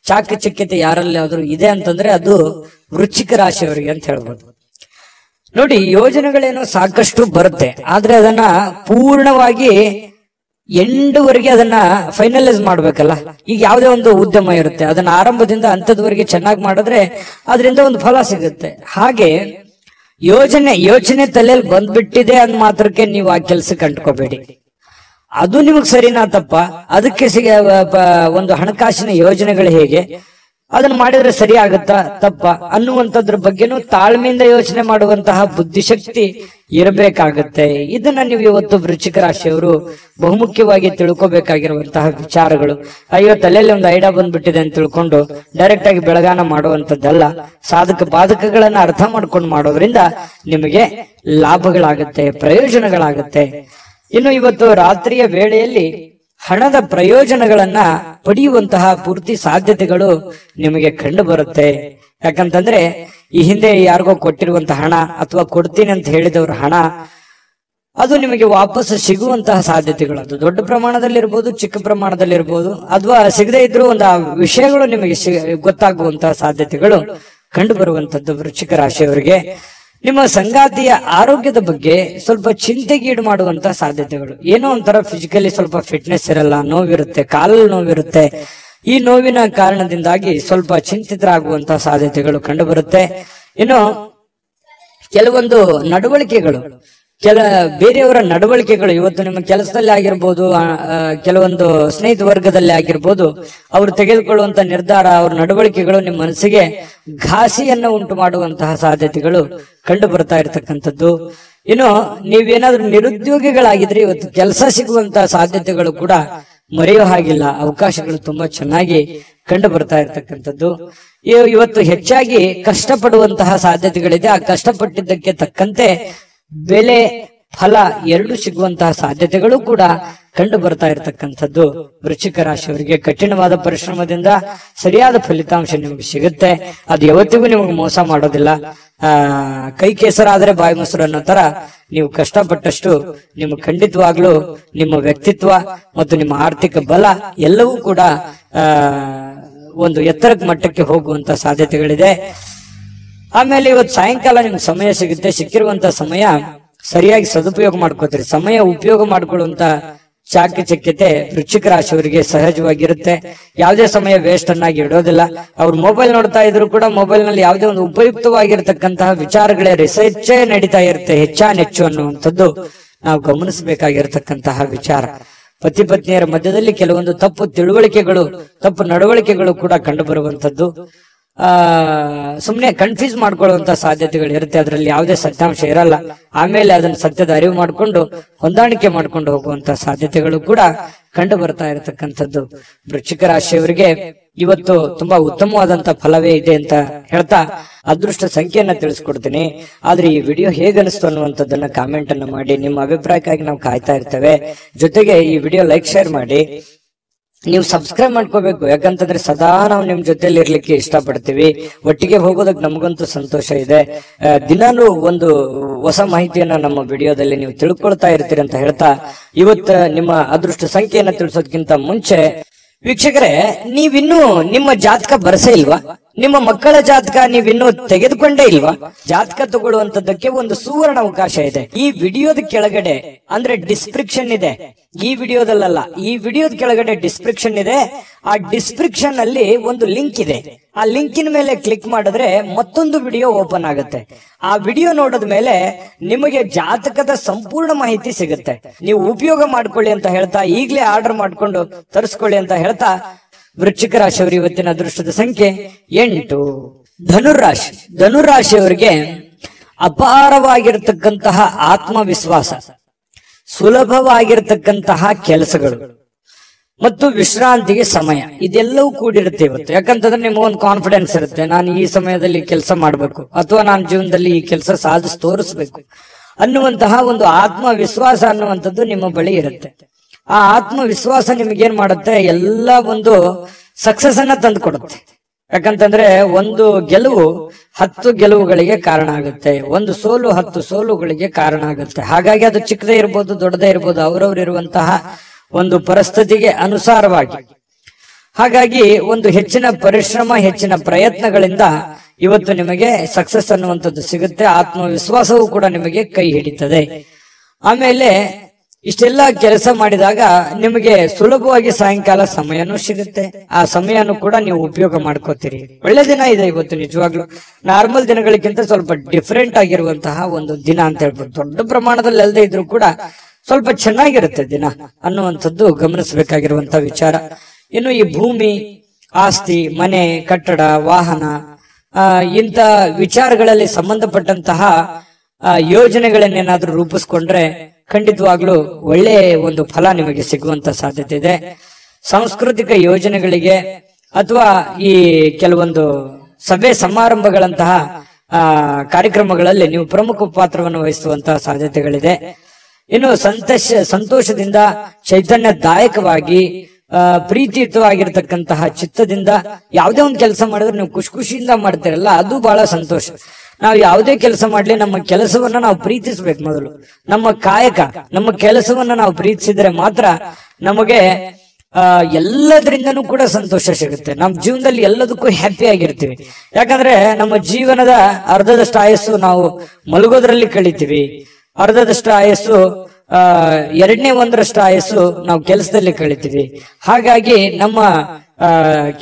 Speaker 1: ಚಾಕಚಕ್ಯತೆ ಯಾರಲ್ಲಿ ಆದ್ರೂ ಇದೆ ಅಂತಂದ್ರೆ ಅದು ವೃಶ್ಚಿಕ ರಾಶಿಯವರಿಗೆ ಅಂತ ಹೇಳ್ಬೋದು. ನೋಡಿ, ಯೋಜನೆಗಳೇನೋ ಸಾಕಷ್ಟು ಬರುತ್ತೆ, ಆದ್ರೆ ಅದನ್ನ ಪೂರ್ಣವಾಗಿ ಎಂಡ್ವರೆಗೆ ಅದನ್ನ ಫೈನಲೈಸ್ ಮಾಡ್ಬೇಕಲ್ಲ. ಈಗ ಯಾವುದೇ ಒಂದು ಉದ್ಯಮ ಇರುತ್ತೆ, ಅದನ್ನ ಆರಂಭದಿಂದ ಹಂತದವರೆಗೆ ಚೆನ್ನಾಗಿ ಮಾಡಿದ್ರೆ ಅದರಿಂದ ಒಂದು ಫಲ ಸಿಗುತ್ತೆ. ಹಾಗೆ ಯೋಚನೆ ತಲೆಯಲ್ಲಿ ಬಂದ್ಬಿಟ್ಟಿದೆ ಅಂದ್ ಮಾತ್ರಕ್ಕೆ ನೀವು ಆ ಕೆಲ್ಸಕ್ಕೆ ಅಂಟ್ಕೋಬೇಡಿ. ಅದು ನಿಮಗ್ ಸರಿನಾ ತಪ್ಪ, ಅದಕ್ಕೆ ಒಂದು ಹಣಕಾಸಿನ ಯೋಜನೆಗಳು ಹೇಗೆ, ಅದನ್ನ ಮಾಡಿದ್ರೆ ಸರಿ ಆಗತ್ತಾ ತಪ್ಪ ಅನ್ನುವಂಥದ್ರ ಬಗ್ಗೆನೂ ತಾಳ್ಮೆಯಿಂದ ಯೋಚನೆ ಮಾಡುವಂತಹ ಬುದ್ಧಿಶಕ್ತಿ ಇರಬೇಕಾಗತ್ತೆ. ಇದನ್ನ ನೀವು ಇವತ್ತು ವೃಶ್ಚಿಕ ರಾಶಿಯವರು ಬಹುಮುಖ್ಯವಾಗಿ ತಿಳ್ಕೊಬೇಕಾಗಿರುವಂತಹ ವಿಚಾರಗಳು. ಅಯ್ಯೋ, ತಲೆಯಲ್ಲಿ ಒಂದು ಐಡಿಯಾ ಬಂದ್ಬಿಟ್ಟಿದೆ ಅಂತ ತಿಳ್ಕೊಂಡು ಡೈರೆಕ್ಟ್ ಆಗಿ ಬೆಳಗಾನ ಮಾಡುವಂತದ್ದಲ್ಲ. ಸಾಧಕ ಬಾಧಕಗಳನ್ನ ಅರ್ಥ ಮಾಡ್ಕೊಂಡು ಮಾಡೋದ್ರಿಂದ ನಿಮಗೆ ಲಾಭಗಳಾಗತ್ತೆ, ಪ್ರಯೋಜನಗಳಾಗತ್ತೆ. ಇನ್ನು ಇವತ್ತು ರಾತ್ರಿಯ ವೇಳೆಯಲ್ಲಿ ಹಣದ ಪ್ರಯೋಜನಗಳನ್ನ ಪಡೆಯುವಂತಹ ಪೂರ್ತಿ ಸಾಧ್ಯತೆಗಳು ನಿಮಗೆ ಕಂಡು ಬರುತ್ತೆ. ಯಾಕಂತಂದ್ರೆ ಈ ಹಿಂದೆ ಯಾರಿಗೋ ಕೊಟ್ಟಿರುವಂತಹ ಹಣ ಅಥವಾ ಕೊಡ್ತೀನಿ ಅಂತ ಹೇಳಿದವ್ರ ಹಣ ಅದು ನಿಮಗೆ ವಾಪಸ್ ಸಿಗುವಂತಹ ಸಾಧ್ಯತೆಗಳು, ಅದು ದೊಡ್ಡ ಪ್ರಮಾಣದಲ್ಲಿರ್ಬೋದು, ಚಿಕ್ಕ ಪ್ರಮಾಣದಲ್ಲಿರ್ಬೋದು, ಅಥವಾ ಸಿಗದೇ ಇದ್ರೂ ಒಂದು ಆ ವಿಷಯಗಳು ನಿಮಗೆ ಗೊತ್ತಾಗುವಂತಹ ಸಾಧ್ಯತೆಗಳು ಕಂಡು ಬರುವಂತದ್ದು ವೃಶ್ಚಿಕ ರಾಶಿಯವರಿಗೆ. ನಿಮ್ಮ ಸಂಗಾತಿಯ ಆರೋಗ್ಯದ ಬಗ್ಗೆ ಸ್ವಲ್ಪ ಚಿಂತೆಗೀಡು ಮಾಡುವಂತಹ ಸಾಧ್ಯತೆಗಳು. ಏನೋ ಒಂಥರ ಫಿಸಿಕಲಿ ಸ್ವಲ್ಪ ಫಿಟ್ನೆಸ್ ಇರಲ್ಲ, ನೋವಿರುತ್ತೆ, ಕಾಲಲ್ಲಿ ನೋವಿರುತ್ತೆ. ಈ ನೋವಿನ ಕಾರಣದಿಂದಾಗಿ ಸ್ವಲ್ಪ ಚಿಂತಿತರಾಗುವಂತಹ ಸಾಧ್ಯತೆಗಳು ಕಂಡು ಬರುತ್ತೆ. ಇನ್ನು ಕೆಲವೊಂದು ನಡವಳಿಕೆಗಳು, ಬೇರೆಯವರ ನಡವಳಿಕೆಗಳು ಇವತ್ತು ನಿಮ್ಮ ಕೆಲಸದಲ್ಲಿ ಆಗಿರ್ಬೋದು, ಕೆಲವೊಂದು ಸ್ನೇಹಿತ ವರ್ಗದಲ್ಲಿ ಆಗಿರ್ಬೋದು, ಅವರು ತೆಗೆದುಕೊಳ್ಳುವಂತ ನಿರ್ಧಾರ, ಅವ್ರ ನಡವಳಿಕೆಗಳು ನಿಮ್ಮ ಮನಸ್ಸಿಗೆ ಘಾಸಿಯನ್ನು ಉಂಟು ಮಾಡುವಂತಹ ಸಾಧ್ಯತೆಗಳು ಕಂಡು ಬರ್ತಾ ಇರತಕ್ಕಂಥದ್ದು. ಇನ್ನು ನೀವೇನಾದ್ರೂ ನಿರುದ್ಯೋಗಿಗಳಾಗಿದ್ರೆ ಇವತ್ತು ಕೆಲಸ ಸಿಗುವಂತಹ ಸಾಧ್ಯತೆಗಳು ಕೂಡ ಮರೆಯೋ ಹಾಗಿಲ್ಲ, ಅವಕಾಶಗಳು ತುಂಬಾ ಚೆನ್ನಾಗಿ ಕಂಡು ಬರ್ತಾ ಇರತಕ್ಕಂಥದ್ದು. ಇವತ್ತು ಹೆಚ್ಚಾಗಿ ಕಷ್ಟಪಡುವಂತಹ ಸಾಧ್ಯತೆಗಳಿದೆ. ಆ ಕಷ್ಟಪಟ್ಟಿದ್ದಕ್ಕೆ ತಕ್ಕಂತೆ ಬೆಲೆ ಫಲ ಎರಡು ಸಿಗುವಂತಹ ಸಾಧ್ಯತೆಗಳು ಕೂಡ ಕಂಡು ಬರ್ತಾ ಇರತಕ್ಕಂಥದ್ದು ವೃಶ್ಚಿಕ ರಾಶಿಯವರಿಗೆ. ಕಠಿಣವಾದ ಪರಿಶ್ರಮದಿಂದ ಸರಿಯಾದ ಫಲಿತಾಂಶ ನಿಮಗೆ ಸಿಗುತ್ತೆ. ಅದು ಯಾವತ್ತಿಗೂ ನಿಮಗೆ ಮೋಸ ಮಾಡೋದಿಲ್ಲ. ಕೈ ಕೆಸರಾದ್ರೆ ಬಾಯಿ ಮೊಸರು ಅನ್ನೋ ತರ ನೀವು ಕಷ್ಟಪಟ್ಟಷ್ಟು ನಿಮಗೆ ಖಂಡಿತವಾಗ್ಲೂ ನಿಮ್ಮ ವ್ಯಕ್ತಿತ್ವ ಮತ್ತು ನಿಮ್ಮ ಆರ್ಥಿಕ ಬಲ ಎಲ್ಲವೂ ಕೂಡ ಒಂದು ಎತ್ತರದ ಮಟ್ಟಕ್ಕೆ ಹೋಗುವಂತ ಸಾಧ್ಯತೆಗಳಿದೆ. ಆಮೇಲೆ ಇವತ್ತು ಸಾಯಂಕಾಲ ನಿಮ್ಗೆ ಸಮಯ ಸಿಗುತ್ತೆ. ಸಿಕ್ಕಿರುವಂತ ಸಮಯ ಸರಿಯಾಗಿ ಸದುಪಯೋಗ ಮಾಡ್ಕೋತೀರಿ. ಸಮಯ ಉಪಯೋಗ ಮಾಡ್ಕೊಳ್ಳುವಂತ ಚಾಕಚಕ್ಯತೆ ವೃಶ್ಚಿಕ ರಾಶಿಯವರಿಗೆ ಸಹಜವಾಗಿರುತ್ತೆ. ಯಾವುದೇ ಸಮಯ ವೇಸ್ಟ್ ಅನ್ನಾಗಿ ಇಡೋದಿಲ್ಲ. ಅವ್ರು ಮೊಬೈಲ್ ನೋಡ್ತಾ ಇದ್ರು ಕೂಡ ಮೊಬೈಲ್ ನಲ್ಲಿ ಯಾವುದೇ ಒಂದು ಉಪಯುಕ್ತವಾಗಿರತಕ್ಕಂತಹ ವಿಚಾರಗಳೇ ರಿಸರ್ಚ್ ನಡೀತಾ ಇರುತ್ತೆ ಹೆಚ್ಚಾನೆಚ್ಚು ಅನ್ನುವಂಥದ್ದು ನಾವು ಗಮನಿಸಬೇಕಾಗಿರತಕ್ಕಂತಹ ವಿಚಾರ. ಪತಿ ಪತ್ನಿಯರ ಮಧ್ಯದಲ್ಲಿ ಕೆಲವೊಂದು ತಪ್ಪು ತಿಳುವಳಿಕೆಗಳು, ತಪ್ಪು ನಡವಳಿಕೆಗಳು ಕೂಡ ಕಂಡು ಬರುವಂತದ್ದು. ಸುಮ್ನೆ ಕನ್ಫ್ಯೂಸ್ ಮಾಡ್ಕೊಳ್ಳುವಂತ ಸಾಧ್ಯತೆಗಳು ಇರುತ್ತೆ. ಅದರಲ್ಲಿ ಯಾವುದೇ ಸತ್ಯಾಂಶ ಇರಲ್ಲ. ಆಮೇಲೆ ಅದನ್ನ ಸತ್ಯದ ಅರಿವು ಮಾಡಿಕೊಂಡು ಹೊಂದಾಣಿಕೆ ಮಾಡ್ಕೊಂಡು ಹೋಗುವಂತ ಸಾಧ್ಯತೆಗಳು ಕೂಡ ಕಂಡು ಬರ್ತಾ ಇರತಕ್ಕಂಥದ್ದು ವೃಶ್ಚಿಕ ರಾಶಿಯವರಿಗೆ ಇವತ್ತು ತುಂಬಾ ಉತ್ತಮವಾದಂತ ಫಲವೇ ಇದೆ ಅಂತ ಹೇಳ್ತಾ ಅದೃಷ್ಟ ಸಂಖ್ಯೆಯನ್ನ ತಿಳಿಸ್ಕೊಡ್ತೀನಿ. ಆದ್ರೆ ಈ ವಿಡಿಯೋ ಹೇಗನಿಸ್ತು ಅನ್ನುವಂಥದ್ದನ್ನ ಕಾಮೆಂಟ್ ಅನ್ನ ಮಾಡಿ. ನಿಮ್ಮ ಅಭಿಪ್ರಾಯಕ್ಕಾಗಿ ನಾವು ಕಾಯ್ತಾ ಇರ್ತೇವೆ. ಜೊತೆಗೆ ಈ ವಿಡಿಯೋ ಲೈಕ್ ಶೇರ್ ಮಾಡಿ. ನೀವು ಸಬ್ಸ್ಕ್ರೈಬ್ ಮಾಡ್ಕೋಬೇಕು. ಯಾಕಂತಂದ್ರೆ ಸದಾ ನಾವು ನಿಮ್ ಜೊತೆಲಿ ಇರ್ಲಿಕ್ಕೆ ಇಷ್ಟಪಡ್ತೀವಿ. ಒಟ್ಟಿಗೆ ಹೋಗೋದಕ್ಕೆ ನಮಗಂತೂ ಸಂತೋಷ ಇದೆ. ದಿನಾಲೂ ಒಂದು ಹೊಸ ಮಾಹಿತಿಯನ್ನ ನಮ್ಮ ವಿಡಿಯೋದಲ್ಲಿ ನೀವು ತಿಳ್ಕೊಳ್ತಾ ಇರ್ತೀರಿ ಅಂತ ಹೇಳ್ತಾ ಇವತ್ತು ನಿಮ್ಮ ಅದೃಷ್ಟ ಸಂಖ್ಯೆಯನ್ನ ತಿಳಿಸೋದಕ್ಕಿಂತ ಮುಂಚೆ ವೀಕ್ಷಕರೇ, ನೀವಿನ್ನೂ ನಿಮ್ಮ ಜಾತಕ ಬರಸೇ ಇಲ್ವಾ? ನಿಮ್ಮ ಮಕ್ಕಳ ಜಾತಕ ನೀವಿನ್ನೂ ತೆಗೆದುಕೊಂಡೇ ಇಲ್ವಾ? ಜಾತಕ ತಗೊಳ್ಳುವಂತದ್ದಕ್ಕೆ ಒಂದು ಸುವರ್ಣ ಅವಕಾಶ ಇದೆ. ಈ ವಿಡಿಯೋದ ಕೆಳಗಡೆ ಅಂದ್ರೆ ಡಿಸ್ಕ್ರಿಪ್ಷನ್ ಇದೆ. ಈ ವಿಡಿಯೋದಲ್ಲ, ಈ ವಿಡಿಯೋದ ಕೆಳಗಡೆ ಡಿಸ್ಕ್ರಿಪ್ಷನ್ ಇದೆ. ಆ ಡಿಸ್ಕ್ರಿಪ್ಷನ್ ಅಲ್ಲಿ ಒಂದು ಲಿಂಕ್ ಇದೆ. ಆ ಲಿಂಕಿನ ಮೇಲೆ ಕ್ಲಿಕ್ ಮಾಡಿದ್ರೆ ಮತ್ತೊಂದು ವಿಡಿಯೋ ಓಪನ್ ಆಗುತ್ತೆ. ಆ ವಿಡಿಯೋ ನೋಡಿದ ಮೇಲೆ ನಿಮಗೆ ಜಾತಕದ ಸಂಪೂರ್ಣ ಮಾಹಿತಿ ಸಿಗುತ್ತೆ. ನೀವು ಉಪಯೋಗ ಮಾಡ್ಕೊಳ್ಳಿ ಅಂತ ಹೇಳ್ತಾ, ಈಗಲೇ ಆರ್ಡರ್ ಮಾಡ್ಕೊಂಡು ತರಿಸ್ಕೊಳ್ಳಿ ಅಂತ ಹೇಳ್ತಾ, ವೃಶ್ಚಿಕ ರಾಶಿಯವರು ಇವತ್ತಿನ ಅದೃಷ್ಟದ ಸಂಖ್ಯೆ 8. ಧನುರಾಶಿ. ಧನುರಾಶಿಯವರಿಗೆ ಅಪಾರವಾಗಿರ್ತಕ್ಕಂತಹ ಆತ್ಮವಿಶ್ವಾಸ, ಸುಲಭವಾಗಿರ್ತಕ್ಕಂತಹ ಕೆಲಸಗಳು ಮತ್ತು ವಿಶ್ರಾಂತಿಗೆ ಸಮಯ ಇದೆಲ್ಲವೂ ಕೂಡಿರುತ್ತೆ ಇವತ್ತು. ಯಾಕಂತಂದ್ರೆ ನಿಮಗೊಂದು ಕಾನ್ಫಿಡೆನ್ಸ್ ಇರುತ್ತೆ, ನಾನು ಈ ಸಮಯದಲ್ಲಿ ಕೆಲಸ ಮಾಡಬೇಕು ಅಥವಾ ನಾನು ಜೀವನದಲ್ಲಿ ಈ ಕೆಲಸ ಸಾಧಿಸಿ ತೋರಿಸ್ಬೇಕು ಅನ್ನುವಂತಹ ಒಂದು ಆತ್ಮವಿಶ್ವಾಸ ಅನ್ನುವಂಥದ್ದು ನಿಮ್ಮ ಬಳಿ ಇರುತ್ತೆ. ಆ ಆತ್ಮವಿಶ್ವಾಸ ನಿಮಗೇನ್ ಮಾಡುತ್ತೆ, ಎಲ್ಲ ಒಂದು ಸಕ್ಸಸ್ ಅನ್ನ ತಂದು ಕೊಡುತ್ತೆ. ಯಾಕಂತಂದ್ರೆ ಒಂದು ಗೆಲುವು 10 ಗೆಲುವುಗಳಿಗೆ ಕಾರಣ ಆಗುತ್ತೆ, ಒಂದು ಸೋಲು 10 ಸೋಲುಗಳಿಗೆ ಕಾರಣ ಆಗುತ್ತೆ. ಹಾಗಾಗಿ ಅದು ಚಿಕ್ಕದೇ ಇರ್ಬೋದು, ದೊಡ್ಡದೇ ಇರ್ಬೋದು, ಅವರವರಿರುವಂತಹ ಒಂದು ಪರಿಸ್ಥಿತಿಗೆ ಅನುಸಾರವಾಗಿ. ಹಾಗಾಗಿ ಒಂದು ಹೆಚ್ಚಿನ ಪರಿಶ್ರಮ, ಹೆಚ್ಚಿನ ಪ್ರಯತ್ನಗಳಿಂದ ಇವತ್ತು ನಿಮಗೆ ಸಕ್ಸಸ್ ಅನ್ನುವಂಥದ್ದು ಸಿಗುತ್ತೆ. ಆತ್ಮವಿಶ್ವಾಸವೂ ಕೂಡ ನಿಮಗೆ ಕೈ ಹಿಡಿತದೆ. ಆಮೇಲೆ ಇಷ್ಟೆಲ್ಲ ಕೆಲಸ ಮಾಡಿದಾಗ ನಿಮಗೆ ಸುಲಭವಾಗಿ ಸಾಯಂಕಾಲ ಸಮಯನೂ ಸಿಗುತ್ತೆ. ಆ ಸಮಯನೂ ಕೂಡ ನೀವು ಉಪಯೋಗ ಮಾಡ್ಕೋತೀರಿ. ಒಳ್ಳೆ ದಿನ ಇದೆ ಇವತ್ತು. ನಿಜವಾಗ್ಲು ನಾರ್ಮಲ್ ದಿನಗಳಿಗಿಂತ ಸ್ವಲ್ಪ ಡಿಫರೆಂಟ್ ಆಗಿರುವಂತಹ ಒಂದು ದಿನ ಅಂತ ಹೇಳ್ಬೋದು. ದೊಡ್ಡ ಪ್ರಮಾಣದಲ್ಲಿ ಅಲ್ಲದೆ ಇದ್ರೂ ಕೂಡ ಸ್ವಲ್ಪ ಚೆನ್ನಾಗಿರುತ್ತೆ ದಿನ ಅನ್ನುವಂಥದ್ದು ಗಮನಿಸಬೇಕಾಗಿರುವಂತಹ ವಿಚಾರ. ಇನ್ನು ಈ ಭೂಮಿ, ಆಸ್ತಿ, ಮನೆ, ಕಟ್ಟಡ, ವಾಹನ ಇಂಥ ವಿಚಾರಗಳಲ್ಲಿ ಸಂಬಂಧಪಟ್ಟಂತಹ ಯೋಜನೆಗಳನ್ನೇನಾದ್ರೂ ರೂಪಿಸ್ಕೊಂಡ್ರೆ ಖಂಡಿತವಾಗ್ಲೂ ಒಳ್ಳೆ ಒಂದು ಫಲ ನಿಮಗೆ ಸಿಗುವಂತ ಸಾಧ್ಯತೆ ಇದೆ. ಸಾಂಸ್ಕೃತಿಕ ಯೋಜನೆಗಳಿಗೆ ಅಥವಾ ಈ ಕೆಲವೊಂದು ಸಭೆ ಸಮಾರಂಭಗಳಂತಹ ಕಾರ್ಯಕ್ರಮಗಳಲ್ಲಿ ನೀವು ಪ್ರಮುಖ ಪಾತ್ರವನ್ನು ವಹಿಸುವಂತಹ ಸಾಧ್ಯತೆಗಳಿದೆ. ಇನ್ನು ಸಂತೋಷದಿಂದ, ಚೈತನ್ಯದಾಯಕವಾಗಿ, ಪ್ರೀತಿಯುತವಾಗಿರ್ತಕ್ಕಂತಹ ಚಿತ್ತದಿಂದ ಯಾವುದೇ ಒಂದು ಕೆಲಸ ಮಾಡಿದ್ರೆ ನೀವು ಖುಷಿಯಿಂದ ಮಾಡ್ತೀರಲ್ಲ, ಅದು ಬಹಳ ಸಂತೋಷ. ನಾವು ಯಾವುದೇ ಕೆಲಸ ಮಾಡ್ಲಿ ನಮ್ಮ ಕೆಲಸವನ್ನ ನಾವು ಪ್ರೀತಿಸ್ಬೇಕು. ಮೊದಲು ನಮ್ಮ ಕಾಯಕ, ನಮ್ಮ ಕೆಲಸವನ್ನ ನಾವು ಪ್ರೀತಿಸಿದ್ರೆ ಮಾತ್ರ ನಮಗೆ ಎಲ್ಲದರಿಂದನೂ ಕೂಡ ಸಂತೋಷ ಸಿಗುತ್ತೆ. ನಮ್ಮ ಜೀವನದಲ್ಲಿ ಎಲ್ಲದಕ್ಕೂ ಹ್ಯಾಪಿ ಆಗಿರ್ತೀವಿ. ಯಾಕಂದ್ರೆ ನಮ್ಮ ಜೀವನದ ಅರ್ಧದಷ್ಟು ಆಯಸ್ಸು ನಾವು ಮಲಗೋದ್ರಲ್ಲಿ ಕಳಿತೀವಿ, ಅರ್ಧದಷ್ಟು ಆಯಸ್ಸು 1/2 ಆಯಸ್ಸು ನಾವು ಕೆಲಸದಲ್ಲಿ ಕಳಿತೀವಿ. ಹಾಗಾಗಿ ನಮ್ಮ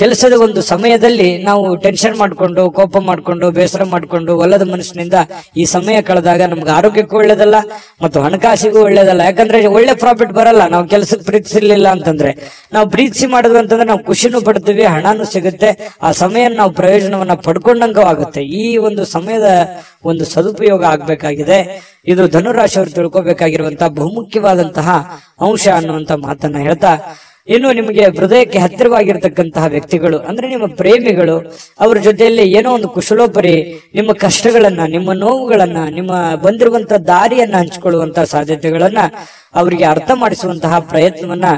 Speaker 1: ಕೆಲಸದ ಒಂದು ಸಮಯದಲ್ಲಿ ನಾವು ಟೆನ್ಷನ್ ಮಾಡ್ಕೊಂಡು, ಕೋಪ ಮಾಡ್ಕೊಂಡು, ಬೇಸರ ಮಾಡ್ಕೊಂಡು, ಒಲ್ಲದ ಮನಸ್ಸಿನಿಂದ ಈ ಸಮಯ ಕಳೆದಾಗ ನಮ್ಗೆ ಆರೋಗ್ಯಕ್ಕೂ ಒಳ್ಳೇದಲ್ಲ ಮತ್ತು ಹಣಕಾಸಿಗೂ ಒಳ್ಳೇದಲ್ಲ. ಯಾಕಂದ್ರೆ ಒಳ್ಳೆ ಪ್ರಾಫಿಟ್ ಬರಲ್ಲ ನಾವು ಕೆಲಸಕ್ಕೆ ಪ್ರೀತಿಸಿರ್ಲಿಲ್ಲ ಅಂತಂದ್ರೆ. ನಾವು ಪ್ರೀತಿಸಿ ಮಾಡಿದ್ವಿ ಅಂತಂದ್ರೆ ನಾವು ಖುಷಿನೂ ಪಡ್ತೀವಿ, ಹಣನೂ ಸಿಗುತ್ತೆ, ಆ ಸಮಯ ನಾವು ಪ್ರಯೋಜನವನ್ನ ಪಡ್ಕೊಂಡಂಗೂ ಆಗುತ್ತೆ. ಈ ಒಂದು ಸಮಯದ ಒಂದು ಸದುಪಯೋಗ ಆಗ್ಬೇಕಾಗಿದೆ. ಇದು ಧನುರಾಶಿಯವರು ತಿಳ್ಕೊಬೇಕಾಗಿರುವಂತಹ ಬಹುಮುಖ್ಯವಾದಂತಹ ಅಂಶ ಅನ್ನುವಂತ ಮಾತನ್ನ ಹೇಳ್ತಾ ಇನ್ನು ನಿಮಗೆ ಹೃದಯಕ್ಕೆ ಹತ್ತಿರವಾಗಿರ್ತಕ್ಕಂತಹ ವ್ಯಕ್ತಿಗಳು ಅಂದ್ರೆ ನಿಮ್ಮ ಪ್ರೇಮಿಗಳು, ಅವ್ರ ಜೊತೆಯಲ್ಲಿ ಏನೋ ಒಂದು ಕುಶಲೋಪರಿ ನಿಮ್ಮ ಕಷ್ಟಗಳನ್ನ, ನಿಮ್ಮ ನೋವುಗಳನ್ನ, ನಿಮ್ಮ ಬಂದಿರುವಂತಹ ದಾರಿಯನ್ನ ಹಂಚಿಕೊಳ್ಳುವಂತಹ ಸಾಧ್ಯತೆಗಳನ್ನ ಅವರಿಗೆ ಅರ್ಥ ಮಾಡಿಸುವಂತಹ ಪ್ರಯತ್ನವನ್ನ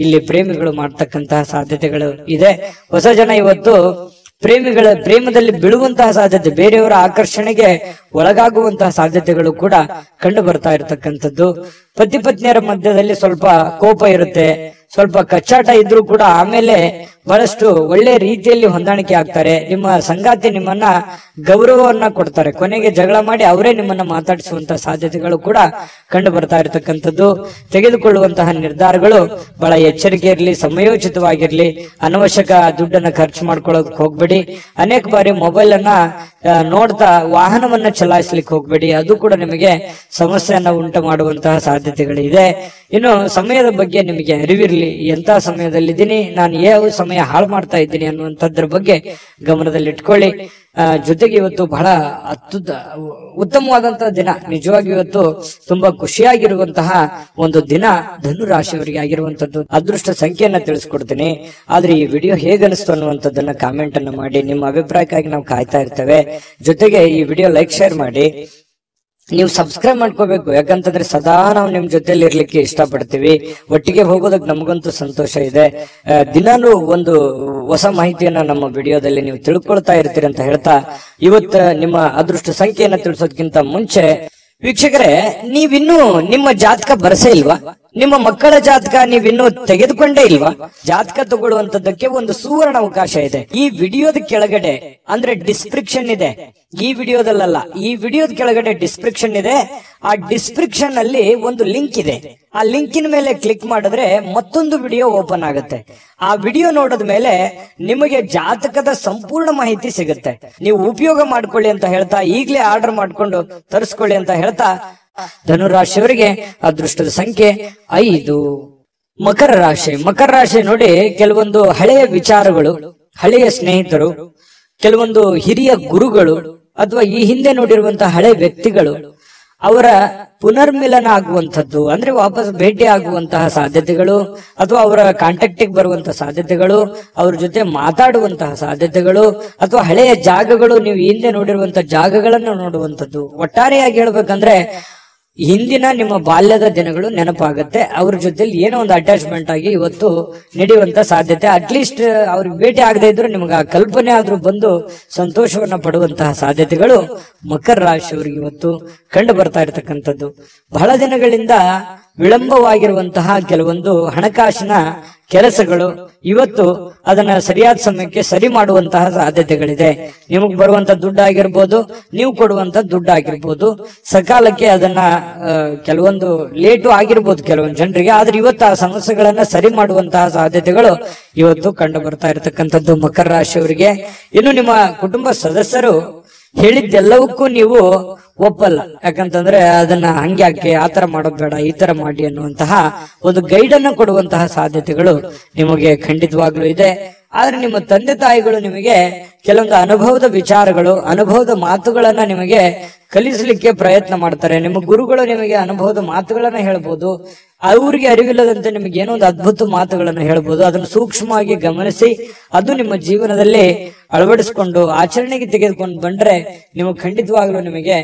Speaker 1: ಇಲ್ಲಿ ಪ್ರೇಮಿಗಳು ಮಾಡ್ತಕ್ಕಂತಹ ಸಾಧ್ಯತೆಗಳು ಇದೆ. ಹೊಸ ಜನ ಇವತ್ತು ಪ್ರೇಮದಲ್ಲಿ ಬೀಳುವಂತಹ ಸಾಧ್ಯತೆ, ಬೇರೆಯವರ ಆಕರ್ಷಣೆಗೆ ಒಳಗಾಗುವಂತಹ ಸಾಧ್ಯತೆಗಳು ಕೂಡ ಕಂಡು ಬರ್ತಾ ಇರತಕ್ಕಂಥದ್ದು. ಪತಿ ಪತ್ನಿಯರ ಮಧ್ಯದಲ್ಲಿ ಸ್ವಲ್ಪ ಕೋಪ ಇರುತ್ತೆ, ಸ್ವಲ್ಪ ಕಚ್ಚಾಟ ಇದ್ರೂ ಕೂಡ ಆಮೇಲೆ ಬಹಳಷ್ಟು ಒಳ್ಳೆ ರೀತಿಯಲ್ಲಿ ಹೊಂದಾಣಿಕೆ ಆಗ್ತಾರೆ. ನಿಮ್ಮ ಸಂಗಾತಿ ನಿಮ್ಮನ್ನ ಗೌರವವನ್ನ ಕೊಡ್ತಾರೆ, ಕೊನೆಗೆ ಜಗಳ ಮಾಡಿ ಅವರೇ ನಿಮ್ಮನ್ನ ಮಾತಾಡಿಸುವಂತಹ ಸಾಧ್ಯತೆಗಳು ಕೂಡ ಕಂಡು ಬರ್ತಾ ಇರತಕ್ಕಂಥದ್ದು. ತೆಗೆದುಕೊಳ್ಳುವಂತಹ ನಿರ್ಧಾರಗಳು ಬಹಳ ಎಚ್ಚರಿಕೆ ಇರಲಿ, ಸಮಯೋಚಿತವಾಗಿರ್ಲಿ. ಅನವಶ್ಯಕ ದುಡ್ಡನ್ನ ಖರ್ಚು ಮಾಡ್ಕೊಳ್ಳೋಕೆ ಹೋಗ್ಬೇಡಿ. ಅನೇಕ ಬಾರಿ ಮೊಬೈಲ್ ಅನ್ನ ನೋಡ್ತಾ ವಾಹನವನ್ನ ಚಲಾಯಿಸ್ಲಿಕ್ಕೆ ಹೋಗ್ಬೇಡಿ, ಅದು ಕೂಡ ನಿಮಗೆ ಸಮಸ್ಯೆಯನ್ನ ಉಂಟು ಮಾಡುವಂತಹ ಸಾಧ್ಯತೆಗಳಿದೆ. ಇನ್ನು ಸಮಯದ ಬಗ್ಗೆ ನಿಮಗೆ ಅರಿವಿರ್ಲಿ, ಎಂತ ಸಮಯದಲ್ಲಿದ್ದೀನಿ, ನಾನು ಯಾವ ಸಮಯ ಹಾಳು ಮಾಡ್ತಾ ಇದ್ದೀನಿ ಅನ್ನುವಂಥದ್ರ ಬಗ್ಗೆ ಗಮನದಲ್ಲಿ ಇಟ್ಕೊಳ್ಳಿ. ಜೊತೆಗೆ ಇವತ್ತು ಬಹಳ ಉತ್ತಮವಾದಂತಹ ದಿನ, ನಿಜವಾಗಿ ಇವತ್ತು ತುಂಬಾ ಖುಷಿಯಾಗಿರುವಂತಹ ಒಂದು ದಿನ ಧನು ರಾಶಿಯವರಿಗೆ ಆಗಿರುವಂತದ್ದು. ಅದೃಷ್ಟ ಸಂಖ್ಯೆಯನ್ನ ತಿಳಿಸ್ಕೊಡ್ತೀನಿ, ಆದ್ರೆ ಈ ವಿಡಿಯೋ ಹೇಗನಿಸ್ತು ಅನ್ನುವಂಥದ್ದನ್ನ ಕಾಮೆಂಟ್ ಅನ್ನ ಮಾಡಿ. ನಿಮ್ಮ ಅಭಿಪ್ರಾಯಕ್ಕಾಗಿ ನಾವು ಕಾಯ್ತಾ ಇರ್ತೇವೆ. ಜೊತೆಗೆ ಈ ವಿಡಿಯೋ ಲೈಕ್, ಶೇರ್ ಮಾಡಿ. ನೀವು ಸಬ್ಸ್ಕ್ರೈಬ್ ಮಾಡ್ಕೋಬೇಕು, ಯಾಕಂತಂದ್ರೆ ಸದಾ ನಾವು ನಿಮ್ ಜೊತೆಲಿ ಇರ್ಲಿಕ್ಕೆ ಇಷ್ಟಪಡ್ತೀವಿ. ಒಟ್ಟಿಗೆ ಹೋಗೋದಕ್ಕೆ ನಮಗಂತೂ ಸಂತೋಷ ಇದೆ. ದಿನಾನು ಒಂದು ಹೊಸ ಮಾಹಿತಿಯನ್ನ ನಮ್ಮ ವಿಡಿಯೋದಲ್ಲಿ ನೀವು ತಿಳ್ಕೊಳ್ತಾ ಇರ್ತೀರಿ ಅಂತ ಹೇಳ್ತಾ, ಇವತ್ತು ನಿಮ್ಮ ಅದೃಷ್ಟ ಸಂಖ್ಯೆಯನ್ನ ತಿಳಿಸೋದಕ್ಕಿಂತ ಮುಂಚೆ ವೀಕ್ಷಕರೇ, ನೀವಿನ್ನೂ ನಿಮ್ಮ ಜಾತಕ ಬರಸೇ ಇಲ್ವಾ? ನಿಮ್ಮ ಮಕ್ಕಳ ಜಾತಕ ನೀವಿನ್ನೂ ತೆಗೆದುಕೊಂಡೇ ಇಲ್ವಾ? ಜಾತಕ ತಗೊಳ್ಳುವಂತದ್ದಕ್ಕೆ ಒಂದು ಸುವರ್ಣ ಅವಕಾಶ ಇದೆ. ಈ ವಿಡಿಯೋದ ಕೆಳಗಡೆ ಅಂದ್ರೆ ಡಿಸ್ಕ್ರಿಪ್ಷನ್ ಇದೆ, ಈ ವಿಡಿಯೋದಲ್ಲ, ಈ ವಿಡಿಯೋದ ಕೆಳಗಡೆ ಡಿಸ್ಕ್ರಿಪ್ಷನ್ ಇದೆ. ಆ ಡಿಸ್ಕ್ರಿಪ್ಷನ್ ಅಲ್ಲಿ ಒಂದು ಲಿಂಕ್ ಇದೆ. ಆ ಲಿಂಕಿನ ಮೇಲೆ ಕ್ಲಿಕ್ ಮಾಡಿದ್ರೆ ಮತ್ತೊಂದು ವಿಡಿಯೋ ಓಪನ್ ಆಗುತ್ತೆ. ಆ ವಿಡಿಯೋ ನೋಡಿದ ಮೇಲೆ ನಿಮಗೆ ಜಾತಕದ ಸಂಪೂರ್ಣ ಮಾಹಿತಿ ಸಿಗುತ್ತೆ. ನೀವು ಉಪಯೋಗ ಮಾಡ್ಕೊಳ್ಳಿ ಅಂತ ಹೇಳ್ತಾ, ಈಗಲೇ ಆರ್ಡರ್ ಮಾಡ್ಕೊಂಡು ತರಿಸ್ಕೊಳ್ಳಿ ಅಂತ ಹೇಳ್ತಾ, ಧನುರಾಶಿಯವರಿಗೆ ಅದೃಷ್ಟದ ಸಂಖ್ಯೆ 5. ಮಕರ ರಾಶಿ. ಮಕರ ರಾಶಿ ನೋಡಿ, ಕೆಲವೊಂದು ಹಳೆಯ ವಿಚಾರಗಳು, ಹಳೆಯ ಸ್ನೇಹಿತರು, ಕೆಲವೊಂದು ಹಿರಿಯ ಗುರುಗಳು ಅಥವಾ ಈ ಹಿಂದೆ ನೋಡಿರುವಂತಹ ಹಳೆ ವ್ಯಕ್ತಿಗಳು ಅವರ ಪುನರ್ಮಿಲನ ಆಗುವಂಥದ್ದು, ಅಂದ್ರೆ ವಾಪಸ್ ಭೇಟಿ ಆಗುವಂತಹ ಸಾಧ್ಯತೆಗಳು, ಅಥವಾ ಅವರ ಕಾಂಟ್ಯಾಕ್ಟಿಗೆ ಬರುವಂತಹ ಸಾಧ್ಯತೆಗಳು, ಅವ್ರ ಜೊತೆ ಮಾತಾಡುವಂತಹ ಸಾಧ್ಯತೆಗಳು, ಅಥವಾ ಹಳೆಯ ಜಾಗಗಳು, ನೀವು ಹಿಂದೆ ನೋಡಿರುವಂತಹ ಜಾಗಗಳನ್ನು ನೋಡುವಂಥದ್ದು. ಒಟ್ಟಾರೆಯಾಗಿ ಹೇಳ್ಬೇಕಂದ್ರೆ ಹಿಂದಿನ ನಿಮ್ಮ ಬಾಲ್ಯದ ದಿನಗಳು ನೆನಪಾಗುತ್ತೆ. ಅವ್ರ ಜೊತೆಲಿ ಏನೋ ಒಂದು ಅಟ್ಯಾಚ್ಮೆಂಟ್ ಆಗಿ ಇವತ್ತು ನಡೆಯುವಂತ ಸಾಧ್ಯತೆ. ಅಟ್ಲೀಸ್ಟ್ ಅವ್ರಿಗೆ ಭೇಟಿ ಆಗದೆ ಇದ್ರು ನಿಮ್ಗೆ ಆ ಕಲ್ಪನೆ ಆದ್ರೂ ಬಂದು ಸಂತೋಷವನ್ನ ಪಡುವಂತಹ ಸಾಧ್ಯತೆಗಳು ಮಕರ ರಾಶಿಯವರಿಗೆ ಇವತ್ತು ಕಂಡು ಬರ್ತಾ ಇರತಕ್ಕಂಥದ್ದು. ಬಹಳ ದಿನಗಳಿಂದ ವಿಳಂಬವಾಗಿರುವಂತಹ ಕೆಲವೊಂದು ಹಣಕಾಸಿನ ಕೆಲಸಗಳು ಇವತ್ತು ಅದನ್ನ ಸರಿಯಾದ ಸಮಯಕ್ಕೆ ಸರಿ ಮಾಡುವಂತಹ ಸಾಧ್ಯತೆಗಳಿದೆ. ನಿಮಗ್ ಬರುವಂತ ದುಡ್ಡಾಗಿರ್ಬೋದು, ನೀವು ಕೊಡುವಂತ ದುಡ್ಡಾಗಿರ್ಬೋದು, ಸಕಾಲಕ್ಕೆ ಅದನ್ನ ಕೆಲವೊಂದು ಲೇಟು ಆಗಿರ್ಬೋದು ಕೆಲವೊಂದು ಜನರಿಗೆ, ಆದ್ರೆ ಇವತ್ತು ಆ ಸಮಸ್ಯೆಗಳನ್ನ ಸರಿ ಮಾಡುವಂತಹ ಸಾಧ್ಯತೆಗಳು ಇವತ್ತು ಕಂಡು ಬರ್ತಾ ಇರತಕ್ಕಂಥದ್ದು ಮಕರ ರಾಶಿಯವರಿಗೆ. ಇನ್ನು ನಿಮ್ಮ ಕುಟುಂಬ ಸದಸ್ಯರು ಹೇಳಿದ್ದೆಲ್ಲವಕ್ಕೂ ನೀವು ಒಪ್ಪಲ್ಲ, ಯಾಕಂತಂದ್ರೆ ಅದನ್ನ ಹಂಗ್ಯಾಕೆ, ಆತರ ಮಾಡೋದ್ ಬೇಡ, ಈ ತರ ಮಾಡಿ ಅನ್ನುವಂತಹ ಒಂದು ಗೈಡ್ ಅನ್ನು ಕೊಡುವಂತಹ ಸಾಧ್ಯತೆಗಳು ನಿಮಗೆ ಖಂಡಿತವಾಗ್ಲೂ ಇದೆ. ಆದ್ರೆ ನಿಮ್ಮ ತಂದೆ ತಾಯಿಗಳು ನಿಮಗೆ ಕೆಲವೊಂದು ಅನುಭವದ ವಿಚಾರಗಳು, ಅನುಭವದ ಮಾತುಗಳನ್ನ ನಿಮಗೆ ಕಲಿಸಲಿಕ್ಕೆ ಪ್ರಯತ್ನ ಮಾಡ್ತಾರೆ. ನಿಮ್ಮ ಗುರುಗಳು ನಿಮಗೆ ಅನುಭವದ ಮಾತುಗಳನ್ನ ಹೇಳ್ಬೋದು, ಅವ್ರಿಗೆ ಅರಿವಿಲ್ಲದಂತೆ ನಿಮಗೆ ಏನೋ ಒಂದು ಅದ್ಭುತ ಮಾತುಗಳನ್ನು ಹೇಳ್ಬೋದು. ಅದನ್ನು ಸೂಕ್ಷ್ಮವಾಗಿ ಗಮನಿಸಿ ಅದು ನಿಮ್ಮ ಜೀವನದಲ್ಲಿ ಅಳವಡಿಸಿಕೊಂಡು ಆಚರಣೆಗೆ ತೆಗೆದುಕೊಂಡು ಬಂದ್ರೆ ನಿಮಗೆ ಖಂಡಿತವಾಗ್ಲೂ ನಿಮಗೆ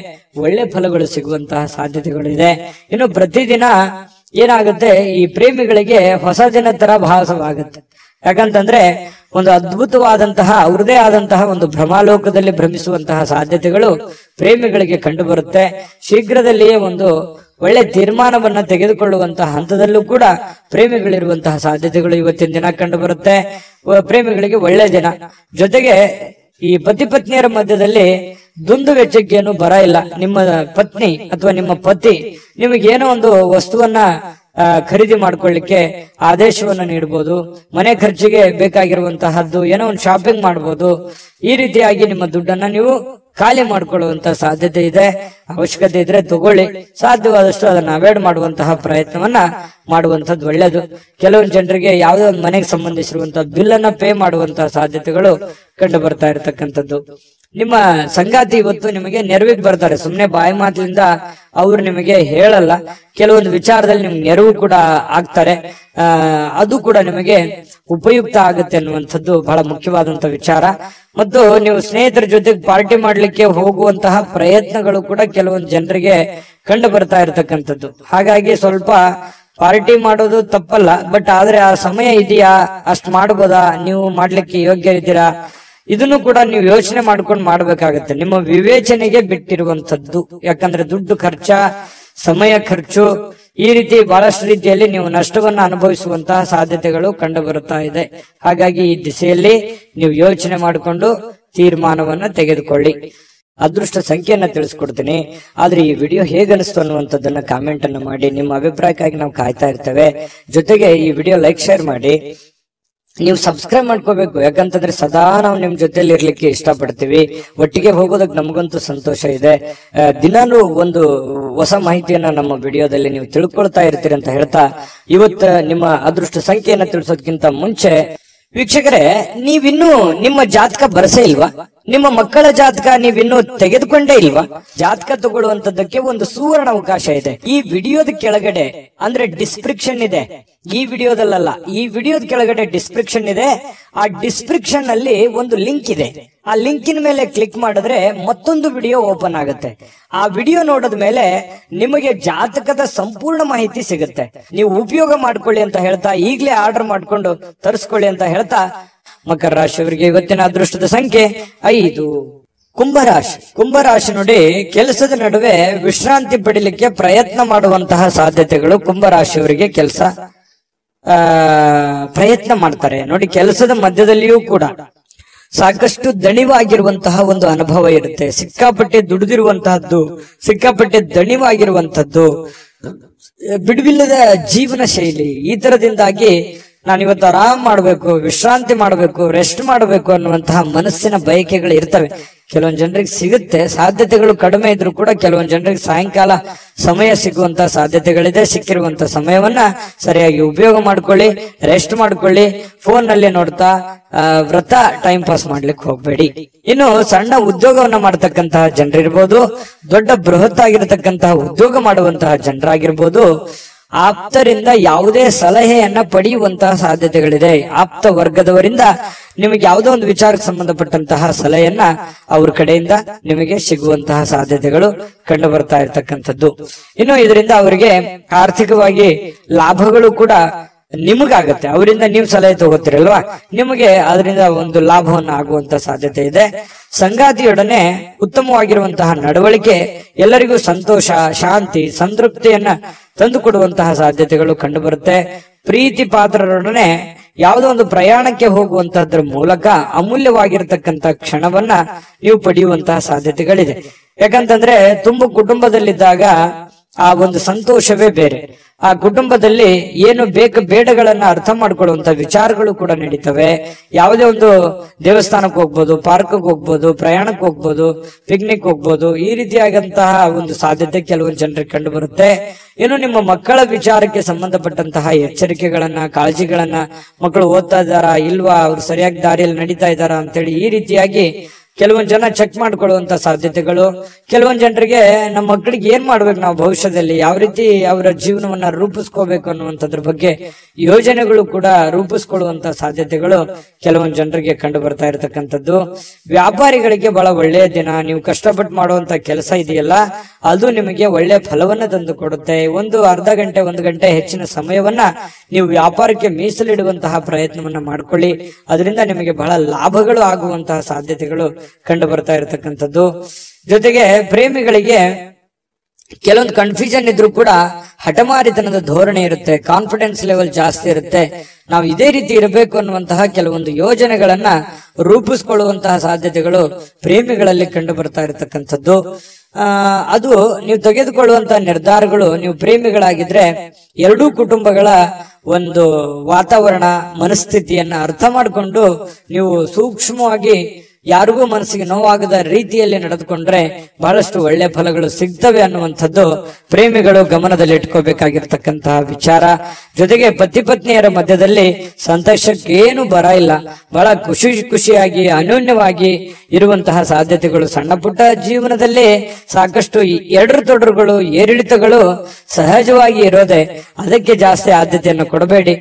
Speaker 1: ಒಳ್ಳೆ ಫಲಗಳು ಸಿಗುವಂತಹ ಸಾಧ್ಯತೆಗಳಿದೆ. ಇನ್ನು ಪ್ರತಿದಿನ ಏನಾಗುತ್ತೆ, ಈ ಪ್ರೇಮಿಗಳಿಗೆ ಹೊಸ ದಿನ ತರ ಭಾಸವಾಗುತ್ತೆ. ಯಾಕಂತಂದ್ರೆ ಒಂದು ಅದ್ಭುತವಾದಂತಹ ಅವ್ರದೇ ಆದಂತಹ ಒಂದು ಭ್ರಮಾಲೋಕದಲ್ಲಿ ಭ್ರಮಿಸುವಂತಹ ಸಾಧ್ಯತೆಗಳು ಪ್ರೇಮಿಗಳಿಗೆ ಕಂಡು ಬರುತ್ತೆ. ಶೀಘ್ರದಲ್ಲಿಯೇ ಒಂದು ಒಳ್ಳೆ ತೀರ್ಮಾನವನ್ನ ತೆಗೆದುಕೊಳ್ಳುವಂತಹ ಹಂತದಲ್ಲೂ ಕೂಡ ಪ್ರೇಮಿಗಳಿರುವಂತಹ ಸಾಧ್ಯತೆಗಳು ಇವತ್ತಿನ ದಿನ ಕಂಡು ಬರುತ್ತೆ. ಪ್ರೇಮಿಗಳಿಗೆ ಒಳ್ಳೆ ದಿನ. ಜೊತೆಗೆ ಈ ಪತಿ ಪತ್ನಿಯರ ಮಧ್ಯದಲ್ಲಿ ದುಂದು ವೆಚ್ಚಕ್ಕೇನು ಬರ ಇಲ್ಲ. ನಿಮ್ಮ ಪತ್ನಿ ಅಥವಾ ನಿಮ್ಮ ಪತಿ ನಿಮಗೇನೋ ಒಂದು ವಸ್ತುವನ್ನ ಖರೀದಿ ಮಾಡ್ಕೊಳ್ಳಿಕ್ಕೆ ಆದೇಶವನ್ನ ನೀಡಬಹುದು, ಮನೆ ಖರ್ಚಿಗೆ ಬೇಕಾಗಿರುವಂತಹದ್ದು ಏನೋ ಒಂದು ಶಾಪಿಂಗ್ ಮಾಡಬಹುದು. ಈ ರೀತಿಯಾಗಿ ನಿಮ್ಮ ದುಡ್ಡನ್ನ ನೀವು ಖಾಲಿ ಮಾಡ್ಕೊಳ್ಳುವಂತ ಸಾಧ್ಯತೆ ಇದೆ. ಅವಶ್ಯಕತೆ ಇದ್ರೆ ತಗೊಳ್ಳಿ, ಸಾಧ್ಯವಾದಷ್ಟು ಅದನ್ನ ಅವಾಯ್ಡ್ ಮಾಡುವಂತಹ ಪ್ರಯತ್ನವನ್ನ ಮಾಡುವಂತದ್ದು ಒಳ್ಳೇದು. ಕೆಲವೊಂದು ಜನರಿಗೆ ಯಾವುದೋ ಒಂದು ಮನೆಗೆ ಸಂಬಂಧಿಸಿರುವಂತಹ ಬಿಲ್ ಅನ್ನ ಪೇ ಮಾಡುವಂತಹ ಸಾಧ್ಯತೆಗಳು ಕಂಡು ಬರ್ತಾ ಇರತಕ್ಕಂಥದ್ದು. ನಿಮ್ಮ ಸಂಗಾತಿ ಇವತ್ತು ನಿಮಗೆ ನೆರವಿಗೆ ಬರ್ತಾರೆ. ಸುಮ್ನೆ ಬಾಯಿ ಮಾತಿನಿಂದ ಅವ್ರು ನಿಮಗೆ ಹೇಳಲ್ಲ, ಕೆಲವೊಂದು ವಿಚಾರದಲ್ಲಿ ನಿಮ್ಗೆ ನೆರವು ಕೂಡ ಆಗ್ತಾರೆ. ಅದು ಕೂಡ ನಿಮಗೆ ಉಪಯುಕ್ತ ಆಗುತ್ತೆ ಅನ್ನುವಂಥದ್ದು ಬಹಳ ಮುಖ್ಯವಾದಂತ ವಿಚಾರ. ಮತ್ತು ನೀವು ಸ್ನೇಹಿತರ ಜೊತೆಗೆ ಪಾರ್ಟಿ ಮಾಡ್ಲಿಕ್ಕೆ ಹೋಗುವಂತಹ ಪ್ರಯತ್ನಗಳು ಕೂಡ ಕೆಲವೊಂದು ಜನರಿಗೆ ಕಂಡು ಬರ್ತಾ ಇರತಕ್ಕಂಥದ್ದು. ಹಾಗಾಗಿ ಸ್ವಲ್ಪ ಪಾರ್ಟಿ ಮಾಡೋದು ತಪ್ಪಲ್ಲ, ಬಟ್ ಆದ್ರೆ ಆ ಸಮಯ ಇದೆಯಾ, ಅಷ್ಟ್ ಮಾಡ್ಬೋದಾ, ನೀವು ಮಾಡ್ಲಿಕ್ಕೆ ಯೋಗ್ಯ ಇದ್ದೀರಾ, ಇದನ್ನು ಕೂಡ ನೀವು ಯೋಚನೆ ಮಾಡ್ಕೊಂಡು ಮಾಡ್ಬೇಕಾಗತ್ತೆ. ನಿಮ್ಮ ವಿವೇಚನೆಗೆ ಬಿಟ್ಟಿರುವಂತದ್ದು. ಯಾಕಂದ್ರೆ ದುಡ್ಡು ಖರ್ಚ, ಸಮಯ ಖರ್ಚು, ಈ ರೀತಿ ಬಹಳಷ್ಟು ರೀತಿಯಲ್ಲಿ ನೀವು ನಷ್ಟವನ್ನ ಅನುಭವಿಸುವಂತಹ ಸಾಧ್ಯತೆಗಳು ಕಂಡು ಬರುತ್ತಾ ಇದೆ. ಹಾಗಾಗಿ ಈ ದಿಸೆಯಲ್ಲಿ ನೀವು ಯೋಚನೆ ಮಾಡಿಕೊಂಡು ತೀರ್ಮಾನವನ್ನ ತೆಗೆದುಕೊಳ್ಳಿ. ಅದೃಷ್ಟ ಸಂಖ್ಯೆಯನ್ನ ತಿಳಿಸ್ಕೊಡ್ತೀನಿ. ಆದ್ರೆ ಈ ವಿಡಿಯೋ ಹೇಗನಿಸ್ತು ಅನ್ನುವಂಥದ್ದನ್ನ ಕಾಮೆಂಟ್ ಅನ್ನ ಮಾಡಿ. ನಿಮ್ಮ ಅಭಿಪ್ರಾಯಕ್ಕಾಗಿ ನಾವು ಕಾಯ್ತಾ ಇರ್ತೇವೆ. ಜೊತೆಗೆ ಈ ವಿಡಿಯೋ ಲೈಕ್, ಶೇರ್ ಮಾಡಿ. ನೀವು ಸಬ್ಸ್ಕ್ರೈಬ್ ಮಾಡ್ಕೋಬೇಕು, ಯಾಕಂತಂದ್ರೆ ಸದಾ ನಾವು ನಿಮ್ ಜೊತೆಲಿ ಇರ್ಲಿಕ್ಕೆ ಇಷ್ಟಪಡ್ತೀವಿ. ಒಟ್ಟಿಗೆ ಹೋಗೋದಕ್ಕೆ ನಮಗಂತೂ ಸಂತೋಷ ಇದೆ. ದಿನಾನು ಒಂದು ಹೊಸ ಮಾಹಿತಿಯನ್ನ ನಮ್ಮ ವಿಡಿಯೋದಲ್ಲಿ ನೀವು ತಿಳ್ಕೊಳ್ತಾ ಇರ್ತೀರಿ ಅಂತ ಹೇಳ್ತಾ, ಇವತ್ತು ನಿಮ್ಮ ಅದೃಷ್ಟ ಸಂಖ್ಯೆಯನ್ನ ತಿಳಿಸೋದಕ್ಕಿಂತ ಮುಂಚೆ ವೀಕ್ಷಕರೇ, ನೀವಿನ್ನೂ ನಿಮ್ಮ ಜಾತಕ ಬರಸೇ ಇಲ್ವಾ? ನಿಮ್ಮ ಮಕ್ಕಳ ಜಾತಕ ನೀವಿನ್ನೂ ತೆಗೆದುಕೊಂಡೇ ಇಲ್ವಾ? ಜಾತಕ ತಗೊಳ್ಳುವಂತದ್ದಕ್ಕೆ ಒಂದು ಸುವರ್ಣ ಅವಕಾಶ ಇದೆ. ಈ ವಿಡಿಯೋದ ಕೆಳಗಡೆ ಅಂದ್ರೆ ಡಿಸ್ಕ್ರಿಪ್ಷನ್ ಇದೆ. ಈ ವಿಡಿಯೋದಲ್ಲ, ಈ ವಿಡಿಯೋದ ಕೆಳಗಡೆ ಡಿಸ್ಕ್ರಿಪ್ಷನ್ ಇದೆ. ಆ ಡಿಸ್ಕ್ರಿಪ್ಷನ್ ಅಲ್ಲಿ ಒಂದು ಲಿಂಕ್ ಇದೆ. ಆ ಲಿಂಕಿನ ಮೇಲೆ ಕ್ಲಿಕ್ ಮಾಡಿದ್ರೆ ಮತ್ತೊಂದು ವಿಡಿಯೋ ಓಪನ್ ಆಗುತ್ತೆ. ಆ ವಿಡಿಯೋ ನೋಡಿದ ಮೇಲೆ ನಿಮಗೆ ಜಾತಕದ ಸಂಪೂರ್ಣ ಮಾಹಿತಿ ಸಿಗುತ್ತೆ. ನೀವು ಉಪಯೋಗ ಮಾಡ್ಕೊಳ್ಳಿ ಅಂತ ಹೇಳ್ತಾ, ಈಗಲೇ ಆರ್ಡರ್ ಮಾಡ್ಕೊಂಡು ತರಿಸ್ಕೊಳ್ಳಿ ಅಂತ ಹೇಳ್ತಾ, ಮಕರ ರಾಶಿಯವರಿಗೆ ಇವತ್ತಿನ ಅದೃಷ್ಟದ ಸಂಖ್ಯೆ 5. ಕುಂಭರಾಶಿ. ಕುಂಭರಾಶಿ ನೋಡಿ, ಕೆಲಸದ ನಡುವೆ ವಿಶ್ರಾಂತಿ ಪಡಿಲಿಕ್ಕೆ ಪ್ರಯತ್ನ ಮಾಡುವಂತಹ ಸಾಧ್ಯತೆಗಳು ಕುಂಭರಾಶಿಯವರಿಗೆ ಪ್ರಯತ್ನ ಮಾಡ್ತಾರೆ. ನೋಡಿ, ಕೆಲಸದ ಮಧ್ಯದಲ್ಲಿಯೂ ಕೂಡ ಸಾಕಷ್ಟು ದಣಿವಾಗಿರುವಂತಹ ಒಂದು ಅನುಭವ ಇರುತ್ತೆ. ಸಿಕ್ಕಾಪಟ್ಟೆ ದುಡಿದಿರುವಂತಹದ್ದು, ಸಿಕ್ಕಾಪಟ್ಟೆ ದಣಿವಾಗಿರುವಂತಹದ್ದು, ಬಿಡುವಿಲ್ಲದ ಜೀವನ ಶೈಲಿ, ಈ ತರದಿಂದಾಗಿ ನಾನಿವತ್ತು ಆರಾಮ್ ಮಾಡ್ಬೇಕು, ವಿಶ್ರಾಂತಿ ಮಾಡ್ಬೇಕು, ರೆಸ್ಟ್ ಮಾಡ್ಬೇಕು ಅನ್ನುವಂತಹ ಮನಸ್ಸಿನ ಬಯಕೆಗಳು ಇರ್ತವೆ. ಕೆಲವೊಂದು ಜನರಿಗೆ ಸಿಗುತ್ತೆ, ಸಾಧ್ಯತೆಗಳು ಕಡಿಮೆ ಇದ್ರೂ ಕೂಡ ಕೆಲವೊಂದು ಜನರಿಗೆ ಸಾಯಂಕಾಲ ಸಮಯ ಸಿಗುವಂತಹ ಸಾಧ್ಯತೆಗಳಿದೆ. ಸಿಕ್ಕಿರುವಂತಹ ಸಮಯವನ್ನ ಸರಿಯಾಗಿ ಉಪಯೋಗ ಮಾಡ್ಕೊಳ್ಳಿ, ರೆಸ್ಟ್ ಮಾಡ್ಕೊಳ್ಳಿ. ಫೋನ್ ನಲ್ಲಿ ನೋಡ್ತಾ ವ್ರತ ಟೈಮ್ ಪಾಸ್ ಮಾಡ್ಲಿಕ್ಕೆ ಹೋಗ್ಬೇಡಿ. ಇನ್ನು ಸಣ್ಣ ಉದ್ಯೋಗವನ್ನ ಮಾಡ್ತಕ್ಕಂತಹ ಜನರಿರ್ಬೋದು, ದೊಡ್ಡ ಬೃಹತ್ ಆಗಿರತಕ್ಕಂತಹ ಉದ್ಯೋಗ ಮಾಡುವಂತಹ ಜನರಾಗಿರ್ಬೋದು, ಆಪ್ತರಿಂದ ಯಾವುದೇ ಸಲಹೆಯನ್ನ ಪಡೆಯುವಂತಹ ಸಾಧ್ಯತೆಗಳಿದೆ. ಆಪ್ತ ವರ್ಗದವರಿಂದ ನಿಮಗೆ ಯಾವುದೋ ಒಂದು ವಿಚಾರಕ್ಕೆ ಸಂಬಂಧಪಟ್ಟಂತಹ ಸಲಹೆಯನ್ನ ಅವ್ರ ಕಡೆಯಿಂದ ನಿಮಗೆ ಸಿಗುವಂತಹ ಸಾಧ್ಯತೆಗಳು ಕಂಡು ಬರ್ತಾ ಇರ್ತಕ್ಕಂಥದ್ದು. ಇನ್ನು ಇದರಿಂದ ಅವರಿಗೆ ಆರ್ಥಿಕವಾಗಿ ಲಾಭಗಳು ಕೂಡ ನಿಮಗಾಗತ್ತೆ. ಅವರಿಂದ ನೀವು ಸಲಹೆ ತಗೋತೀರಲ್ವಾ, ನಿಮಗೆ ಅದರಿಂದ ಒಂದು ಲಾಭವನ್ನ ಆಗುವಂತ ಸಾಧ್ಯತೆ ಇದೆ. ಸಂಗಾತಿಯೊಡನೆ ಉತ್ತಮವಾಗಿರುವಂತಹ ನಡವಳಿಕೆ ಎಲ್ಲರಿಗೂ ಸಂತೋಷ, ಶಾಂತಿ, ಸಂತೃಪ್ತಿಯನ್ನ ತಂದುಕೊಡುವಂತಹ ಸಾಧ್ಯತೆಗಳು ಕಂಡು ಬರುತ್ತೆ. ಪ್ರೀತಿ ಪಾತ್ರರೊಡನೆ ಯಾವುದೋ ಒಂದು ಪ್ರಯಾಣಕ್ಕೆ ಹೋಗುವಂತಹದ್ರ ಮೂಲಕ ಅಮೂಲ್ಯವಾಗಿರ್ತಕ್ಕಂಥ ಕ್ಷಣವನ್ನ ನೀವು ಪಡೆಯುವಂತಹ ಸಾಧ್ಯತೆಗಳಿದೆ. ಯಾಕಂತಂದ್ರೆ ತುಂಬ ಕುಟುಂಬದಲ್ಲಿದ್ದಾಗ ಆ ಒಂದು ಸಂತೋಷವೇ ಬೇರೆ. ಆ ಕುಟುಂಬದಲ್ಲಿ ಏನು ಬೇಡಗಳನ್ನ ಅರ್ಥ ಮಾಡ್ಕೊಳ್ಳುವಂತ ವಿಚಾರಗಳು ಕೂಡ ನಡೀತವೆ. ಯಾವುದೇ ಒಂದು ದೇವಸ್ಥಾನಕ್ಕೆ ಹೋಗ್ಬೋದು, ಪಾರ್ಕ್ಗೆ ಹೋಗ್ಬೋದು, ಪ್ರಯಾಣಕ್ಕೆ ಹೋಗ್ಬೋದು, ಪಿಕ್ನಿಕ್ ಹೋಗ್ಬೋದು, ಈ ರೀತಿಯಾದಂತಹ ಒಂದು ಸಾಧ್ಯತೆ ಕೆಲವೊಂದು ಜನರಿಗೆ ಕಂಡು ಬರುತ್ತೆ. ಇನ್ನು ನಿಮ್ಮ ಮಕ್ಕಳ ವಿಚಾರಕ್ಕೆ ಸಂಬಂಧಪಟ್ಟಂತಹ ಎಚ್ಚರಿಕೆಗಳನ್ನ, ಕಾಳಜಿಗಳನ್ನ, ಮಕ್ಕಳು ಓದ್ತಾ ಇದ್ದಾರಾ ಇಲ್ವಾ, ಅವ್ರು ಸರಿಯಾಗಿ ದಾರಿಯಲ್ಲಿ ನಡೀತಾ ಇದ್ದಾರಾ ಅಂತೇಳಿ ಈ ರೀತಿಯಾಗಿ ಕೆಲವೊಂದು ಜನ ಚೆಕ್ ಮಾಡ್ಕೊಳ್ಳುವಂತ ಸಾಧ್ಯತೆಗಳು. ಕೆಲವೊಂದು ಜನರಿಗೆ ನಮ್ಮ ಮಕ್ಕಳಿಗೆ ಏನ್ ಮಾಡ್ಬೇಕು, ನಾವು ಭವಿಷ್ಯದಲ್ಲಿ ಯಾವ ರೀತಿ ಅವರ ಜೀವನವನ್ನ ರೂಪಿಸ್ಕೋಬೇಕು ಅನ್ನುವಂಥದ್ರ ಬಗ್ಗೆ ಯೋಜನೆಗಳು ಕೂಡ ರೂಪಿಸ್ಕೊಳ್ಳುವಂತ ಸಾಧ್ಯತೆಗಳು ಕೆಲವೊಂದು ಜನರಿಗೆ ಕಂಡು ಬರ್ತಾ ಇರತಕ್ಕಂಥದ್ದು. ವ್ಯಾಪಾರಿಗಳಿಗೆ ಬಹಳ ಒಳ್ಳೆಯ ದಿನ. ನೀವು ಕಷ್ಟಪಟ್ಟು ಮಾಡುವಂತ ಕೆಲಸ ಇದೆಯಲ್ಲ, ಅದು ನಿಮಗೆ ಒಳ್ಳೆಯ ಫಲವನ್ನ ತಂದು ಕೊಡುತ್ತೆ. ಒಂದು ಅರ್ಧ ಗಂಟೆ, 1 ಗಂಟೆ ಹೆಚ್ಚಿನ ಸಮಯವನ್ನ ನೀವು ವ್ಯಾಪಾರಕ್ಕೆ ಮೀಸಲಿಡುವಂತಹ ಪ್ರಯತ್ನವನ್ನ ಮಾಡ್ಕೊಳ್ಳಿ. ಅದರಿಂದ ನಿಮಗೆ ಬಹಳ ಲಾಭಗಳು ಆಗುವಂತಹ ಸಾಧ್ಯತೆಗಳು ಕಂಡು ಬರ್ತಾ ಇರತಕ್ಕಂಥದ್ದು. ಜೊತೆಗೆ ಪ್ರೇಮಿಗಳಿಗೆ ಕೆಲವೊಂದು ಕನ್ಫ್ಯೂಷನ್ ಇದ್ರೂ ಕೂಡ ಹಠಮಾರಿತನದ ಧೋರಣೆ ಇರುತ್ತೆ, ಕಾನ್ಫಿಡೆನ್ಸ್ ಲೆವೆಲ್ ಜಾಸ್ತಿ ಇರುತ್ತೆ. ನಾವು ಇದೇ ರೀತಿ ಇರಬೇಕು ಅನ್ನುವಂತಹ ಕೆಲವೊಂದು ಯೋಜನೆಗಳನ್ನ ರೂಪಿಸ್ಕೊಳ್ಳುವಂತಹ ಸಾಧ್ಯತೆಗಳು ಪ್ರೇಮಿಗಳಲ್ಲಿ ಕಂಡು ಬರ್ತಾ ಇರತಕ್ಕಂಥದ್ದು. ಅದು ನೀವು ತೆಗೆದುಕೊಳ್ಳುವಂತಹ ನಿರ್ಧಾರಗಳು, ನೀವು ಪ್ರೇಮಿಗಳಾಗಿದ್ರೆ ಎರಡೂ ಕುಟುಂಬಗಳ ಒಂದು ವಾತಾವರಣ, ಮನಸ್ಥಿತಿಯನ್ನ ಅರ್ಥ ಮಾಡಿಕೊಂಡು ನೀವು ಸೂಕ್ಷ್ಮವಾಗಿ ಯಾರಿಗೂ ಮನಸ್ಸಿಗೆ ನೋವಾಗದ ರೀತಿಯಲ್ಲಿ ನಡೆದುಕೊಂಡ್ರೆ ಬಹಳಷ್ಟು ಒಳ್ಳೆ ಫಲಗಳು ಸಿಗ್ತವೆ ಅನ್ನುವಂಥದ್ದು ಪ್ರೇಮಿಗಳು ಗಮನದಲ್ಲಿ ಇಟ್ಕೋಬೇಕಾಗಿರ್ತಕ್ಕಂತಹ ವಿಚಾರ. ಜೊತೆಗೆ ಪತಿ ಪತ್ನಿಯರ ಮಧ್ಯದಲ್ಲಿ ಸಂತೋಷಕ್ಕೆ ಏನು ಬರ ಇಲ್ಲ, ಬಹಳ ಖುಷಿಯಾಗಿ ಅನ್ಯೋನ್ಯವಾಗಿ ಇರುವಂತಹ ಸಾಧ್ಯತೆಗಳು. ಸಣ್ಣ ಪುಟ್ಟ ಜೀವನದಲ್ಲಿ ಸಾಕಷ್ಟು ತೊಡರುಗಳು ಏರಿಳಿತಗಳು ಸಹಜವಾಗಿ ಇರೋದೆ. ಅದಕ್ಕೆ ಜಾಸ್ತಿ ಆದ್ಯತೆಯನ್ನು ಕೊಡಬೇಡಿ.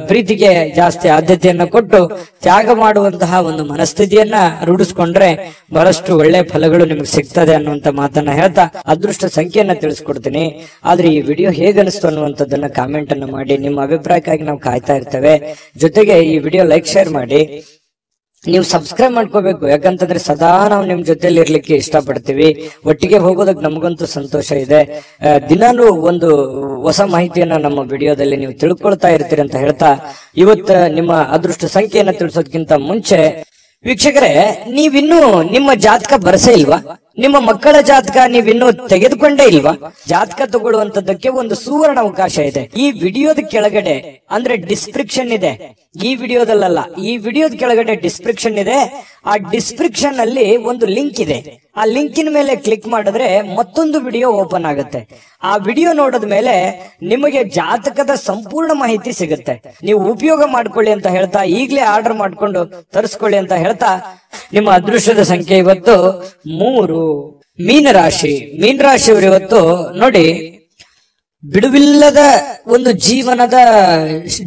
Speaker 1: ಪ್ರೀತಿಗೆ ಜಾಸ್ತಿ ಆದ್ಯತೆಯನ್ನು ಕೊಟ್ಟು ತ್ಯಾಗ ಮಾಡುವಂತಹ ಒಂದು ಮನಸ್ಥಿತಿಯನ್ನ ರೂಢಿಸ್ಕೊಂಡ್ರೆ ಬಹಳಷ್ಟು ಒಳ್ಳೆ ಫಲಗಳು ನಿಮ್ಗೆ ಸಿಗ್ತದೆ ಅನ್ನುವಂತ ಮಾತನ್ನ ಹೇಳ್ತಾ ಅದೃಷ್ಟ ಸಂಖ್ಯೆಯನ್ನ ತಿಳಿಸ್ಕೊಡ್ತೀನಿ. ಆದ್ರೆ ಈ ವಿಡಿಯೋ ಹೇಗನಿಸ್ತು ಅನ್ನುವಂಥದ್ದನ್ನ ಕಾಮೆಂಟ್ ಅನ್ನು ಮಾಡಿ. ನಿಮ್ಮ ಅಭಿಪ್ರಾಯಕ್ಕಾಗಿ ನಾವು ಕಾಯ್ತಾ ಇರ್ತೇವೆ. ಜೊತೆಗೆ ಈ ವಿಡಿಯೋ ಲೈಕ್ ಶೇರ್ ಮಾಡಿ. ನೀವು ಸಬ್ಸ್ಕ್ರೈಬ್ ಮಾಡ್ಕೋಬೇಕು, ಯಾಕಂತಂದ್ರೆ ಸದಾ ನಾವು ನಿಮ್ ಜೊತೆಲಿ ಇರ್ಲಿಕ್ಕೆ ಇಷ್ಟಪಡ್ತೀವಿ. ಒಟ್ಟಿಗೆ ಹೋಗೋದಕ್ಕೆ ನಮಗಂತೂ ಸಂತೋಷ ಇದೆ. ದಿನಾನು ಒಂದು ಹೊಸ ಮಾಹಿತಿಯನ್ನ ನಮ್ಮ ವಿಡಿಯೋದಲ್ಲಿ ನೀವು ತಿಳ್ಕೊಳ್ತಾ ಇರ್ತೀರಿ ಅಂತ ಹೇಳ್ತಾ ಇವತ್ತು ನಿಮ್ಮ ಅದೃಷ್ಟ ಸಂಖ್ಯೆಯನ್ನ ತಿಳಿಸೋದಕ್ಕಿಂತ ಮುಂಚೆ ವೀಕ್ಷಕರೇ, ನೀವಿನ್ನೂ ನಿಮ್ಮ ಜಾತಕ ಬರಸೇ ಇಲ್ವಾ? ನಿಮ್ಮ ಮಕ್ಕಳ ಜಾತಕ ನೀವಿನ್ನೂ ತೆಗೆದುಕೊಂಡೇ ಇಲ್ವಾ? ಜಾತಕ ತಗೊಳ್ಳುವಂತದ್ದಕ್ಕೆ ಒಂದು ಸುವರ್ಣ ಅವಕಾಶ ಇದೆ. ಈ ವಿಡಿಯೋದ ಕೆಳಗಡೆ ಅಂದ್ರೆ ಡಿಸ್ಕ್ರಿಪ್ಷನ್ ಇದೆ. ಈ ವಿಡಿಯೋದಲ್ಲ, ಈ ವಿಡಿಯೋದ ಕೆಳಗಡೆ ಡಿಸ್ಕ್ರಿಪ್ಷನ್ ಇದೆ. ಆ ಡಿಸ್ಕ್ರಿಪ್ಷನ್ ಅಲ್ಲಿ ಒಂದು ಲಿಂಕ್ ಇದೆ. ಆ ಲಿಂಕಿನ ಮೇಲೆ ಕ್ಲಿಕ್ ಮಾಡಿದ್ರೆ ಮತ್ತೊಂದು ವಿಡಿಯೋ ಓಪನ್ ಆಗುತ್ತೆ. ಆ ವಿಡಿಯೋ ನೋಡಿದ ಮೇಲೆ ನಿಮಗೆ ಜಾತಕದ ಸಂಪೂರ್ಣ ಮಾಹಿತಿ ಸಿಗುತ್ತೆ. ನೀವು ಉಪಯೋಗ ಮಾಡ್ಕೊಳ್ಳಿ ಅಂತ ಹೇಳ್ತಾ, ಈಗಲೇ ಆರ್ಡರ್ ಮಾಡ್ಕೊಂಡು ತರಿಸ್ಕೊಳ್ಳಿ ಅಂತ ಹೇಳ್ತಾ, ನಿಮ್ಮ ಅದೃಷ್ಟದ ಸಂಖ್ಯೆ ಇವತ್ತು 3. ಮೀನರಾಶಿ. ಮೀನರಾಶಿಯವರು ಇವತ್ತು ನೋಡಿ, ಬಿಡುವಿಲ್ಲದ ಒಂದು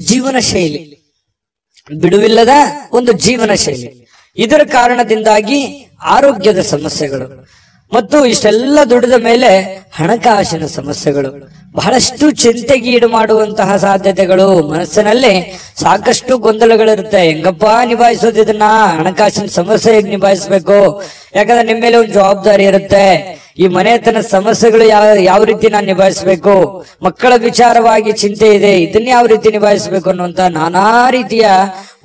Speaker 1: ಜೀವನ ಶೈಲಿ, ಬಿಡುವಿಲ್ಲದ ಒಂದು ಜೀವನ ಶೈಲಿ. ಇದರ ಕಾರಣದಿಂದಾಗಿ ಆರೋಗ್ಯದ ಸಮಸ್ಯೆಗಳು ಮತ್ತು ಇಷ್ಟೆಲ್ಲ ದುಡಿದ ಮೇಲೆ ಹಣಕಾಸಿನ ಸಮಸ್ಯೆಗಳು, ಬಹಳಷ್ಟು ಚಿಂತೆಗೀಡು ಮಾಡುವಂತಹ ಸಾಧ್ಯತೆಗಳು. ಮನಸ್ಸಿನಲ್ಲಿ ಸಾಕಷ್ಟು ಗೊಂದಲಗಳಿರುತ್ತೆ. ಹೆಂಗಪ್ಪ ನಿಭಾಯಿಸೋದು ಇದನ್ನ? ಹಣಕಾಸಿನ ಸಮಸ್ಯೆ ಹೇಗೆ ನಿಭಾಯಿಸ್ಬೇಕು? ಯಾಕಂದ್ರೆ ನಿಮ್ಮ ಮೇಲೆ ಒಂದು ಜವಾಬ್ದಾರಿ ಇರುತ್ತೆ. ಈ ಮನೆತನ ಸಮಸ್ಯೆಗಳು ಯಾವ ರೀತಿ ನಾನು ನಿಭಾಯಿಸಬೇಕು? ಮಕ್ಕಳ ವಿಚಾರವಾಗಿ ಚಿಂತೆ ಇದೆ, ಇದನ್ನ ಯಾವ ರೀತಿ ನಿಭಾಯಿಸಬೇಕು ಅನ್ನುವಂತ ನಾನಾ ರೀತಿಯ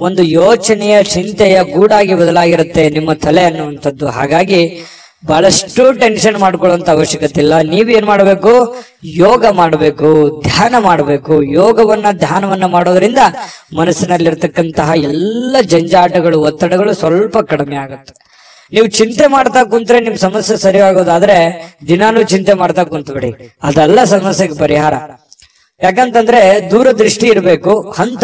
Speaker 1: ಒಂದು ಯೋಚನೆಯ ಚಿಂತೆಯ ಗೂಡಾಗಿ ಬದಲಾಗಿರುತ್ತೆ ನಿಮ್ಮ ತಲೆ ಅನ್ನುವಂಥದ್ದು. ಹಾಗಾಗಿ ಬಹಳಷ್ಟು ಟೆನ್ಷನ್ ಮಾಡ್ಕೊಳ್ಳುವಂತ ಅವಶ್ಯಕತೆ ಇಲ್ಲ. ನೀವೇನ್ ಮಾಡಬೇಕು? ಯೋಗ ಮಾಡಬೇಕು, ಧ್ಯಾನ ಮಾಡಬೇಕು. ಧ್ಯಾನವನ್ನ ಮಾಡೋದ್ರಿಂದ ಮನಸ್ಸಿನಲ್ಲಿರ್ತಕ್ಕಂತಹ ಎಲ್ಲ ಜಂಜಾಟಗಳು, ಒತ್ತಡಗಳು ಸ್ವಲ್ಪ ಕಡಿಮೆ ಆಗುತ್ತೆ. ನೀವು ಚಿಂತೆ ಮಾಡ್ತಾ ಕುಂತ್ರೆ ನಿಮ್ ಸಮಸ್ಯೆ ಸರಿಯಾಗೋದಾದ್ರೆ ದಿನಾನು ಚಿಂತೆ ಮಾಡ್ತಾ ಕುಂತ್ಬಿಡಿ. ಅದೆಲ್ಲ ಸಮಸ್ಯೆಗೆ ಪರಿಹಾರ. ಯಾಕಂತಂದ್ರೆ ದೂರದೃಷ್ಟಿ ಇರಬೇಕು.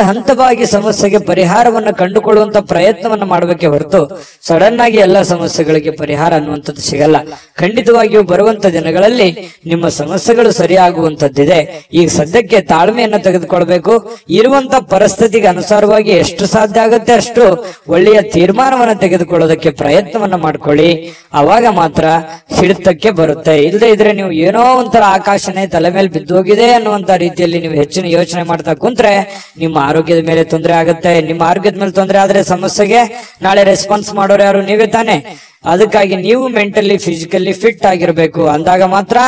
Speaker 1: ಹಂತವಾಗಿ ಸಮಸ್ಯೆಗೆ ಪರಿಹಾರವನ್ನ ಕಂಡುಕೊಳ್ಳುವಂತ ಪ್ರಯತ್ನವನ್ನ ಮಾಡಬೇಕೆ ಹೊರತು ಸಡನ್ ಆಗಿ ಎಲ್ಲ ಸಮಸ್ಯೆಗಳಿಗೆ ಪರಿಹಾರ ಅನ್ನುವಂಥದ್ದು ಸಿಗಲ್ಲ. ಖಂಡಿತವಾಗಿಯೂ ಬರುವಂತ ದಿನಗಳಲ್ಲಿ ನಿಮ್ಮ ಸಮಸ್ಯೆಗಳು ಸರಿಯಾಗುವಂತದ್ದಿದೆ. ಈಗ ಸದ್ಯಕ್ಕೆ ತಾಳ್ಮೆಯನ್ನ ತೆಗೆದುಕೊಳ್ಬೇಕು. ಇರುವಂತ ಪರಿಸ್ಥಿತಿಗೆ ಅನುಸಾರವಾಗಿ ಎಷ್ಟು ಸಾಧ್ಯ ಆಗುತ್ತೆ ಅಷ್ಟು ಒಳ್ಳೆಯ ತೀರ್ಮಾನವನ್ನ ತೆಗೆದುಕೊಳ್ಳೋದಕ್ಕೆ ಪ್ರಯತ್ನವನ್ನ ಮಾಡ್ಕೊಳ್ಳಿ. ಅವಾಗ ಮಾತ್ರ ಹಿಡಿತಕ್ಕೆ ಬರುತ್ತೆ. ಇಲ್ಲದೆ ಇದ್ರೆ ನೀವು ಏನೋ ಒಂಥರ ಆಕಾಶನೇ ತಲೆ ಮೇಲೆ ಬಿದ್ದೋಗಿದೆ ಅನ್ನುವಂತ ರೀತಿಯಲ್ಲಿ ನೀವು ಹೆಚ್ಚಿನ ಯೋಚನೆ ಮಾಡ್ತಾ ಕುಂತ್ರೆ ನಿಮ್ಮ ಆರೋಗ್ಯದ ಮೇಲೆ ತೊಂದರೆ ಆಗುತ್ತೆ. ನಿಮ್ಮ ಆರೋಗ್ಯದ ಮೇಲೆ ತೊಂದರೆ ಆದ್ರೆ ಸಮಸ್ಯೆಗೆ ನಾಳೆ ರೆಸ್ಪಾನ್ಸ್ ಮಾಡೋರು ಯಾರು? ನೀವೇ ತಾನೆ. ಅದಕ್ಕಾಗಿ ನೀವು ಮೆಂಟಲಿ ಫಿಸಿಕಲಿ ಫಿಟ್ ಆಗಿರ್ಬೇಕು. ಅಂದಾಗ ಮಾತ್ರ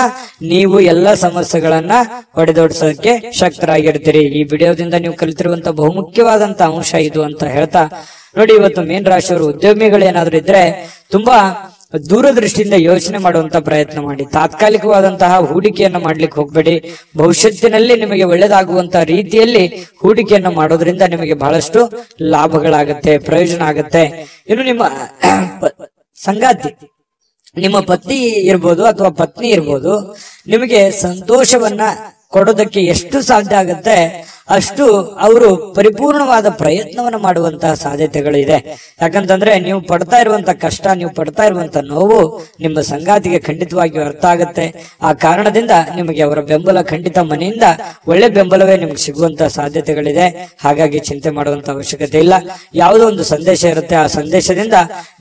Speaker 1: ನೀವು ಎಲ್ಲ ಸಮಸ್ಯೆಗಳನ್ನ ಹೊಡೆದೋಡಿಸೋದಕ್ಕೆ ಶಕ್ತರಾಗಿರ್ತೀರಿ. ಈ ವಿಡಿಯೋದಿಂದ ನೀವು ಕಲಿತಿರುವಂತ ಬಹುಮುಖ್ಯವಾದಂತ ಅಂಶ ಇದು ಅಂತ ಹೇಳ್ತಾ ನೋಡಿ, ಇವತ್ತು ಮೀನ ರಾಶಿಯವರು ಉದ್ಯಮಿಗಳೇನಾದ್ರೂ ಇದ್ರೆ ತುಂಬಾ ದೂರದೃಷ್ಟಿಯಿಂದ ಯೋಚನೆ ಮಾಡುವಂತ ಪ್ರಯತ್ನ ಮಾಡಿ. ತಾತ್ಕಾಲಿಕವಾದಂತಹ ಹೂಡಿಕೆಯನ್ನ ಮಾಡ್ಲಿಕ್ಕೆ ಹೋಗ್ಬೇಡಿ. ಭವಿಷ್ಯತ್ತಿನಲ್ಲಿ ನಿಮಗೆ ಒಳ್ಳೆದಾಗುವಂತ ರೀತಿಯಲ್ಲಿ ಹೂಡಿಕೆಯನ್ನ ಮಾಡೋದ್ರಿಂದ ನಿಮಗೆ ಬಹಳಷ್ಟು ಲಾಭಗಳಾಗತ್ತೆ, ಪ್ರಯೋಜನ ಆಗತ್ತೆ. ಇನ್ನು ನಿಮ್ಮ ಸಂಗಾತಿ, ನಿಮ್ಮ ಪತಿ ಇರ್ಬೋದು ಅಥವಾ ಪತ್ನಿ ಇರ್ಬೋದು, ನಿಮಗೆ ಸಂತೋಷವನ್ನ ಕೊಡೋದಕ್ಕೆ ಎಷ್ಟು ಸಾಧ್ಯ ಆಗುತ್ತೆ ಅಷ್ಟು ಅವರು ಪರಿಪೂರ್ಣವಾದ ಪ್ರಯತ್ನವನ್ನು ಮಾಡುವಂತಹ ಸಾಧ್ಯತೆಗಳಿದೆ. ಯಾಕಂತಂದ್ರೆ ನೀವು ಪಡ್ತಾ ಇರುವಂತ ಕಷ್ಟ, ನೀವು ಪಡ್ತಾ ಇರುವಂತ ನೋವು ನಿಮ್ಮ ಸಂಗಾತಿಗೆ ಖಂಡಿತವಾಗಿಯೂ ಅರ್ಥ ಆಗುತ್ತೆ. ಆ ಕಾರಣದಿಂದ ನಿಮಗೆ ಅವರ ಬೆಂಬಲ ಖಂಡಿತ ಮನೆಯಿಂದ ಒಳ್ಳೆ ಬೆಂಬಲವೇ ನಿಮ್ಗೆ ಸಿಗುವಂತ ಸಾಧ್ಯತೆಗಳಿದೆ. ಹಾಗಾಗಿ ಚಿಂತೆ ಮಾಡುವಂತ ಅವಶ್ಯಕತೆ ಇಲ್ಲ. ಯಾವುದೋ ಒಂದು ಸಂದೇಶ ಇರುತ್ತೆ, ಆ ಸಂದೇಶದಿಂದ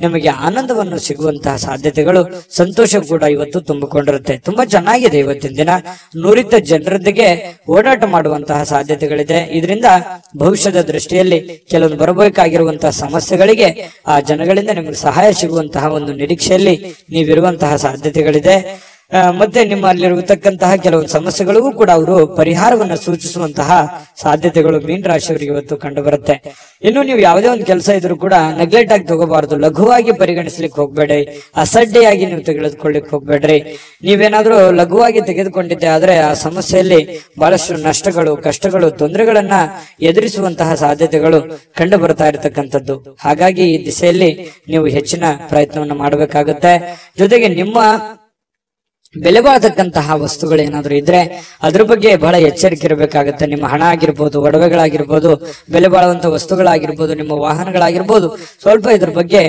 Speaker 1: ನಿಮಗೆ ಆನಂದವನ್ನು ಸಿಗುವಂತಹ ಸಾಧ್ಯತೆಗಳು, ಸಂತೋಷ ಕೂಡ ಇವತ್ತು ತುಂಬಿಕೊಂಡಿರುತ್ತೆ. ತುಂಬಾ ಚೆನ್ನಾಗಿದೆ ಇವತ್ತಿನ ದಿನ. ನುರಿತ ಜನರೊಂದಿಗೆ ಓಡಾಟ ಮಾಡುವಂತಹ ಸಾಧ್ಯತೆಗಳು ಇದರಿಂದ ಭವಿಷ್ಯದ ದೃಷ್ಟಿಯಲ್ಲಿ ಕೆಲವೊಂದು ಬರಬೇಕಾಗಿರುವಂತಹ ಸಮಸ್ಯೆಗಳಿಗೆ ಆ ಜನಗಳಿಂದ ನಿಮಗೆ ಸಹಾಯ ಸಿಗುವಂತಹ ಒಂದು ನಿರೀಕ್ಷೆಯಲ್ಲಿ ನೀವಿರುವಂತಹ ಸಾಧ್ಯತೆಗಳಿದೆ. ಮತ್ತೆ ನಿಮ್ಮಲ್ಲಿರತಕ್ಕಂತಹ ಕೆಲವು ಸಮಸ್ಯೆಗಳಿಗೂ ಕೂಡ ಅವರು ಪರಿಹಾರವನ್ನು ಸೂಚಿಸುವಂತಹ ಸಾಧ್ಯತೆಗಳು ಮೀನ ರಾಶಿಯವರಿಗೆ ಇವತ್ತು ಕಂಡು ಬರುತ್ತೆ. ಇನ್ನು ನೀವು ಯಾವುದೇ ಒಂದು ಕೆಲಸ ಇದ್ರೂ ಕೂಡ ನೆಗ್ಲೆಕ್ಟ್ ಆಗಿ ತಗೋಬಾರದು, ಲಘುವಾಗಿ ಪರಿಗಣಿಸ್ಲಿಕ್ಕೆ ಹೋಗ್ಬೇಡಿ, ಅಸಡ್ಡೆಯಾಗಿ ನೀವು ತೆಗೆದುಕೊಳ್ಳಿಕ್ ಹೋಗ್ಬೇಡ್ರಿ. ನೀವೇನಾದ್ರೂ ಲಘುವಾಗಿ ತೆಗೆದುಕೊಂಡಿದ್ದೆ ಆದ್ರೆ ಆ ಸಮಸ್ಯೆಯಲ್ಲಿ ಬಹಳಷ್ಟು ನಷ್ಟಗಳು, ಕಷ್ಟಗಳು, ತೊಂದರೆಗಳನ್ನ ಎದುರಿಸುವಂತಹ ಸಾಧ್ಯತೆಗಳು ಕಂಡು ಬರ್ತಾ ಇರತಕ್ಕಂಥದ್ದು. ಹಾಗಾಗಿ ಈ ದಿಸೆಯಲ್ಲಿ ನೀವು ಹೆಚ್ಚಿನ ಪ್ರಯತ್ನವನ್ನು ಮಾಡಬೇಕಾಗುತ್ತೆ. ಜೊತೆಗೆ ನಿಮ್ಮ ಬೆಲೆ ಬಾಳತಕ್ಕಂತಹ ವಸ್ತುಗಳು ಏನಾದ್ರು ಇದ್ರೆ ಅದ್ರ ಬಗ್ಗೆ ಬಹಳ ಎಚ್ಚರಿಕೆ ಇರಬೇಕಾಗುತ್ತೆ. ನಿಮ್ಮ ಹಣ ಆಗಿರ್ಬೋದು, ಒಡವೆಗಳಾಗಿರ್ಬೋದು, ಬೆಲೆ ಬಾಳುವಂತ ವಸ್ತುಗಳಾಗಿರ್ಬೋದು, ನಿಮ್ಮ ವಾಹನಗಳಾಗಿರ್ಬೋದು, ಸ್ವಲ್ಪ ಇದ್ರ ಬಗ್ಗೆ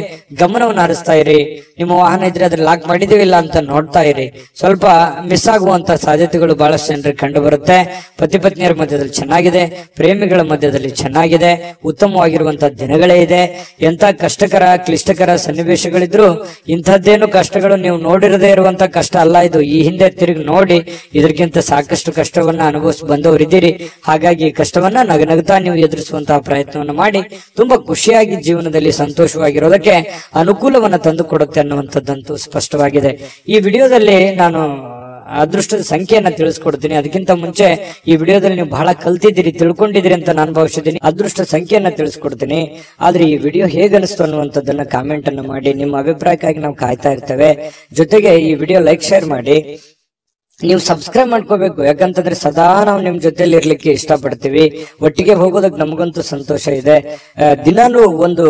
Speaker 1: ಗಮನವನ್ನು ಹರಿಸ್ತಾ ಇರಿ. ನಿಮ್ಮ ವಾಹನ ಇದ್ರೆ ಅದ್ರ ಲಾಕ್ ಮಾಡಿದೀವಿಲ್ಲ ಅಂತ ನೋಡ್ತಾ ಇರಿ. ಸ್ವಲ್ಪ ಮಿಸ್ ಆಗುವಂತ ಸಾಧ್ಯತೆಗಳು ಬಹಳಷ್ಟು ಜನರಿಗೆ ಕಂಡು ಬರುತ್ತೆ. ಪತಿ ಪತ್ನಿಯರ ಮಧ್ಯದಲ್ಲಿ ಚೆನ್ನಾಗಿದೆ, ಪ್ರೇಮಿಗಳ ಮಧ್ಯದಲ್ಲಿ ಚೆನ್ನಾಗಿದೆ, ಉತ್ತಮವಾಗಿರುವಂತಹ ದಿನಗಳೇ ಇದೆ. ಎಂತ ಕಷ್ಟಕರ ಕ್ಲಿಷ್ಟಕರ ಸನ್ನಿವೇಶಗಳಿದ್ರು ಇಂಥದ್ದೇನು ಕಷ್ಟಗಳು ನೀವು ನೋಡಿರದೇ ಇರುವಂತ ಕಷ್ಟ ಅಲ್ಲ ಇದು. ಈ ಹಿಂದೆ ತಿರುಗಿ ನೋಡಿ ಇದಕ್ಕಿಂತ ಸಾಕಷ್ಟು ಕಷ್ಟವನ್ನ ಅನುಭವಿಸಿ ಬಂದವರಿದ್ದೀರಿ. ಹಾಗಾಗಿ ಕಷ್ಟವನ್ನ ನಗನಗ್ತಾ ನೀವು ಎದುರಿಸುವಂತಹ ಪ್ರಯತ್ನವನ್ನು ಮಾಡಿ ತುಂಬಾ ಖುಷಿಯಾಗಿ ಜೀವನದಲ್ಲಿ ಸಂತೋಷವಾಗಿರೋದಕ್ಕೆ ಅನುಕೂಲವನ್ನ ತಂದು ಕೊಡುತ್ತೆ ಅನ್ನುವಂಥದ್ದಂತೂ ಸ್ಪಷ್ಟವಾಗಿದೆ. ಈ ವಿಡಿಯೋದಲ್ಲಿ ನಾನು ಅದೃಷ್ಟದ ಸಂಖ್ಯೆಯನ್ನ ತಿಳಿಸ್ಕೊಡ್ತೀನಿ. ಅದಕ್ಕಿಂತ ಮುಂಚೆ ಈ ವಿಡಿಯೋದಲ್ಲಿ ನೀವು ಬಹಳ ಕಲ್ತಿದ್ದೀರಿ, ತಿಳ್ಕೊಂಡಿದ್ದೀರಿ ಅಂತ ನಾನು ಭಾವಿಸಿದ್ದೀನಿ. ಅದೃಷ್ಟ ಸಂಖ್ಯೆಯನ್ನ ತಿಳಿಸ್ಕೊಡ್ತೀನಿ. ಆದ್ರೆ ಈ ವಿಡಿಯೋ ಹೇಗನಿಸ್ತು ಅನ್ನುವಂಥದ್ದನ್ನ ಕಾಮೆಂಟ್ ಅನ್ನು ಮಾಡಿ. ನಿಮ್ಮ ಅಭಿಪ್ರಾಯಕ್ಕಾಗಿ ನಾವು ಕಾಯ್ತಾ ಇರ್ತೇವೆ. ಜೊತೆಗೆ ಈ ವಿಡಿಯೋ ಲೈಕ್, ಶೇರ್ ಮಾಡಿ. ನೀವು ಸಬ್ಸ್ಕ್ರೈಬ್ ಮಾಡ್ಕೋಬೇಕು, ಯಾಕಂತಂದ್ರೆ ಸದಾ ನಾವು ನಿಮ್ ಜೊತೆಲಿ ಇರ್ಲಿಕ್ಕೆ ಇಷ್ಟಪಡ್ತೀವಿ. ಒಟ್ಟಿಗೆ ಹೋಗೋದಕ್ಕೆ ನಮಗಂತೂ ಸಂತೋಷ ಇದೆ. ದಿನಾನು ಒಂದು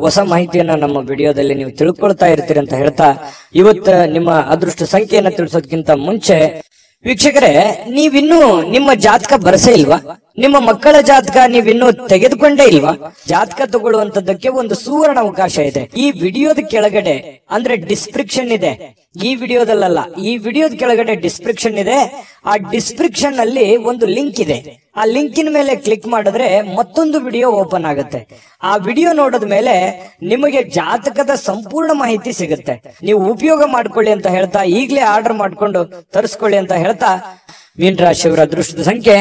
Speaker 1: ಹೊಸ ಮಾಹಿತಿಯನ್ನ ನಮ್ಮ ವಿಡಿಯೋದಲ್ಲಿ ನೀವು ತಿಳ್ಕೊಳ್ತಾ ಇರ್ತೀರಿ ಅಂತ ಹೇಳ್ತಾ ಇವತ್ತು ನಿಮ್ಮ ಅದೃಷ್ಟ ಸಂಖ್ಯೆಯನ್ನ ತಿಳಿಸೋದಕ್ಕಿಂತ ಮುಂಚೆ ವೀಕ್ಷಕರೇ, ನೀವಿನ್ನೂ ನಿಮ್ಮ ಜಾತಕ ಬರಸೇ ಇಲ್ವಾ? ನಿಮ್ಮ ಮಕ್ಕಳ ಜಾತಕ ನೀವಿನ್ನೂ ತೆಗೆದುಕೊಂಡೇ ಇಲ್ವಾ? ಜಾತಕ ತಗೊಳ್ಳುವಂತದ್ದಕ್ಕೆ ಒಂದು ಸುವರ್ಣ ಅವಕಾಶ ಇದೆ. ಈ ವಿಡಿಯೋದ ಕೆಳಗಡೆ ಅಂದ್ರೆ ಡಿಸ್ಕ್ರಿಪ್ಷನ್ ಇದೆ. ಈ ವಿಡಿಯೋದಲ್ಲ, ಈ ವಿಡಿಯೋದ ಕೆಳಗಡೆ ಡಿಸ್ಕ್ರಿಪ್ಷನ್ ಇದೆ. ಆ ಡಿಸ್ಕ್ರಿಪ್ಷನ್ ಅಲ್ಲಿ ಒಂದು ಲಿಂಕ್ ಇದೆ. ಆ ಲಿಂಕಿನ ಮೇಲೆ ಕ್ಲಿಕ್ ಮಾಡಿದ್ರೆ ಮತ್ತೊಂದು ವಿಡಿಯೋ ಓಪನ್ ಆಗುತ್ತೆ. ಆ ವಿಡಿಯೋ ನೋಡಿದ ಮೇಲೆ ನಿಮಗೆ ಜಾತಕದ ಸಂಪೂರ್ಣ ಮಾಹಿತಿ ಸಿಗುತ್ತೆ. ನೀವು ಉಪಯೋಗ ಮಾಡ್ಕೊಳ್ಳಿ ಅಂತ ಹೇಳ್ತಾ, ಈಗಲೇ ಆರ್ಡರ್ ಮಾಡ್ಕೊಂಡು ತರಿಸ್ಕೊಳ್ಳಿ ಅಂತ ಹೇಳ್ತಾ, ಮೀನ ರಾಶಿಯವರ ಅದೃಷ್ಟದ ಸಂಖ್ಯೆ